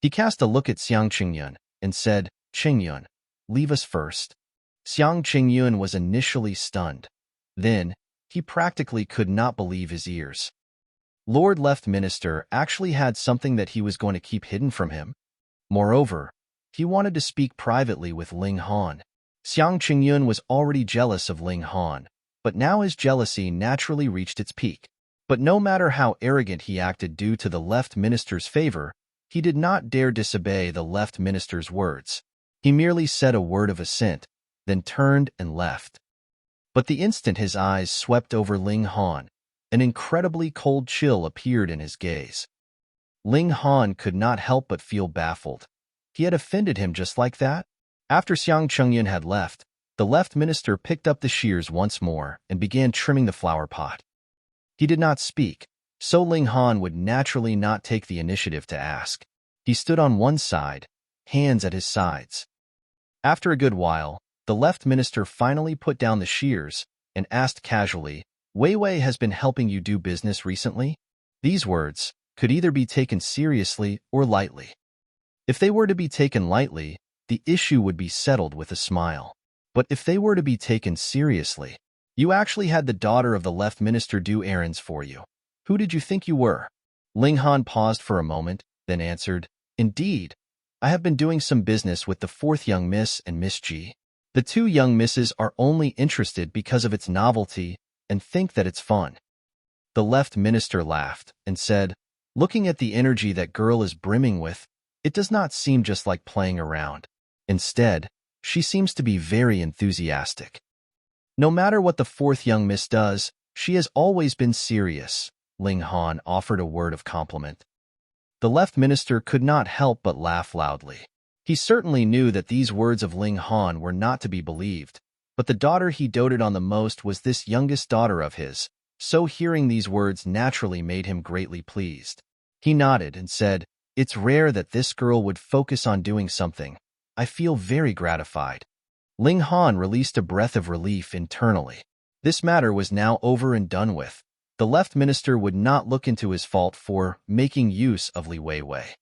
He cast a look at Xiang Qingyun and said, Qingyun, leave us first. Xiang Qingyun was initially stunned. Then, he practically could not believe his ears. Lord Left Minister actually had something that he was going to keep hidden from him. Moreover, he wanted to speak privately with Ling Han. Xiang Qingyun was already jealous of Ling Han, but now his jealousy naturally reached its peak. But no matter how arrogant he acted due to the Left Minister's favor, he did not dare disobey the Left Minister's words. He merely said a word of assent, then turned and left. But the instant his eyes swept over Ling Han, an incredibly cold chill appeared in his gaze. Ling Han could not help but feel baffled. He had offended him just like that? After Xiang Qingyun had left, the Left Minister picked up the shears once more and began trimming the flower pot. He did not speak, so Ling Han would naturally not take the initiative to ask. He stood on one side, hands at his sides. After a good while, the left minister finally put down the shears and asked casually, "Wei Wei has been helping you do business recently?" These words could either be taken seriously or lightly. If they were to be taken lightly, the issue would be settled with a smile. But if they were to be taken seriously, you actually had the daughter of the left minister do errands for you. Who did you think you were? Ling Han paused for a moment, then answered, "Indeed, I have been doing some business with the fourth young miss and Miss G. The two young misses are only interested because of its novelty and think that it's fun." The left minister laughed and said, "Looking at the energy that girl is brimming with, it does not seem just like playing around. Instead, she seems to be very enthusiastic. No matter what the fourth young miss does, she has always been serious." Ling Han offered a word of compliment. The left minister could not help but laugh loudly. He certainly knew that these words of Ling Han were not to be believed, but the daughter he doted on the most was this youngest daughter of his, so hearing these words naturally made him greatly pleased. He nodded and said, "It's rare that this girl would focus on doing something. I feel very gratified." Ling Han released a breath of relief internally. This matter was now over and done with. The left minister would not look into his fault for making use of Li Weiwei.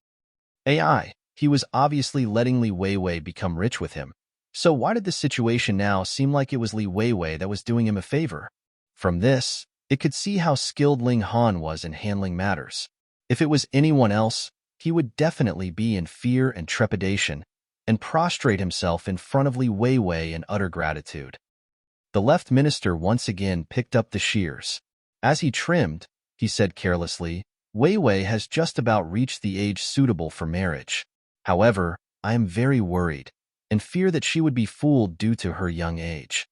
He was obviously letting Li Weiwei become rich with him. So why did the situation now seem like it was Li Weiwei that was doing him a favor? From this, it could see how skilled Ling Han was in handling matters. If it was anyone else, he would definitely be in fear and trepidation and prostrate himself in front of Li Weiwei in utter gratitude. The left minister once again picked up the shears. As he trimmed, he said carelessly, "Wei Wei has just about reached the age suitable for marriage. However, I am very worried and fear that she would be fooled due to her young age."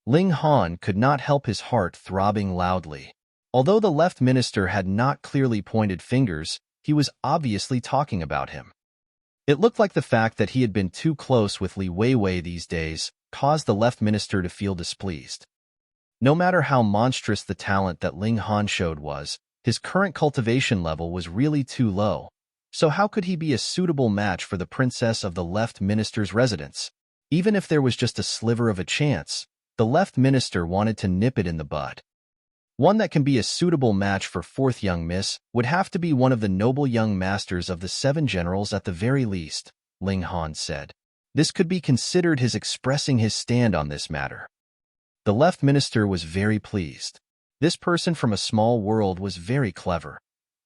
Ling Han could not help his heart throbbing loudly. Although the left minister had not clearly pointed fingers, he was obviously talking about him. It looked like the fact that he had been too close with Li Weiwei these days caused the left minister to feel displeased. No matter how monstrous the talent that Ling Han showed was, his current cultivation level was really too low. So how could he be a suitable match for the princess of the left minister's residence? Even if there was just a sliver of a chance, the left minister wanted to nip it in the bud. One that can be a suitable match for fourth young miss would have to be one of the noble young masters of the 7 generals at the very least, Ling Han said. This could be considered his expressing his stand on this matter. The left minister was very pleased. This person from a small world was very clever.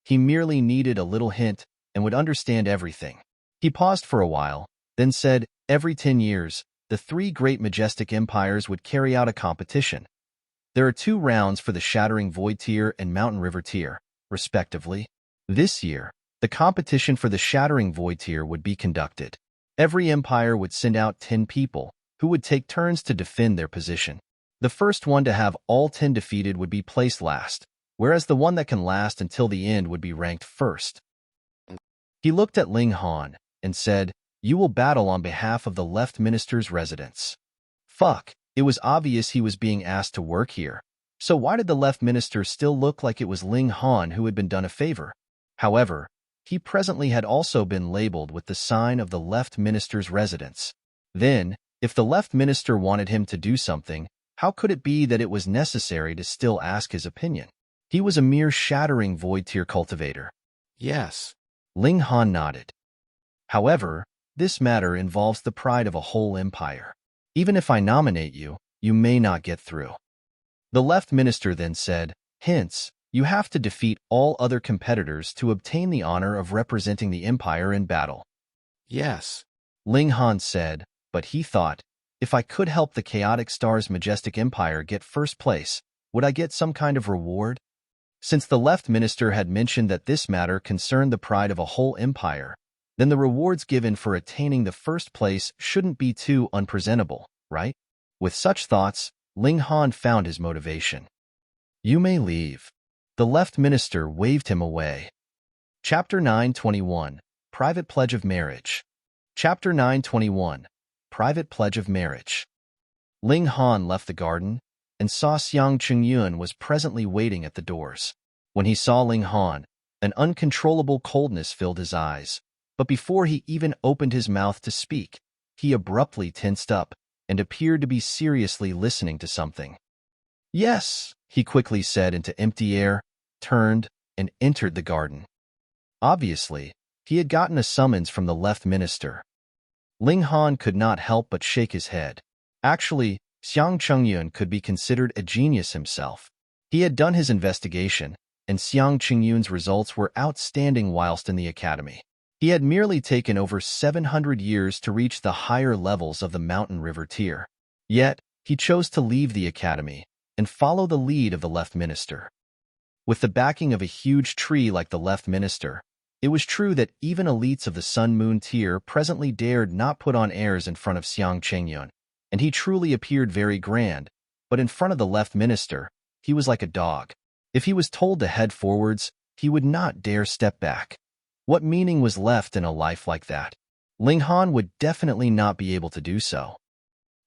He merely needed a little hint and would understand everything. He paused for a while, then said, "Every 10 years, the 3 great majestic empires would carry out a competition. There are 2 rounds for the Shattering Void tier and Mountain River tier, respectively. This year, the competition for the Shattering Void tier would be conducted. Every empire would send out 10 people, who would take turns to defend their position. The first one to have all 10 defeated would be placed last, whereas the one that can last until the end would be ranked first." He looked at Ling Han and said, "You will battle on behalf of the left minister's residence." Fuck, it was obvious he was being asked to work here. So why did the left minister still look like it was Ling Han who had been done a favor? However, he presently had also been labeled with the sign of the left minister's residence. Then, if the left minister wanted him to do something, how could it be that it was necessary to still ask his opinion? He was a mere Shattering Void tier cultivator. Yes. Ling Han nodded. "However, this matter involves the pride of a whole empire. Even if I nominate you, you may not get through." The left minister then said, "Hence, you have to defeat all other competitors to obtain the honor of representing the empire in battle." Yes. Ling Han said, but he thought, "If I could help the Chaotic Star's majestic empire get first place, would I get some kind of reward?" Since the left minister had mentioned that this matter concerned the pride of a whole empire, then the rewards given for attaining the first place shouldn't be too unpresentable, right? With such thoughts, Ling Han found his motivation. "You may leave." The left minister waved him away. Chapter 921, Private Pledge of Marriage. Chapter 921, Private Pledge of Marriage. Ling Han left the garden and saw Xiang Chengyun was presently waiting at the doors. When he saw Ling Han, an uncontrollable coldness filled his eyes, but before he even opened his mouth to speak, he abruptly tensed up and appeared to be seriously listening to something. "Yes," he quickly said into empty air, turned, and entered the garden. Obviously, he had gotten a summons from the left minister. Ling Han could not help but shake his head. Actually, Xiang Chengyun could be considered a genius himself. He had done his investigation, and Xiang Chengyun's results were outstanding whilst in the academy. He had merely taken over 700 years to reach the higher levels of the mountain river tier. Yet, he chose to leave the academy and follow the lead of the left minister. With the backing of a huge tree like the left minister, it was true that even elites of the sun-moon tier presently dared not put on airs in front of Xiang Chengyun, and he truly appeared very grand, but in front of the left minister, he was like a dog. If he was told to head forwards, he would not dare step back. What meaning was left in a life like that? Ling Han would definitely not be able to do so.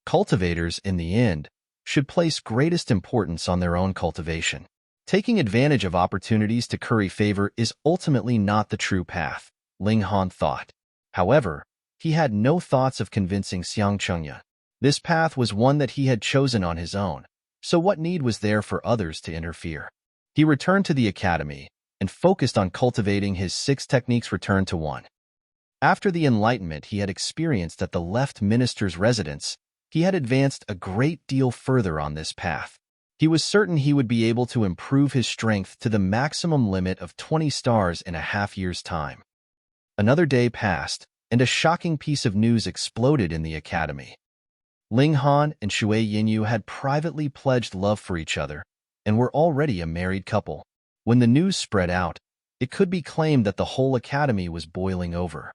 Cultivators, in the end, should place greatest importance on their own cultivation. Taking advantage of opportunities to curry favor is ultimately not the true path, Ling Han thought. However, he had no thoughts of convincing Xiang Chengyun. This path was one that he had chosen on his own, so what need was there for others to interfere? He returned to the academy and focused on cultivating his 6 techniques return to 1. After the enlightenment he had experienced at the left minister's residence, he had advanced a great deal further on this path. He was certain he would be able to improve his strength to the maximum limit of 20 stars in a half-year's time. Another day passed, and a shocking piece of news exploded in the academy. Ling Han and Shui Yinyu had privately pledged love for each other and were already a married couple. When the news spread out, it could be claimed that the whole academy was boiling over.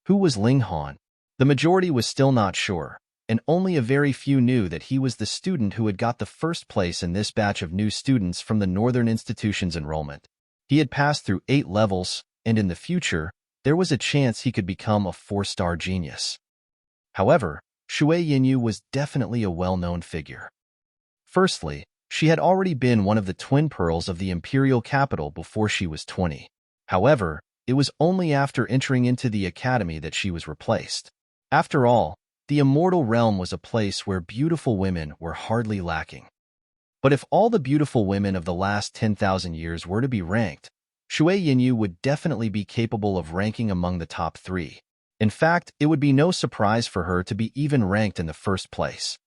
Who was Ling Han? The majority was still not sure, and only a very few knew that he was the student who had got the first place in this batch of new students from the Northern Institution's enrollment. He had passed through 8 levels, and in the future, there was a chance he could become a 4-star genius. However, Shui Yinyu was definitely a well-known figure. Firstly, she had already been one of the twin pearls of the imperial capital before she was 20. However, it was only after entering into the academy that she was replaced. After all, the immortal realm was a place where beautiful women were hardly lacking. But if all the beautiful women of the last 10,000 years were to be ranked, Shui Yinyu would definitely be capable of ranking among the top 3. In fact, it would be no surprise for her to be even ranked in the first place.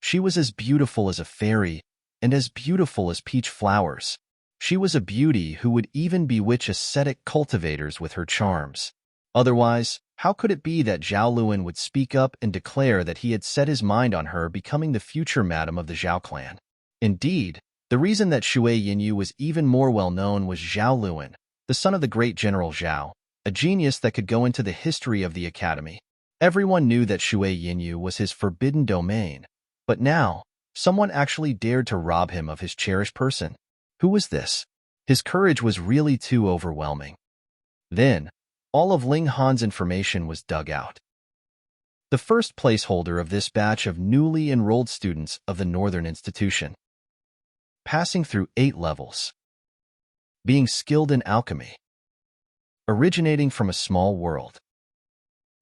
She was as beautiful as a fairy, and as beautiful as peach flowers. She was a beauty who would even bewitch ascetic cultivators with her charms. Otherwise, how could it be that Zhao Luan would speak up and declare that he had set his mind on her becoming the future madam of the Zhao clan? Indeed, the reason that Shui Yinyu was even more well-known was Zhao Luan, the son of the great General Zhao, a genius that could go into the history of the academy. Everyone knew that Shui Yinyu was his forbidden domain, but now, someone actually dared to rob him of his cherished person. Who was this? His courage was really too overwhelming. Then, all of Ling Han's information was dug out. The first placeholder of this batch of newly enrolled students of the Northern Institution. Passing through 8 levels. Being skilled in alchemy. Originating from a small world.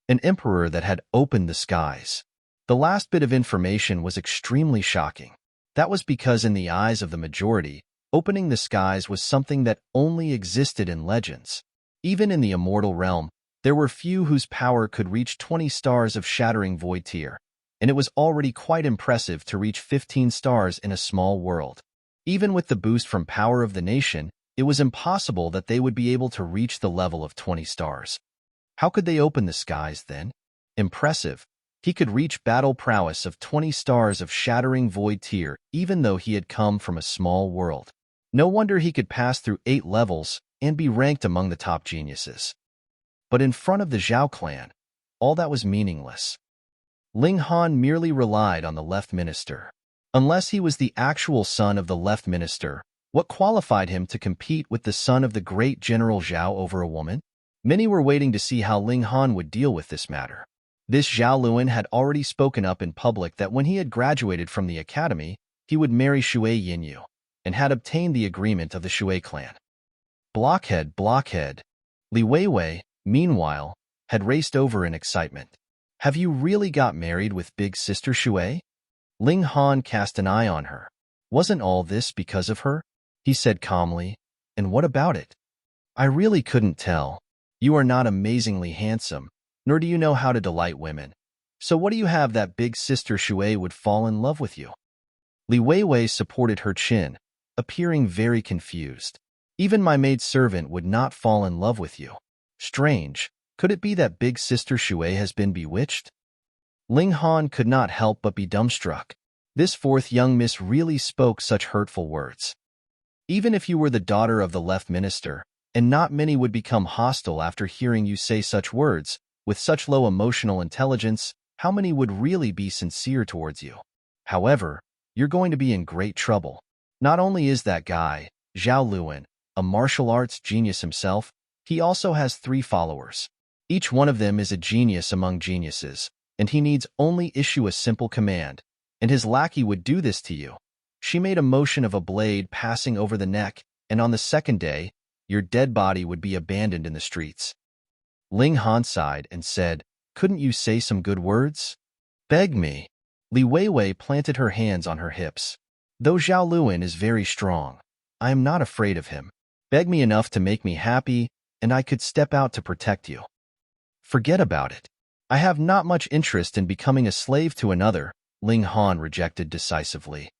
An emperor that had opened the skies. The last bit of information was extremely shocking. That was because in the eyes of the majority, opening the skies was something that only existed in legends. Even in the immortal realm, there were few whose power could reach 20 stars of shattering void tier, and it was already quite impressive to reach 15 stars in a small world. Even with the boost from Power of the Nation, it was impossible that they would be able to reach the level of 20 stars. How could they open the skies then? Impressive. He could reach battle prowess of 20 stars of shattering void tier even though he had come from a small world. No wonder he could pass through 8 levels and be ranked among the top geniuses. But in front of the Zhao clan, all that was meaningless. Ling Han merely relied on the left minister. Unless he was the actual son of the left minister, what qualified him to compete with the son of the great General Zhao over a woman? Many were waiting to see how Ling Han would deal with this matter. This Zhao Luan had already spoken up in public that when he had graduated from the academy, he would marry Shui Yinyu. and had obtained the agreement of the Shui clan. Blockhead, blockhead. Li Weiwei, meanwhile, had raced over in excitement. Have you really got married with big sister Shui? Ling Han cast an eye on her. Wasn't all this because of her? He said calmly. And what about it? I really couldn't tell. You are not amazingly handsome, nor do you know how to delight women. So what do you have that big sister Shui would fall in love with you? Li Weiwei supported her chin, appearing very confused. Even my maidservant would not fall in love with you. Strange. Could it be that big sister Shui has been bewitched? Ling Han could not help but be dumbstruck. This fourth young miss really spoke such hurtful words. Even if you were the daughter of the left minister, and not many would become hostile after hearing you say such words, with such low emotional intelligence, how many would really be sincere towards you? However, you're going to be in great trouble. Not only is that guy, Zhao Luan, a martial arts genius himself, he also has 3 followers. Each one of them is a genius among geniuses, and he needs only issue a simple command, and his lackey would do this to you. She made a motion of a blade passing over the neck, and on the second day, your dead body would be abandoned in the streets. Ling Han sighed and said, couldn't you say some good words? Beg me. Li Weiwei planted her hands on her hips. Though Zhao Luan is very strong, I am not afraid of him. Beg me enough to make me happy, and I could step out to protect you. Forget about it. I have not much interest in becoming a slave to another, Ling Han rejected decisively.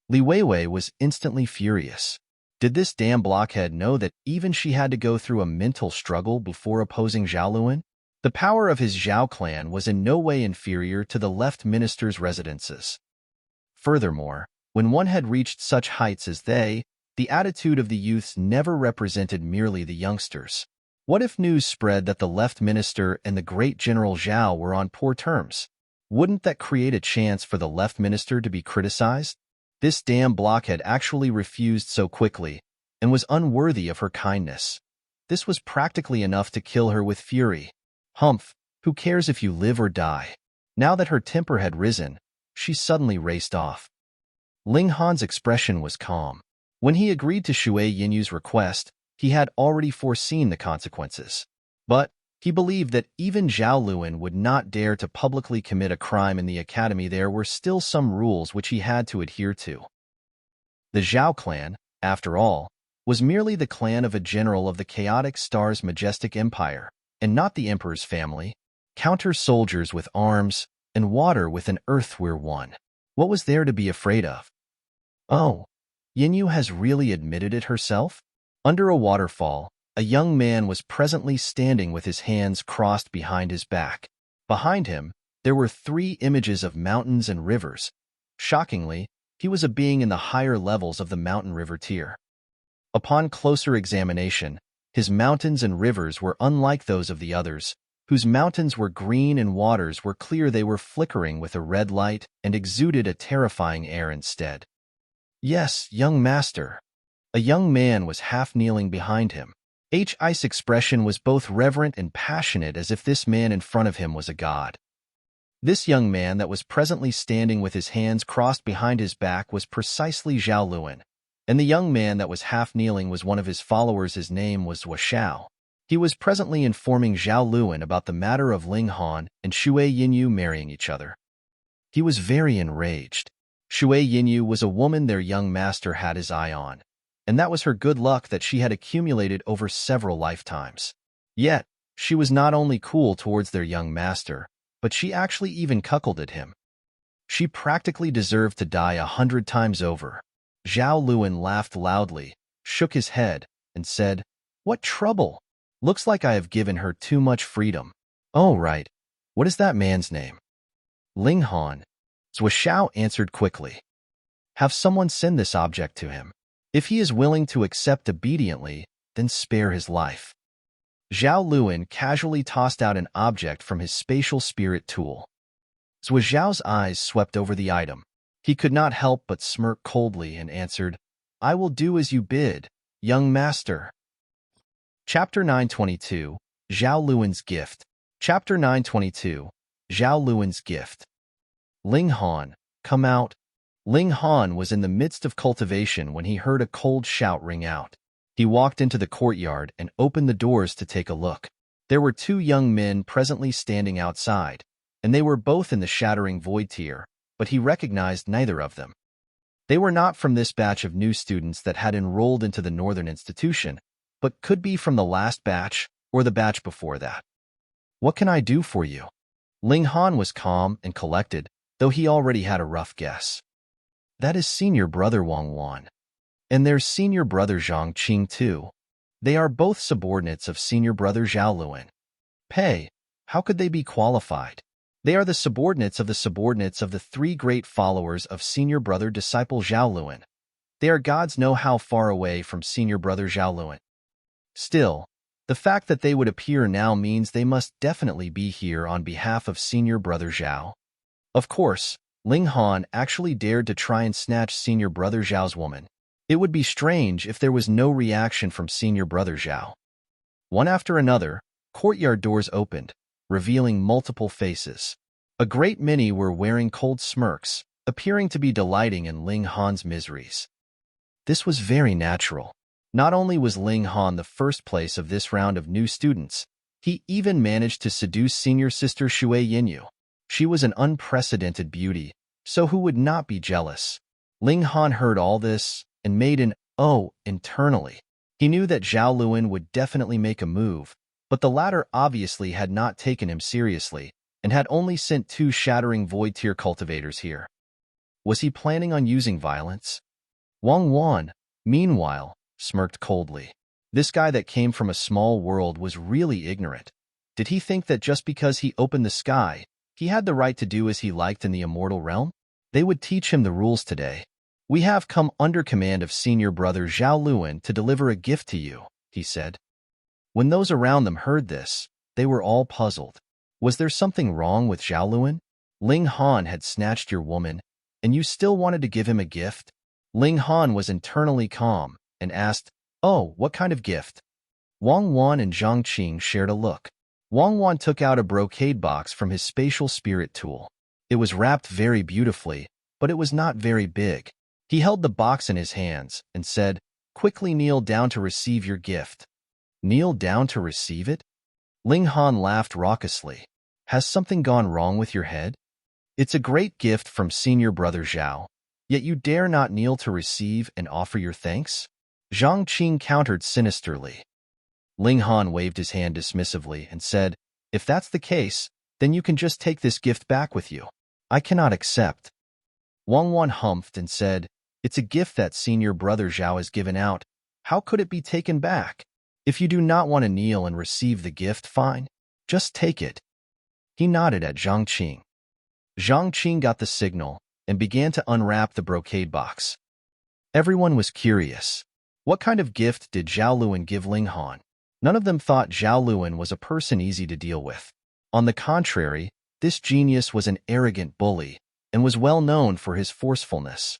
Li Weiwei was instantly furious. Did this damn blockhead know that even she had to go through a mental struggle before opposing Zhao Luan? The power of his Zhao clan was in no way inferior to the left minister's residences. Furthermore, when one had reached such heights as they, the attitude of the youths never represented merely the youngsters. What if news spread that the left minister and the great General Zhao were on poor terms? Wouldn't that create a chance for the left minister to be criticized? This damn blockhead actually refused so quickly and was unworthy of her kindness. This was practically enough to kill her with fury. Humph, who cares if you live or die? Now that her temper had risen, she suddenly raced off. Ling Han's expression was calm. When he agreed to Shui Yinyu's request, he had already foreseen the consequences. But he believed that even Zhao Luan would not dare to publicly commit a crime in the academy. There were still some rules which he had to adhere to. The Zhao clan, after all, was merely the clan of a general of the chaotic star's majestic empire, and not the emperor's family. Counter-soldiers with arms, and water with an earthware one. What was there to be afraid of? Oh, Yinyu has really admitted it herself? Under a waterfall, a young man was presently standing with his hands crossed behind his back. Behind him, there were 3 images of mountains and rivers. Shockingly, he was a being in the higher levels of the mountain-river tier. Upon closer examination, his mountains and rivers were unlike those of the others, whose mountains were green and waters were clear. They were flickering with a red light and exuded a terrifying air instead. Yes, young master. A young man was half-kneeling behind him. His expression was both reverent and passionate, as if this man in front of him was a god. This young man that was presently standing with his hands crossed behind his back was precisely Zhao Luan, and the young man that was half-kneeling was one of his followers. His name was Shao. He was presently informing Zhao Luan about the matter of Ling Han and Shui Yinyu marrying each other. He was very enraged. Shui Yinyu was a woman their young master had his eye on, and that was her good luck that she had accumulated over several lifetimes. Yet, she was not only cool towards their young master, but she actually even cuckolded him. She practically deserved to die 100 times over. Zhao Luan laughed loudly, shook his head, and said, "What trouble? Looks like I have given her too much freedom." "Oh, right. What is that man's name?" "Ling Han." Zhuo answered quickly. "Have someone send this object to him. If he is willing to accept obediently, then spare his life." Zhao Luan casually tossed out an object from his spatial spirit tool. Zhuo's eyes swept over the item. He could not help but smirk coldly and answered, "I will do as you bid, young master." Chapter 922, Zhao Luan's Gift. Chapter 922, Zhao Luan's Gift. "Ling Han, come out." Ling Han was in the midst of cultivation when he heard a cold shout ring out. He walked into the courtyard and opened the doors to take a look. There were two young men presently standing outside, and they were both in the shattering void tier, but he recognized neither of them. They were not from this batch of new students that had enrolled into the Northern Institution, but could be from the last batch or the batch before that. "What can I do for you?" Ling Han was calm and collected, though he already had a rough guess. "That is senior brother Wang Wan. And there's senior brother Zhang Qing too. They are both subordinates of senior brother Zhao Luan. Pei, how could they be qualified? They are the subordinates of the three great followers of senior brother disciple Zhao Luan. They are gods know how far away from senior brother Zhao Luan. Still, the fact that they would appear now means they must definitely be here on behalf of senior brother Zhao." Of course, Ling Han actually dared to try and snatch senior brother Zhao's woman. It would be strange if there was no reaction from senior brother Zhao. One after another, courtyard doors opened, revealing multiple faces. A great many were wearing cold smirks, appearing to be delighting in Ling Han's miseries. This was very natural. Not only was Ling Han the first place of this round of new students, he even managed to seduce senior sister Shui Yinyu. She was an unprecedented beauty, so who would not be jealous? Ling Han heard all this and made an "oh" internally. He knew that Zhao Luan would definitely make a move, but the latter obviously had not taken him seriously and had only sent two shattering void tier cultivators here. Was he planning on using violence? Wang Wan, meanwhile, smirked coldly. This guy that came from a small world was really ignorant. Did he think that just because he opened the sky, he had the right to do as he liked in the immortal realm? They would teach him the rules today. "We have come under command of senior brother Zhao Luan to deliver a gift to you," he said. When those around them heard this, they were all puzzled. Was there something wrong with Zhao Luan? Ling Han had snatched your woman, and you still wanted to give him a gift? Ling Han was internally calm and asked, "Oh, what kind of gift?" Wang Wan and Zhang Qing shared a look. Wang Wan took out a brocade box from his spatial spirit tool. It was wrapped very beautifully, but it was not very big. He held the box in his hands and said, "Quickly kneel down to receive your gift." "Kneel down to receive it?" Ling Han laughed raucously. "Has something gone wrong with your head? It's a great gift from senior brother Zhao, yet you dare not kneel to receive and offer your thanks?" Zhang Qing countered sinisterly. Ling Han waved his hand dismissively and said, "If that's the case, then you can just take this gift back with you. I cannot accept." Wang Wan humphed and said, "It's a gift that senior brother Zhao has given out. How could it be taken back? If you do not want to kneel and receive the gift, fine. Just take it." He nodded at Zhang Qing. Zhang Qing got the signal and began to unwrap the brocade box. Everyone was curious. What kind of gift did Zhao Luan give Ling Han? None of them thought Zhao Luan was a person easy to deal with. On the contrary, this genius was an arrogant bully and was well known for his forcefulness.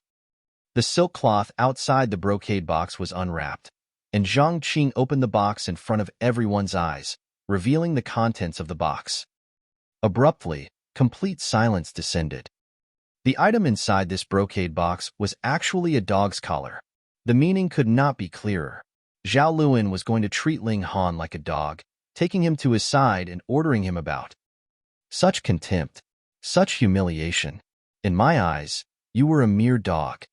The silk cloth outside the brocade box was unwrapped, and Zhang Qing opened the box in front of everyone's eyes, revealing the contents of the box. Abruptly, complete silence descended. The item inside this brocade box was actually a dog's collar. The meaning could not be clearer. Zhao Luan was going to treat Ling Han like a dog, taking him to his side and ordering him about. Such contempt, such humiliation. In my eyes, you were a mere dog.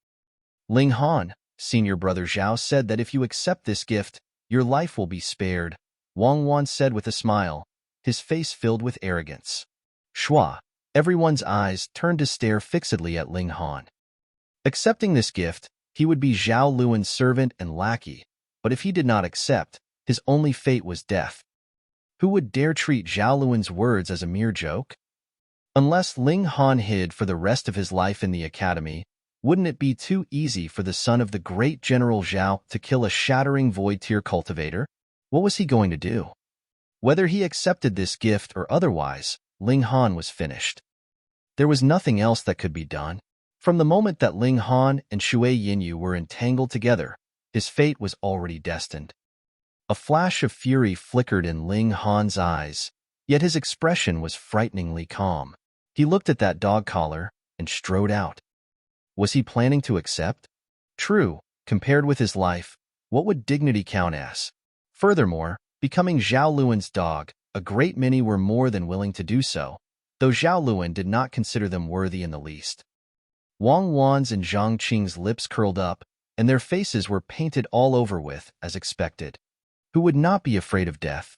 Ling Han, senior brother Zhao said that if you accept this gift, your life will be spared, Wang Wan said with a smile, his face filled with arrogance. Shua, everyone's eyes turned to stare fixedly at Ling Han. Accepting this gift, he would be Zhao Luan's servant and lackey, but if he did not accept, his only fate was death. Who would dare treat Zhao Luan's words as a mere joke? Unless Ling Han hid for the rest of his life in the academy, wouldn't it be too easy for the son of the great General Zhao to kill a shattering void tier cultivator? What was he going to do? Whether he accepted this gift or otherwise, Ling Han was finished. There was nothing else that could be done. From the moment that Ling Han and Shui Yinyu were entangled together, his fate was already destined. A flash of fury flickered in Ling Han's eyes, yet his expression was frighteningly calm. He looked at that dog collar and strode out. Was he planning to accept? True, compared with his life, what would dignity count as? Furthermore, becoming Zhao Luan's dog, a great many were more than willing to do so, though Zhao Luan did not consider them worthy in the least. Wang Wan's and Zhang Qing's lips curled up, and their faces were painted all over with, as expected. Who would not be afraid of death?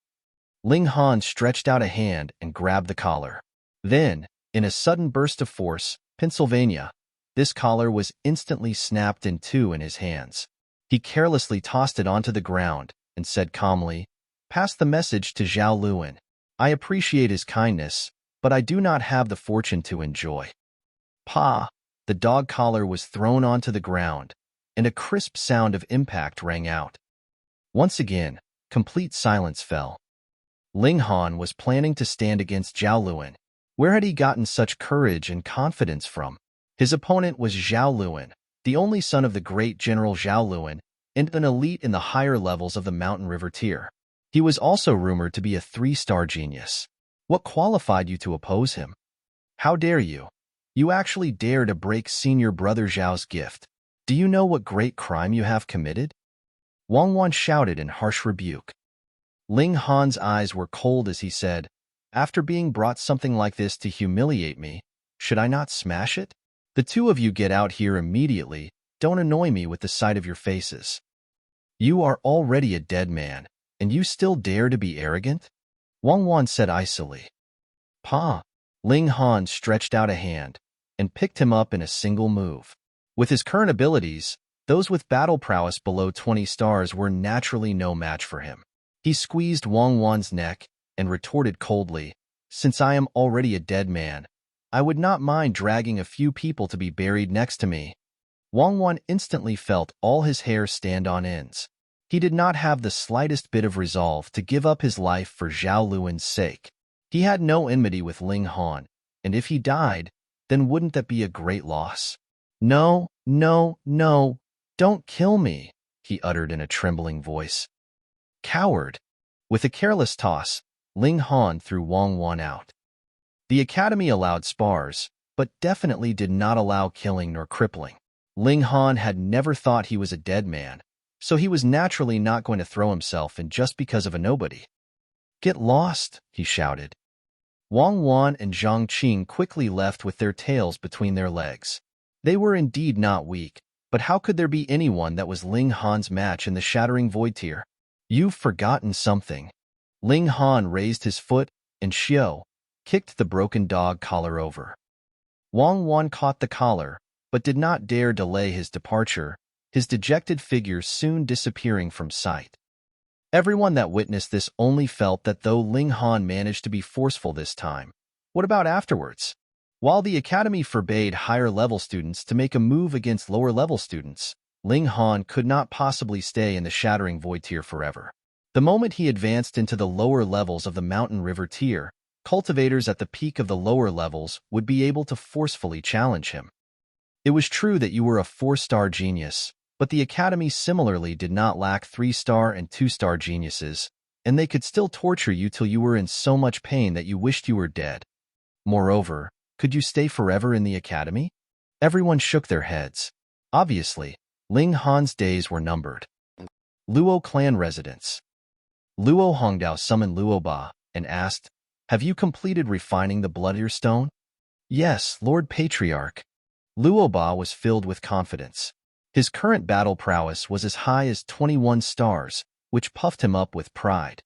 Ling Han stretched out a hand and grabbed the collar. Then, in a sudden burst of force, Pennsylvania, this collar was instantly snapped in two in his hands. He carelessly tossed it onto the ground and said calmly, "Pass the message to Zhao Luan. I appreciate his kindness, but I do not have the fortune to enjoy." Pa! The dog collar was thrown onto the ground, and a crisp sound of impact rang out. Once again, complete silence fell. Ling Han was planning to stand against Zhao Luan. Where had he gotten such courage and confidence from? His opponent was Zhao Luan, the only son of the great General Zhao Luan, and an elite in the higher levels of the Mountain River tier. He was also rumored to be a 3-star genius. What qualified you to oppose him? How dare you? You actually dare to break senior brother Zhao's gift. Do you know what great crime you have committed? Wang Wan shouted in harsh rebuke. Ling Han's eyes were cold as he said, "After being brought something like this to humiliate me, should I not smash it? The two of you get out here immediately. Don't annoy me with the sight of your faces. You are already a dead man, and you still dare to be arrogant?" Wang Wan said icily. "Pa!" Ling Han stretched out a hand and picked him up in a single move. With his current abilities, those with battle prowess below 20 stars were naturally no match for him. He squeezed Wang Wan's neck and retorted coldly, "Since I am already a dead man, I would not mind dragging a few people to be buried next to me." Wang Wan instantly felt all his hair stand on ends. He did not have the slightest bit of resolve to give up his life for Zhao Luan's sake. He had no enmity with Ling Han, and if he died, then wouldn't that be a great loss? "No, no, no, don't kill me," he uttered in a trembling voice. "Coward!" With a careless toss, Ling Han threw Wang Wan out. The academy allowed spars, but definitely did not allow killing nor crippling. Ling Han had never thought he was a dead man, so he was naturally not going to throw himself in just because of a nobody. "Get lost," he shouted. Wang Wan and Zhang Qing quickly left with their tails between their legs. They were indeed not weak, but how could there be anyone that was Ling Han's match in the Shattering Void tier? "You've forgotten something." Ling Han raised his foot, and Xiao kicked the broken dog collar over. Wang Wan caught the collar, but did not dare delay his departure, his dejected figure soon disappearing from sight. Everyone that witnessed this only felt that though Ling Han managed to be forceful this time, what about afterwards? While the academy forbade higher-level students to make a move against lower-level students, Ling Han could not possibly stay in the Shattering Void tier forever. The moment he advanced into the lower levels of the Mountain River tier, cultivators at the peak of the lower levels would be able to forcefully challenge him. It was true that you were a 4-star genius, but the academy similarly did not lack 3-star and 2-star geniuses, and they could still torture you till you were in so much pain that you wished you were dead. Moreover, could you stay forever in the academy? Everyone shook their heads. Obviously, Ling Han's days were numbered. Luo clan residence. Luo Hongdao summoned Luo Ba and asked, "Have you completed refining the Blood-Ear Stone?" "Yes, Lord Patriarch." Luo Ba was filled with confidence. His current battle prowess was as high as 21 stars, which puffed him up with pride.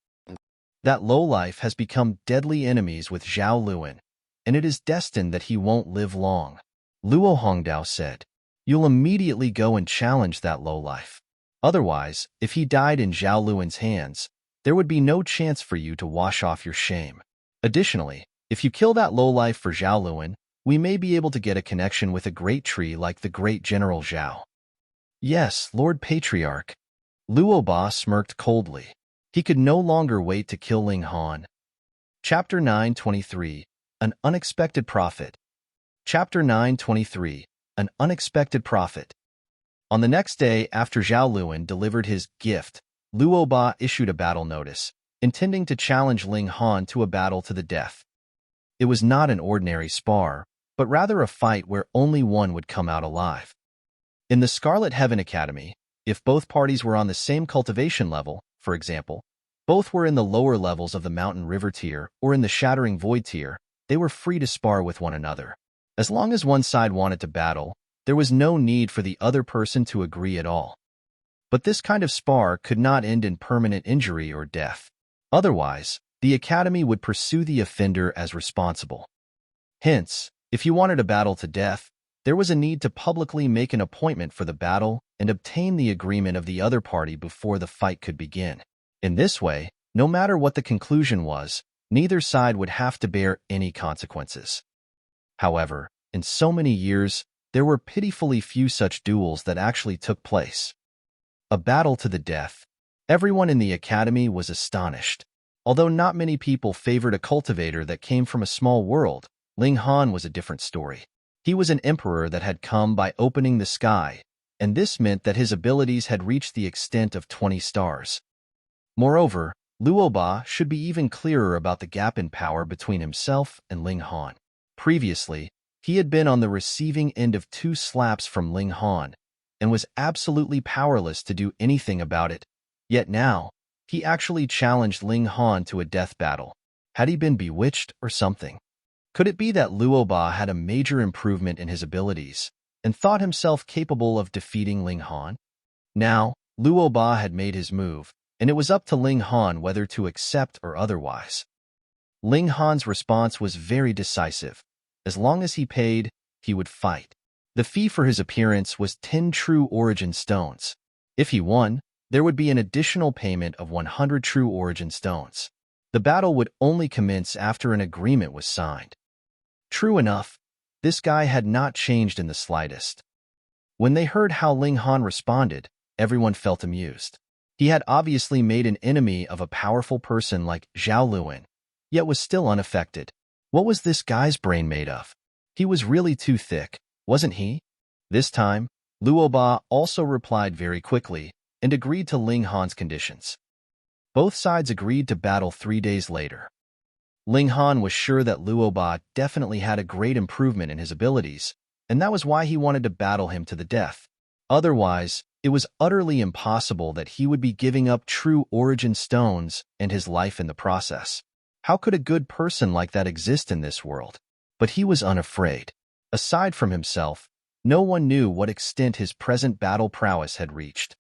That lowlife has become deadly enemies with Zhao Luan, and it is destined that he won't live long. Luo Hongdao said, "You'll immediately go and challenge that lowlife. Otherwise, if he died in Zhao Luan's hands, there would be no chance for you to wash off your shame. Additionally, if you kill that lowlife for Zhao Luan, we may be able to get a connection with a great tree like the great General Zhao." "Yes, Lord Patriarch." Luo Ba smirked coldly. He could no longer wait to kill Ling Han. Chapter 923, An Unexpected Prophet. Chapter 923, An Unexpected Prophet. On the next day after Zhao Luan delivered his gift, Luo Ba issued a battle notice, intending to challenge Ling Han to a battle to the death. It was not an ordinary spar, but rather a fight where only one would come out alive. In the Scarlet Heaven Academy, if both parties were on the same cultivation level, for example, both were in the lower levels of the Mountain River tier or in the Shattering Void tier, they were free to spar with one another. As long as one side wanted to battle, there was no need for the other person to agree at all. But this kind of spar could not end in permanent injury or death. Otherwise, the Academy would pursue the offender as responsible. Hence, if you wanted a battle to death, there was a need to publicly make an appointment for the battle and obtain the agreement of the other party before the fight could begin. In this way, no matter what the conclusion was, neither side would have to bear any consequences. However, in so many years, there were pitifully few such duels that actually took place. A battle to the death. Everyone in the Academy was astonished. Although not many people favored a cultivator that came from a small world, Ling Han was a different story. He was an emperor that had come by opening the sky, and this meant that his abilities had reached the extent of 20 stars. Moreover, Luoba should be even clearer about the gap in power between himself and Ling Han. Previously, he had been on the receiving end of 2 slaps from Ling Han, and was absolutely powerless to do anything about it. Yet now, he actually challenged Ling Han to a death battle. Had he been bewitched or something? Could it be that Luoba had a major improvement in his abilities and thought himself capable of defeating Ling Han? Now, Luoba had made his move, and it was up to Ling Han whether to accept or otherwise. Ling Han's response was very decisive. As long as he paid, he would fight. The fee for his appearance was 10 true origin stones. If he won, there would be an additional payment of 100 true origin stones. The battle would only commence after an agreement was signed. True enough, this guy had not changed in the slightest. When they heard how Ling Han responded, everyone felt amused. He had obviously made an enemy of a powerful person like Zhao Luan, yet was still unaffected. What was this guy's brain made of? He was really too thick, wasn't he? This time, Luoba also replied very quickly and agreed to Ling Han's conditions. Both sides agreed to battle 3 days later. Ling Han was sure that Luoba definitely had a great improvement in his abilities, and that was why he wanted to battle him to the death. Otherwise, it was utterly impossible that he would be giving up true origin stones and his life in the process. How could a good person like that exist in this world? But he was unafraid. Aside from himself, no one knew what extent his present battle prowess had reached.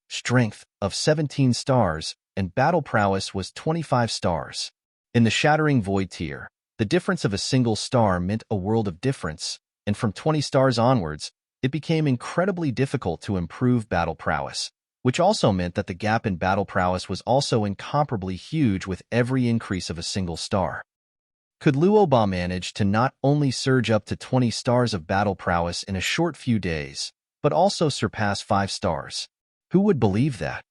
Strength of 17 stars, and battle prowess was 25 stars. In the Shattering Void tier, the difference of a single star meant a world of difference, and from 20 stars onwards, it became incredibly difficult to improve battle prowess, which also meant that the gap in battle prowess was also incomparably huge with every increase of a single star. Could Luoba manage to not only surge up to 20 stars of battle prowess in a short few days, but also surpass 5 stars? Who would believe that?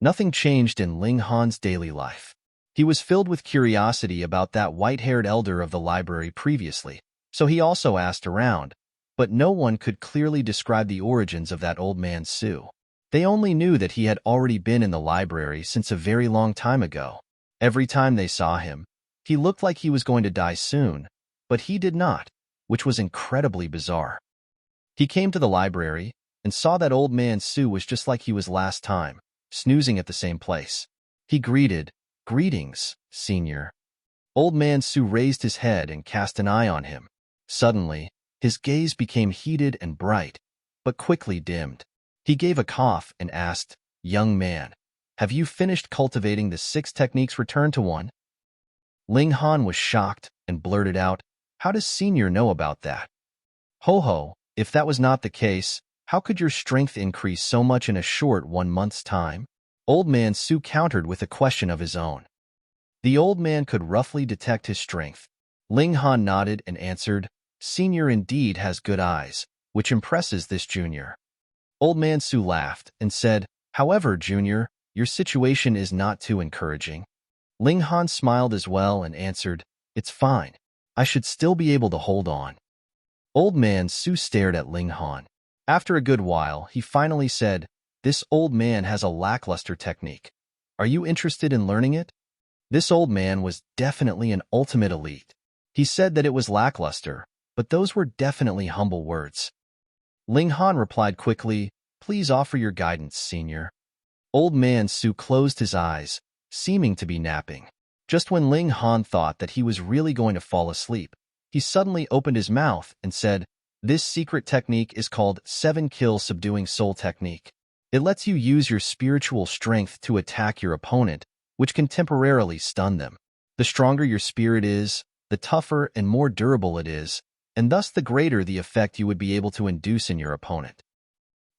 Nothing changed in Ling Han's daily life. He was filled with curiosity about that white-haired elder of the library previously, so he also asked around, but no one could clearly describe the origins of that old man Sue. They only knew that he had already been in the library since a very long time ago. Every time they saw him, he looked like he was going to die soon, but he did not, which was incredibly bizarre. He came to the library and saw that old man Sue was just like he was last time, snoozing at the same place. He greeted, "Greetings, senior." Old man Sue raised his head and cast an eye on him. Suddenly, his gaze became heated and bright, but quickly dimmed. He gave a cough and asked, "Young man, have you finished cultivating the 6 techniques Return to One?" Ling Han was shocked and blurted out, "How does senior know about that?" "Ho ho, if that was not the case, how could your strength increase so much in a short 1 month's time?" Old man Sue countered with a question of his own. The old man could roughly detect his strength. Ling Han nodded and answered, "Senior indeed has good eyes, which impresses this junior." Old man Sue laughed and said, "However, junior, your situation is not too encouraging." Ling Han smiled as well and answered, "It's fine. I should still be able to hold on." Old man Sue stared at Ling Han. After a good while, he finally said, "This old man has a lackluster technique. Are you interested in learning it?" This old man was definitely an ultimate elite. He said that it was lackluster, but those were definitely humble words. Ling Han replied quickly, "Please offer your guidance, senior." Old man Su closed his eyes, seeming to be napping. Just when Ling Han thought that he was really going to fall asleep, he suddenly opened his mouth and said, "This secret technique is called 7-Kill Subduing Soul Technique. It lets you use your spiritual strength to attack your opponent, which can temporarily stun them. The stronger your spirit is, the tougher and more durable it is, and thus the greater the effect you would be able to induce in your opponent."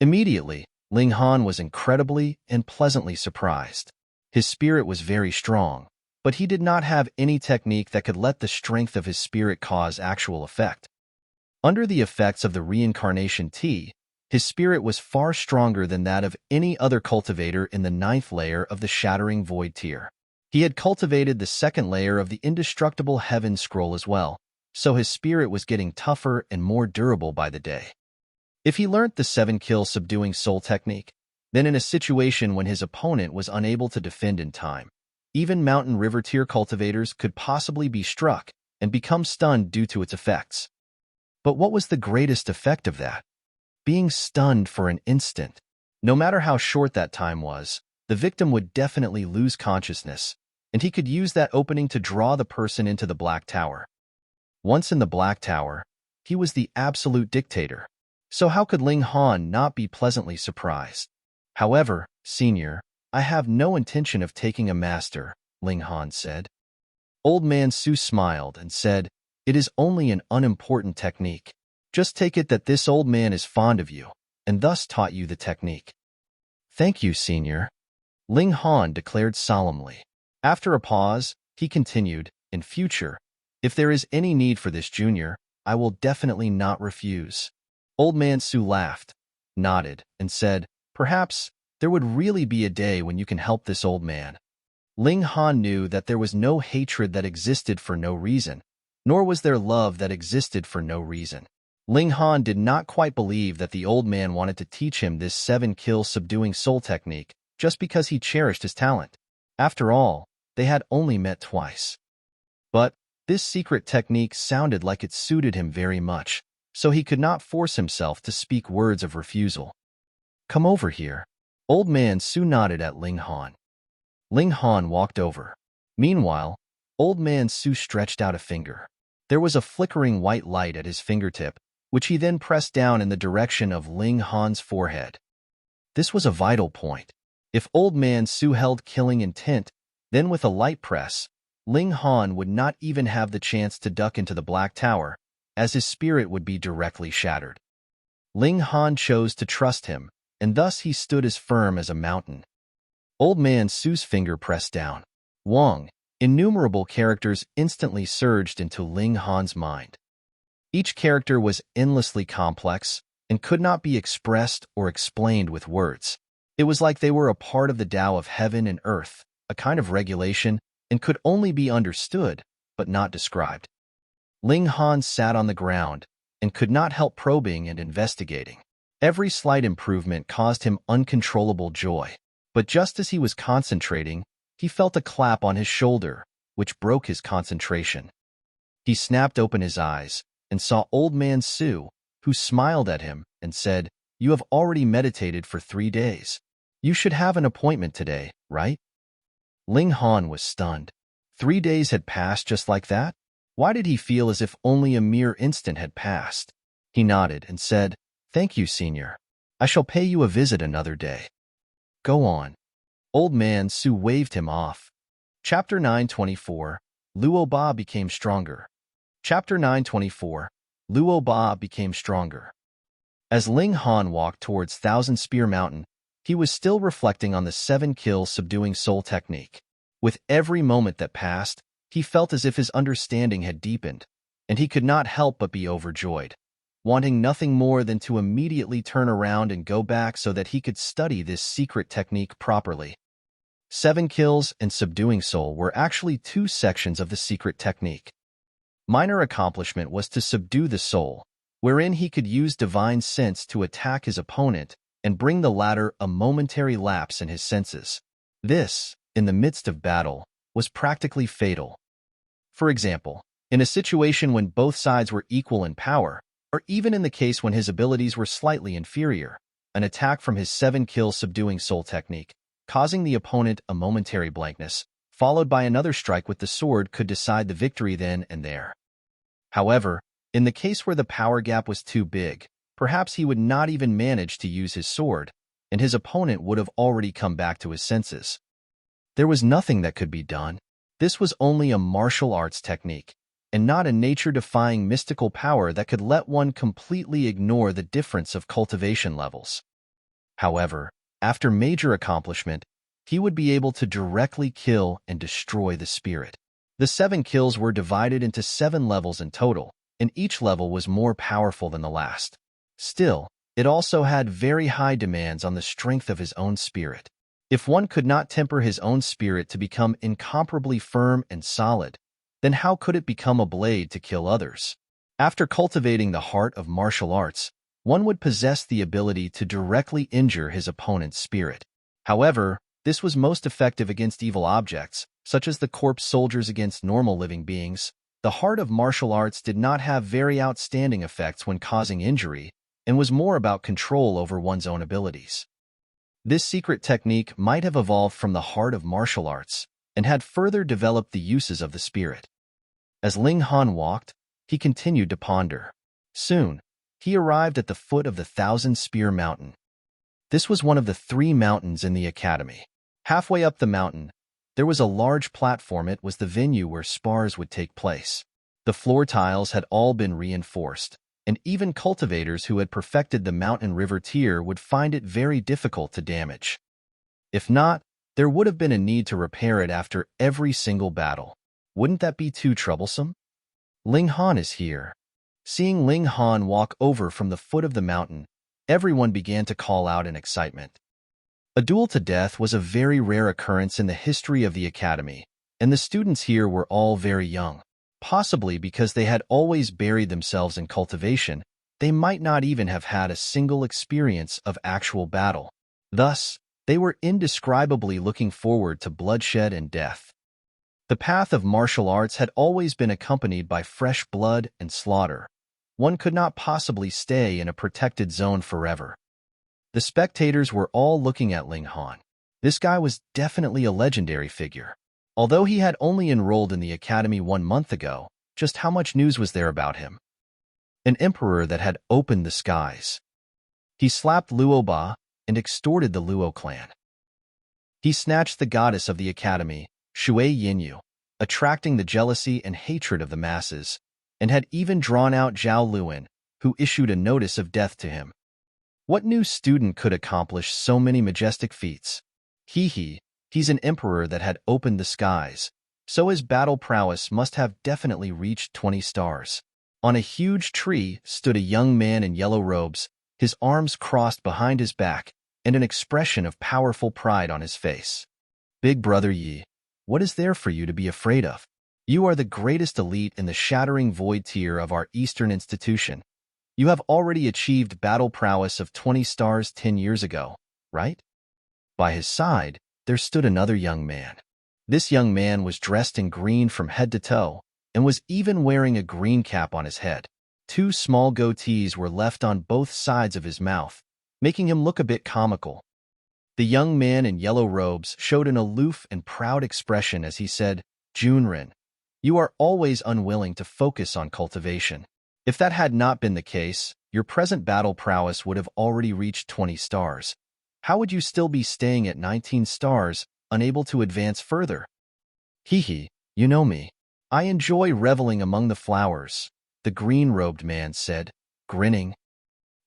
Immediately, Ling Han was incredibly and pleasantly surprised. His spirit was very strong, but he did not have any technique that could let the strength of his spirit cause actual effect. Under the effects of the reincarnation tea, his spirit was far stronger than that of any other cultivator in the 9th layer of the Shattering Void tier. He had cultivated the 2nd layer of the Indestructible Heaven Scroll as well, so his spirit was getting tougher and more durable by the day. If he learnt the 7-Kill Subduing Soul technique, then in a situation when his opponent was unable to defend in time, even Mountain River tier cultivators could possibly be struck and become stunned due to its effects. But what was the greatest effect of that? Being stunned for an instant. No matter how short that time was, the victim would definitely lose consciousness, and he could use that opening to draw the person into the Black Tower. Once in the Black Tower, he was the absolute dictator. So how could Ling Han not be pleasantly surprised? "However, senior, I have no intention of taking a master," Ling Han said. Old man Su smiled and said, "It is only an unimportant technique. Just take it that this old man is fond of you, and thus taught you the technique." "Thank you, senior," Ling Han declared solemnly. After a pause, he continued, "In future, if there is any need for this junior, I will definitely not refuse." Old man Su laughed, nodded, and said, "Perhaps there would really be a day when you can help this old man." Ling Han knew that there was no hatred that existed for no reason, nor was there love that existed for no reason. Ling Han did not quite believe that the old man wanted to teach him this 7-Kill Subduing Soul technique just because he cherished his talent. After all, they had only met twice. But this secret technique sounded like it suited him very much, so he could not force himself to speak words of refusal. "Come over here." Old man Su nodded at Ling Han. Ling Han walked over. Meanwhile, old man Su stretched out a finger. There was a flickering white light at his fingertip, which he then pressed down in the direction of Ling Han's forehead. This was a vital point. If old man Su held killing intent, then with a light press, Ling Han would not even have the chance to duck into the Black Tower, as his spirit would be directly shattered. Ling Han chose to trust him, and thus he stood as firm as a mountain. Old man Su's finger pressed down. Wang, innumerable characters instantly surged into Ling Han's mind. Each character was endlessly complex and could not be expressed or explained with words. It was like they were a part of the Tao of heaven and earth, a kind of regulation, and could only be understood, but not described. Ling Han sat on the ground and could not help probing and investigating. Every slight improvement caused him uncontrollable joy. But just as he was concentrating, he felt a clap on his shoulder, which broke his concentration. He snapped open his eyes and saw old man Su, who smiled at him and said, "You have already meditated for 3 days. You should have an appointment today, right?" Ling Han was stunned. 3 days had passed just like that? Why did he feel as if only a mere instant had passed? He nodded and said, "Thank you, senior. I shall pay you a visit another day." "Go on." Old man Su waved him off. Chapter 924, Luo Ba became stronger. Chapter 924, Luo Ba became stronger. As Ling Han walked towards Thousand Spear Mountain, he was still reflecting on the 7-Kill Subduing Soul technique. With every moment that passed, he felt as if his understanding had deepened, and he could not help but be overjoyed, wanting nothing more than to immediately turn around and go back so that he could study this secret technique properly. 7 Kills and Subduing Soul were actually 2 sections of the secret technique. Minor accomplishment was to subdue the soul, wherein he could use divine sense to attack his opponent and bring the latter a momentary lapse in his senses. This, in the midst of battle, was practically fatal. For example, In a situation when both sides were equal in power, or even in the case when his abilities were slightly inferior, an attack from his 7-kill subduing soul technique, causing the opponent a momentary blankness, followed by another strike with the sword could decide the victory then and there. However, in the case where the power gap was too big, perhaps he would not even manage to use his sword, and his opponent would have already come back to his senses. There was nothing that could be done. This was only a martial arts technique, and not a nature-defying mystical power that could let one completely ignore the difference of cultivation levels. However, after major accomplishment, he would be able to directly kill and destroy the spirit. The 7 kills were divided into 7 levels in total, and each level was more powerful than the last. Still, it also had very high demands on the strength of his own spirit. If one could not temper his own spirit to become incomparably firm and solid, then how could it become a blade to kill others? After cultivating the heart of martial arts, one would possess the ability to directly injure his opponent's spirit. However, this was most effective against evil objects, such as the corpse soldiers against normal living beings. The heart of martial arts did not have very outstanding effects when causing injury, and was more about control over one's own abilities. This secret technique might have evolved from the heart of martial arts, and had further developed the uses of the spirit. As Ling Han walked, he continued to ponder. Soon, he arrived at the foot of the 1,000-Spear Mountain. This was one of the 3 mountains in the academy. Halfway up the mountain, there was a large platform. It was the venue where spars would take place. The floor tiles had all been reinforced, and even cultivators who had perfected the mountain river tier would find it very difficult to damage. If not, there would have been a need to repair it after every single battle. Wouldn't that be too troublesome? Ling Han is here. Seeing Ling Han walk over from the foot of the mountain, everyone began to call out in excitement. A duel to death was a very rare occurrence in the history of the academy, and the students here were all very young. Possibly because they had always buried themselves in cultivation, they might not even have had a single experience of actual battle. Thus, they were indescribably looking forward to bloodshed and death. The path of martial arts had always been accompanied by fresh blood and slaughter. One could not possibly stay in a protected zone forever. The spectators were all looking at Ling Han. This guy was definitely a legendary figure. Although he had only enrolled in the academy 1 month ago, just how much news was there about him? An emperor that had opened the skies. He slapped Luo Ba and extorted the Luo clan. He snatched the goddess of the academy, Shui Yinyu, attracting the jealousy and hatred of the masses, and had even drawn out Zhao Luan, who issued a notice of death to him. What new student could accomplish so many majestic feats? He's an emperor that had opened the skies, so his battle prowess must have definitely reached 20 stars. On a huge tree stood a young man in yellow robes, his arms crossed behind his back, and an expression of powerful pride on his face. Big brother Yi, what is there for you to be afraid of? You are the greatest elite in the shattering void tier of our Eastern institution. You have already achieved battle prowess of 20 stars 10 years ago, right? By his side, there stood another young man. This young man was dressed in green from head to toe, and was even wearing a green cap on his head. 2 small goatees were left on both sides of his mouth, making him look a bit comical. The young man in yellow robes showed an aloof and proud expression as he said, Junrin, you are always unwilling to focus on cultivation. If that had not been the case, your present battle prowess would have already reached 20 stars. How would you still be staying at 19 stars, unable to advance further? You know me. I enjoy reveling among the flowers, the green-robed man said, grinning.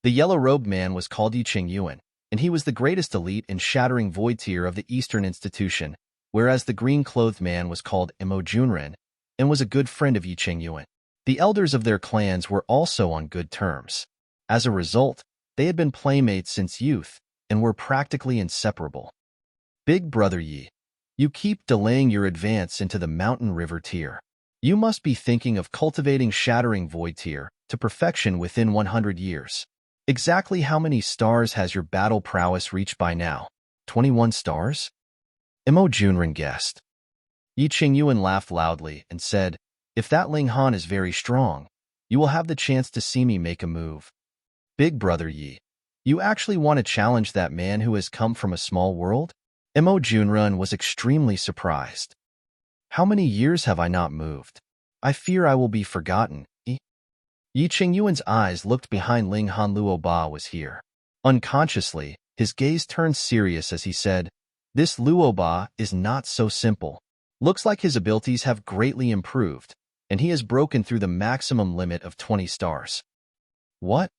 The yellow-robed man was called Yi Qingyuan, and he was the greatest elite in shattering void tier of the Eastern institution, whereas the green-clothed man was called Imo Junren, and was a good friend of Yi Qingyuan. The elders of their clans were also on good terms. As a result, they had been playmates since youth, and were practically inseparable. Big brother Yi, you keep delaying your advance into the mountain river tier. You must be thinking of cultivating shattering void tier to perfection within 100 years. Exactly how many stars has your battle prowess reached by now? 21 stars? Imo Junren guessed. Yi Qingyuan laughed loudly and said, If that Ling Han is very strong, you will have the chance to see me make a move. Big brother Yi, you actually want to challenge that man who has come from a small world? Mo Junrun was extremely surprised. How many years have I not moved? I fear I will be forgotten. Yi Qingyuan's eyes looked behind Ling Han. Luo Ba was here. Unconsciously, his gaze turned serious as he said, "This Luo Ba is not so simple. Looks like his abilities have greatly improved, and he has broken through the maximum limit of 20 stars. What?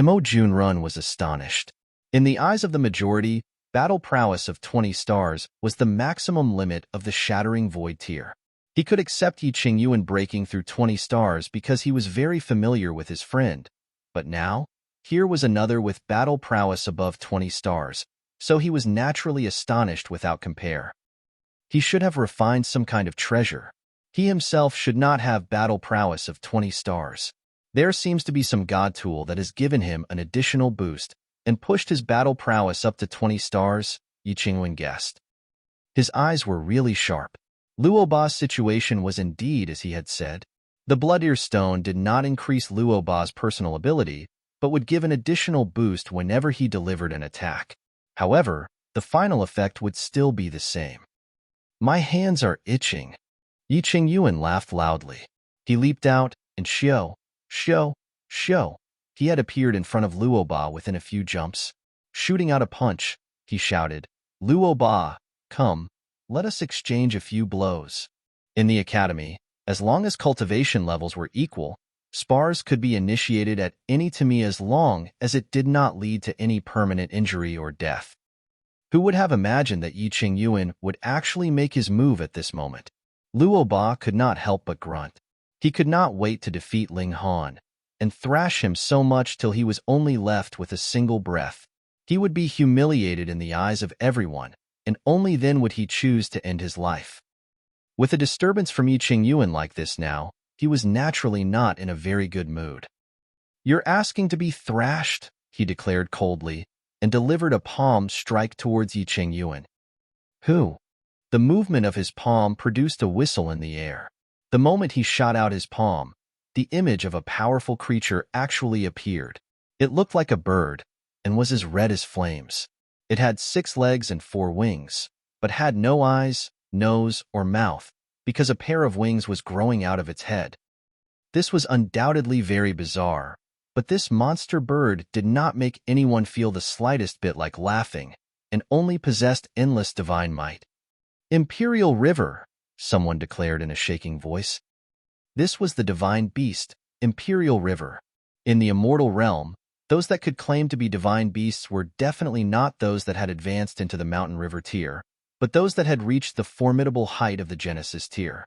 Mo Junrun was astonished. In the eyes of the majority, battle prowess of 20 stars was the maximum limit of the Shattering Void tier. He could accept Yi Qingyuan breaking through 20 stars because he was very familiar with his friend. But now, here was another with battle prowess above 20 stars, so he was naturally astonished without compare. He should have refined some kind of treasure. He himself should not have battle prowess of 20 stars. There seems to be some god tool that has given him an additional boost and pushed his battle prowess up to 20 stars, Yi Qingyuan guessed. His eyes were really sharp. Luo Ba's situation was indeed as he had said. The Blood Ear Stone did not increase Luo Ba's personal ability, but would give an additional boost whenever he delivered an attack. However, the final effect would still be the same. My hands are itching. Yi Qingyuan laughed loudly. He leaped out, and Shio, he had appeared in front of Luo Ba within a few jumps. Shooting out a punch, he shouted, "Luo Ba, come, let us exchange a few blows." In the academy, as long as cultivation levels were equal, spars could be initiated at any time as long as it did not lead to any permanent injury or death. Who would have imagined that Yi Qingyuan would actually make his move at this moment? Luo Ba could not help but grunt. He could not wait to defeat Ling Han and thrash him so much till he was only left with a single breath. He would be humiliated in the eyes of everyone, and only then would he choose to end his life. With a disturbance from Yi Qingyuan like this now, he was naturally not in a very good mood. "You're asking to be thrashed," he declared coldly, and delivered a palm strike towards Yi Qingyuan. Who? The movement of his palm produced a whistle in the air. The moment he shot out his palm, the image of a powerful creature actually appeared. It looked like a bird, and was as red as flames. It had 6 legs and 4 wings, but had no eyes, nose, or mouth, because a pair of wings was growing out of its head. This was undoubtedly very bizarre, but this monster bird did not make anyone feel the slightest bit like laughing, and only possessed endless divine might. "Imperial River," someone declared in a shaking voice. This was the divine beast, Imperial River. In the immortal realm, those that could claim to be divine beasts were definitely not those that had advanced into the Mountain River tier, but those that had reached the formidable height of the Genesis tier.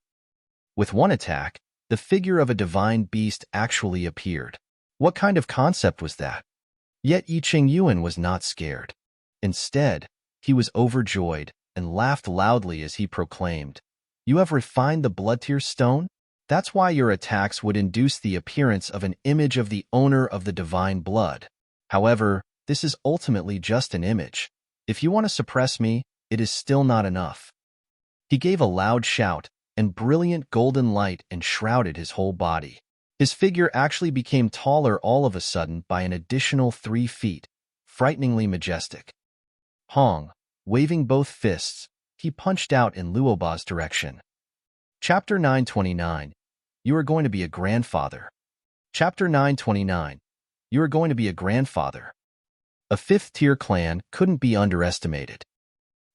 With one attack, the figure of a divine beast actually appeared. What kind of concept was that? Yet Yi Qingyuan was not scared. Instead, he was overjoyed and laughed loudly as he proclaimed, "You have refined the Blood Tear Stone? That's why your attacks would induce the appearance of an image of the owner of the divine blood. However, this is ultimately just an image. If you want to suppress me, it is still not enough." He gave a loud shout, and brilliant golden light enshrouded his whole body. His figure actually became taller all of a sudden by an additional 3 feet, frighteningly majestic. Hong, waving both fists, he punched out in Luo Ba's direction. Chapter 929. You are going to be a grandfather. Chapter 929. You are going to be a grandfather. A 5th-tier clan couldn't be underestimated.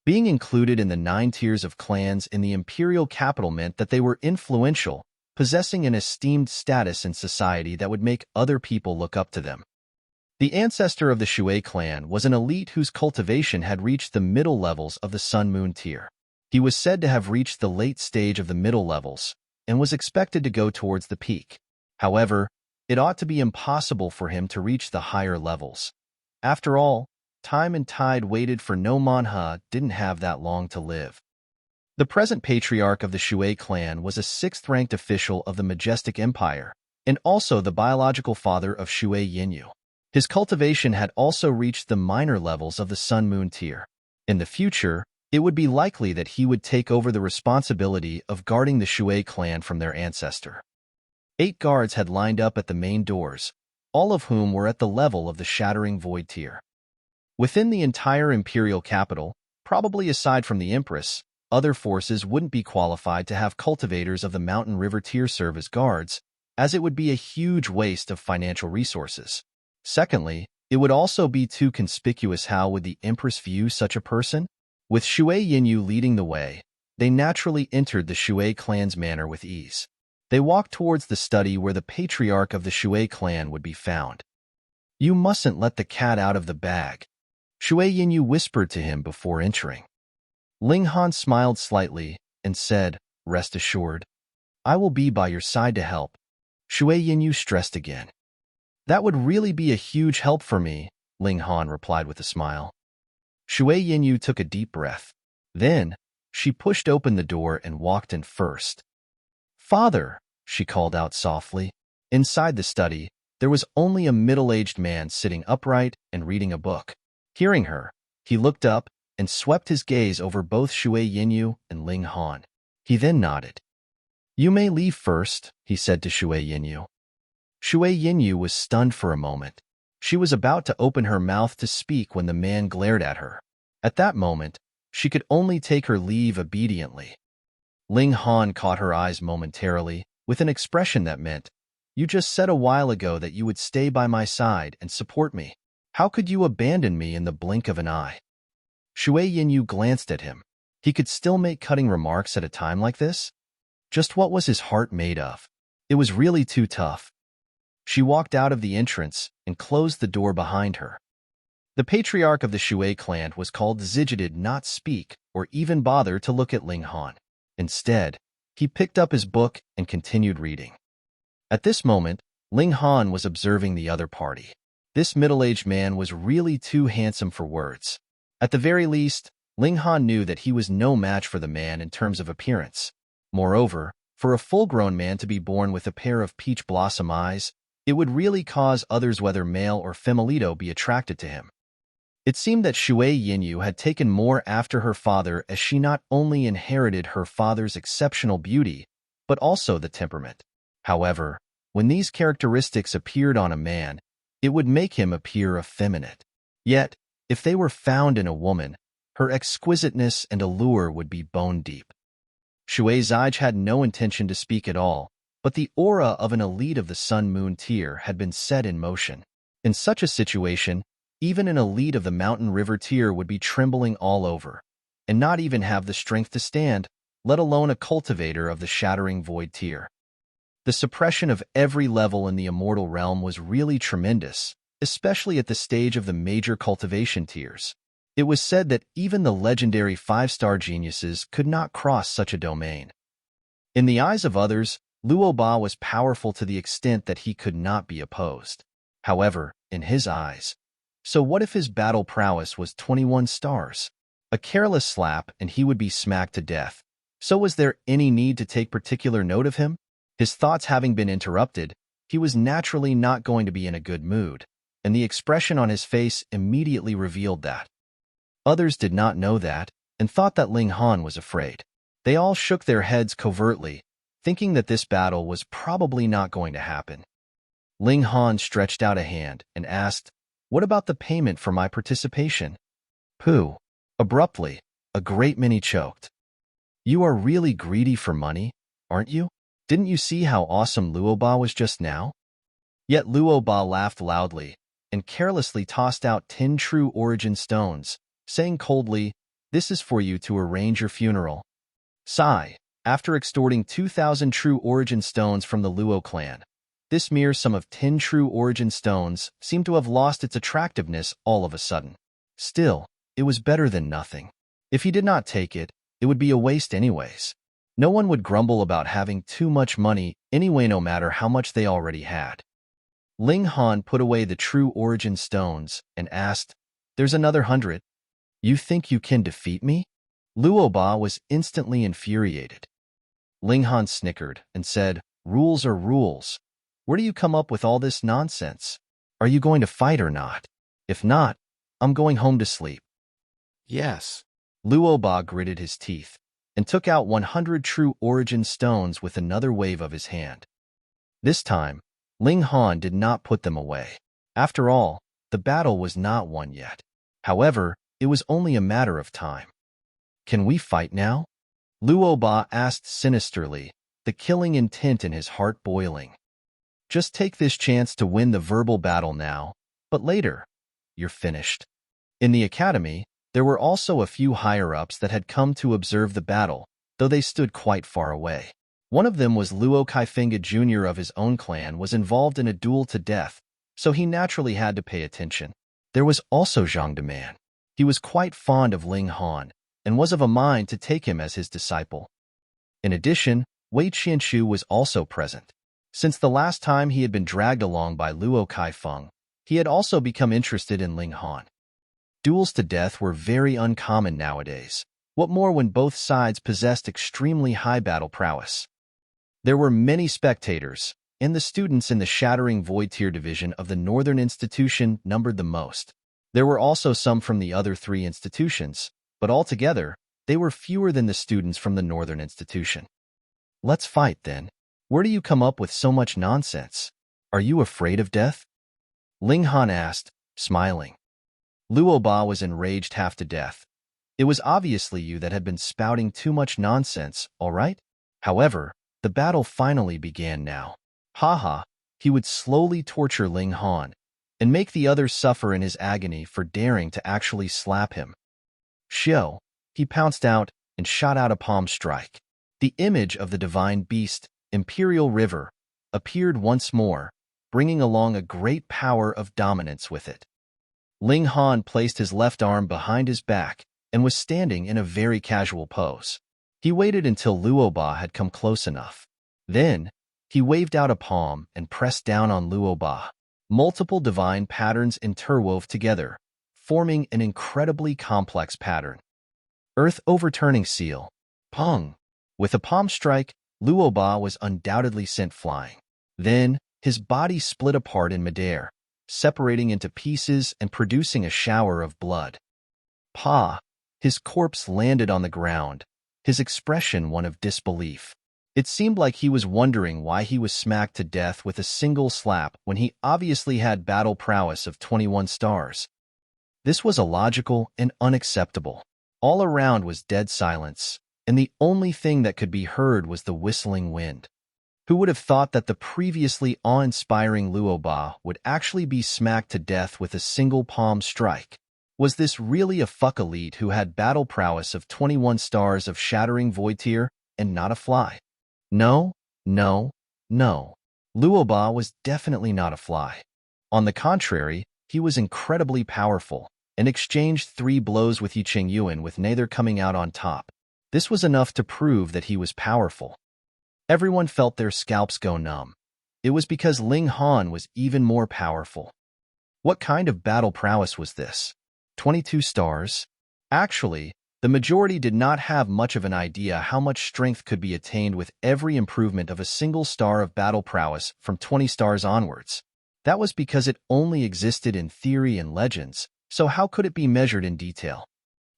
Being included in the 9 tiers of clans in the imperial capital meant that they were influential, possessing an esteemed status in society that would make other people look up to them. The ancestor of the Shui clan was an elite whose cultivation had reached the middle levels of the Sun-Moon tier. He was said to have reached the late stage of the middle levels, and was expected to go towards the peak. However, it ought to be impossible for him to reach the higher levels. After all, time and tide waited for no Manha didn't have that long to live. The present patriarch of the Shui clan was a 6th-ranked official of the Majestic Empire, and also the biological father of Shui Yinyu. His cultivation had also reached the minor levels of the Sun-Moon tier. In the future, It would be likely that he would take over the responsibility of guarding the Shui clan from their ancestor. 8 guards had lined up at the main doors, all of whom were at the level of the Shattering Void tier. Within the entire imperial capital, probably aside from the Empress, other forces wouldn't be qualified to have cultivators of the Mountain River tier serve as guards, as it would be a huge waste of financial resources. Secondly, it would also be too conspicuous. How would the Empress view such a person? With Shui Yinyu leading the way, they naturally entered the Shui clan's manor with ease. They walked towards the study where the patriarch of the Shui clan would be found. You mustn't let the cat out of the bag, Shui Yinyu whispered to him before entering. Ling Han smiled slightly and said, "Rest assured, I will be by your side to help." Shui Yinyu stressed again. "That would really be a huge help for me," Ling Han replied with a smile. Shui Yinyu took a deep breath. Then, she pushed open the door and walked in first. "Father," she called out softly. Inside the study, there was only a middle-aged man sitting upright and reading a book. Hearing her, he looked up and swept his gaze over both Shui Yinyu and Ling Han. He then nodded. "You may leave first," he said to Shui Yinyu. Shui Yinyu was stunned for a moment. She was about to open her mouth to speak when the man glared at her. At that moment, she could only take her leave obediently. Ling Han caught her eyes momentarily, with an expression that meant, "You just said a while ago that you would stay by my side and support me. How could you abandon me in the blink of an eye?" Shui Yinyu glanced at him. He could still make cutting remarks at a time like this? Just what was his heart made of? It was really too tough. She walked out of the entrance and closed the door behind her. The patriarch of the Shui clan was called Zhao did not speak or even bother to look at Ling Han. Instead, he picked up his book and continued reading. At this moment, Ling Han was observing the other party. This middle-aged man was really too handsome for words. At the very least, Ling Han knew that he was no match for the man in terms of appearance. Moreover, for a full-grown man to be born with a pair of peach blossom eyes, it would really cause others, whether male or female, be attracted to him. It seemed that Shui Yinyu had taken more after her father, as she not only inherited her father's exceptional beauty, but also the temperament. However, when these characteristics appeared on a man, it would make him appear effeminate. Yet, if they were found in a woman, her exquisiteness and allure would be bone-deep. Shui Zhao had no intention to speak at all, but the aura of an elite of the Sun-Moon tier had been set in motion. In such a situation, even an elite of the Mountain River tier would be trembling all over, and not even have the strength to stand, let alone a cultivator of the Shattering Void tier. The suppression of every level in the immortal realm was really tremendous, especially at the stage of the major cultivation tiers. It was said that even the legendary 5-star geniuses could not cross such a domain. In the eyes of others, Luo Ba was powerful to the extent that he could not be opposed. However, in his eyes, so what if his battle prowess was 21 stars? A careless slap and he would be smacked to death. So was there any need to take particular note of him? His thoughts having been interrupted, he was naturally not going to be in a good mood, and the expression on his face immediately revealed that. Others did not know that, and thought that Ling Han was afraid. They all shook their heads covertly, thinking that this battle was probably not going to happen. Ling Han stretched out a hand and asked, "What about the payment for my participation?" "Pooh." Abruptly, a great many choked. "You are really greedy for money, aren't you? Didn't you see how awesome Luo Ba was just now?" Yet Luo Ba laughed loudly and carelessly tossed out 10 true origin stones, saying coldly, "This is for you to arrange your funeral." Sigh. After extorting 2,000 true origin stones from the Luo clan, this mere sum of 10 true origin stones seemed to have lost its attractiveness all of a sudden. Still, it was better than nothing. If he did not take it, it would be a waste anyways. No one would grumble about having too much money anyway, no matter how much they already had. Ling Han put away the true origin stones and asked, "There's another 100. You think you can defeat me?" Luo Ba was instantly infuriated. Ling Han snickered and said, "Rules are rules. Where do you come up with all this nonsense? Are you going to fight or not? If not, I'm going home to sleep." Yes. Luoba gritted his teeth and took out 100 true origin stones with another wave of his hand. This time, Ling Han did not put them away. After all, the battle was not won yet. However, it was only a matter of time. Can we fight now? Luoba asked sinisterly, the killing intent in his heart boiling. Just take this chance to win the verbal battle now, but later, you're finished. In the academy, there were also a few higher-ups that had come to observe the battle, though they stood quite far away. One of them was Luo Kaifenga Jr. of his own clan was involved in a duel to death, so he naturally had to pay attention. There was also Zhang Deman. He was quite fond of Ling Han, and was of a mind to take him as his disciple. In addition, Wei Qianshu was also present. Since the last time he had been dragged along by Luo Kaifeng, he had also become interested in Ling Han. Duels to death were very uncommon nowadays. What more when both sides possessed extremely high battle prowess. There were many spectators, and the students in the Shattering Void Tier division of the Northern Institution numbered the most. There were also some from the other 3 institutions, but altogether, they were fewer than the students from the Northern Institution. Let's fight, then. Where do you come up with so much nonsense? Are you afraid of death? Ling Han asked, smiling. Luoba was enraged half to death. It was obviously you that had been spouting too much nonsense, all right? However, the battle finally began now. Haha, he would slowly torture Ling Han and make the others suffer in his agony for daring to actually slap him. Shio, he pounced out and shot out a palm strike. The image of the divine beast, Imperial River, appeared once more, bringing along a great power of dominance with it. Ling Han placed his left arm behind his back and was standing in a very casual pose. He waited until Luoba had come close enough. Then, he waved out a palm and pressed down on Luoba. Multiple divine patterns interwove together, forming an incredibly complex pattern. Earth Overturning Seal. Pong! With a palm strike, Luoba was undoubtedly sent flying. Then, his body split apart in midair, separating into pieces and producing a shower of blood. Pa! His corpse landed on the ground, his expression one of disbelief. It seemed like he was wondering why he was smacked to death with a single slap when he obviously had battle prowess of 21 stars. This was illogical and unacceptable. All around was dead silence, and the only thing that could be heard was the whistling wind. Who would have thought that the previously awe-inspiring Luoba would actually be smacked to death with a single palm strike? Was this really a fuck elite who had battle prowess of 21 stars of Shattering Void Tier and not a fly? No, no, no. Luoba was definitely not a fly. On the contrary, he was incredibly powerful and exchanged 3 blows with Yi Chengyuan with neither coming out on top. This was enough to prove that he was powerful. Everyone felt their scalps go numb. It was because Ling Han was even more powerful. What kind of battle prowess was this? 22 stars? Actually, the majority did not have much of an idea how much strength could be attained with every improvement of a single star of battle prowess from 20 stars onwards. That was because it only existed in theory and legends, so how could it be measured in detail?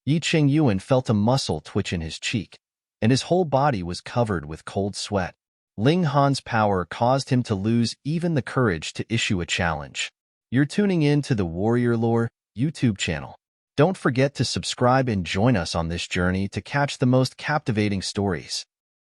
Yi Chengyuan felt a muscle twitch in his cheek, and his whole body was covered with cold sweat. Ling Han's power caused him to lose even the courage to issue a challenge. You're tuning in to the Warrior Lore YouTube channel. Don't forget to subscribe and join us on this journey to catch the most captivating stories.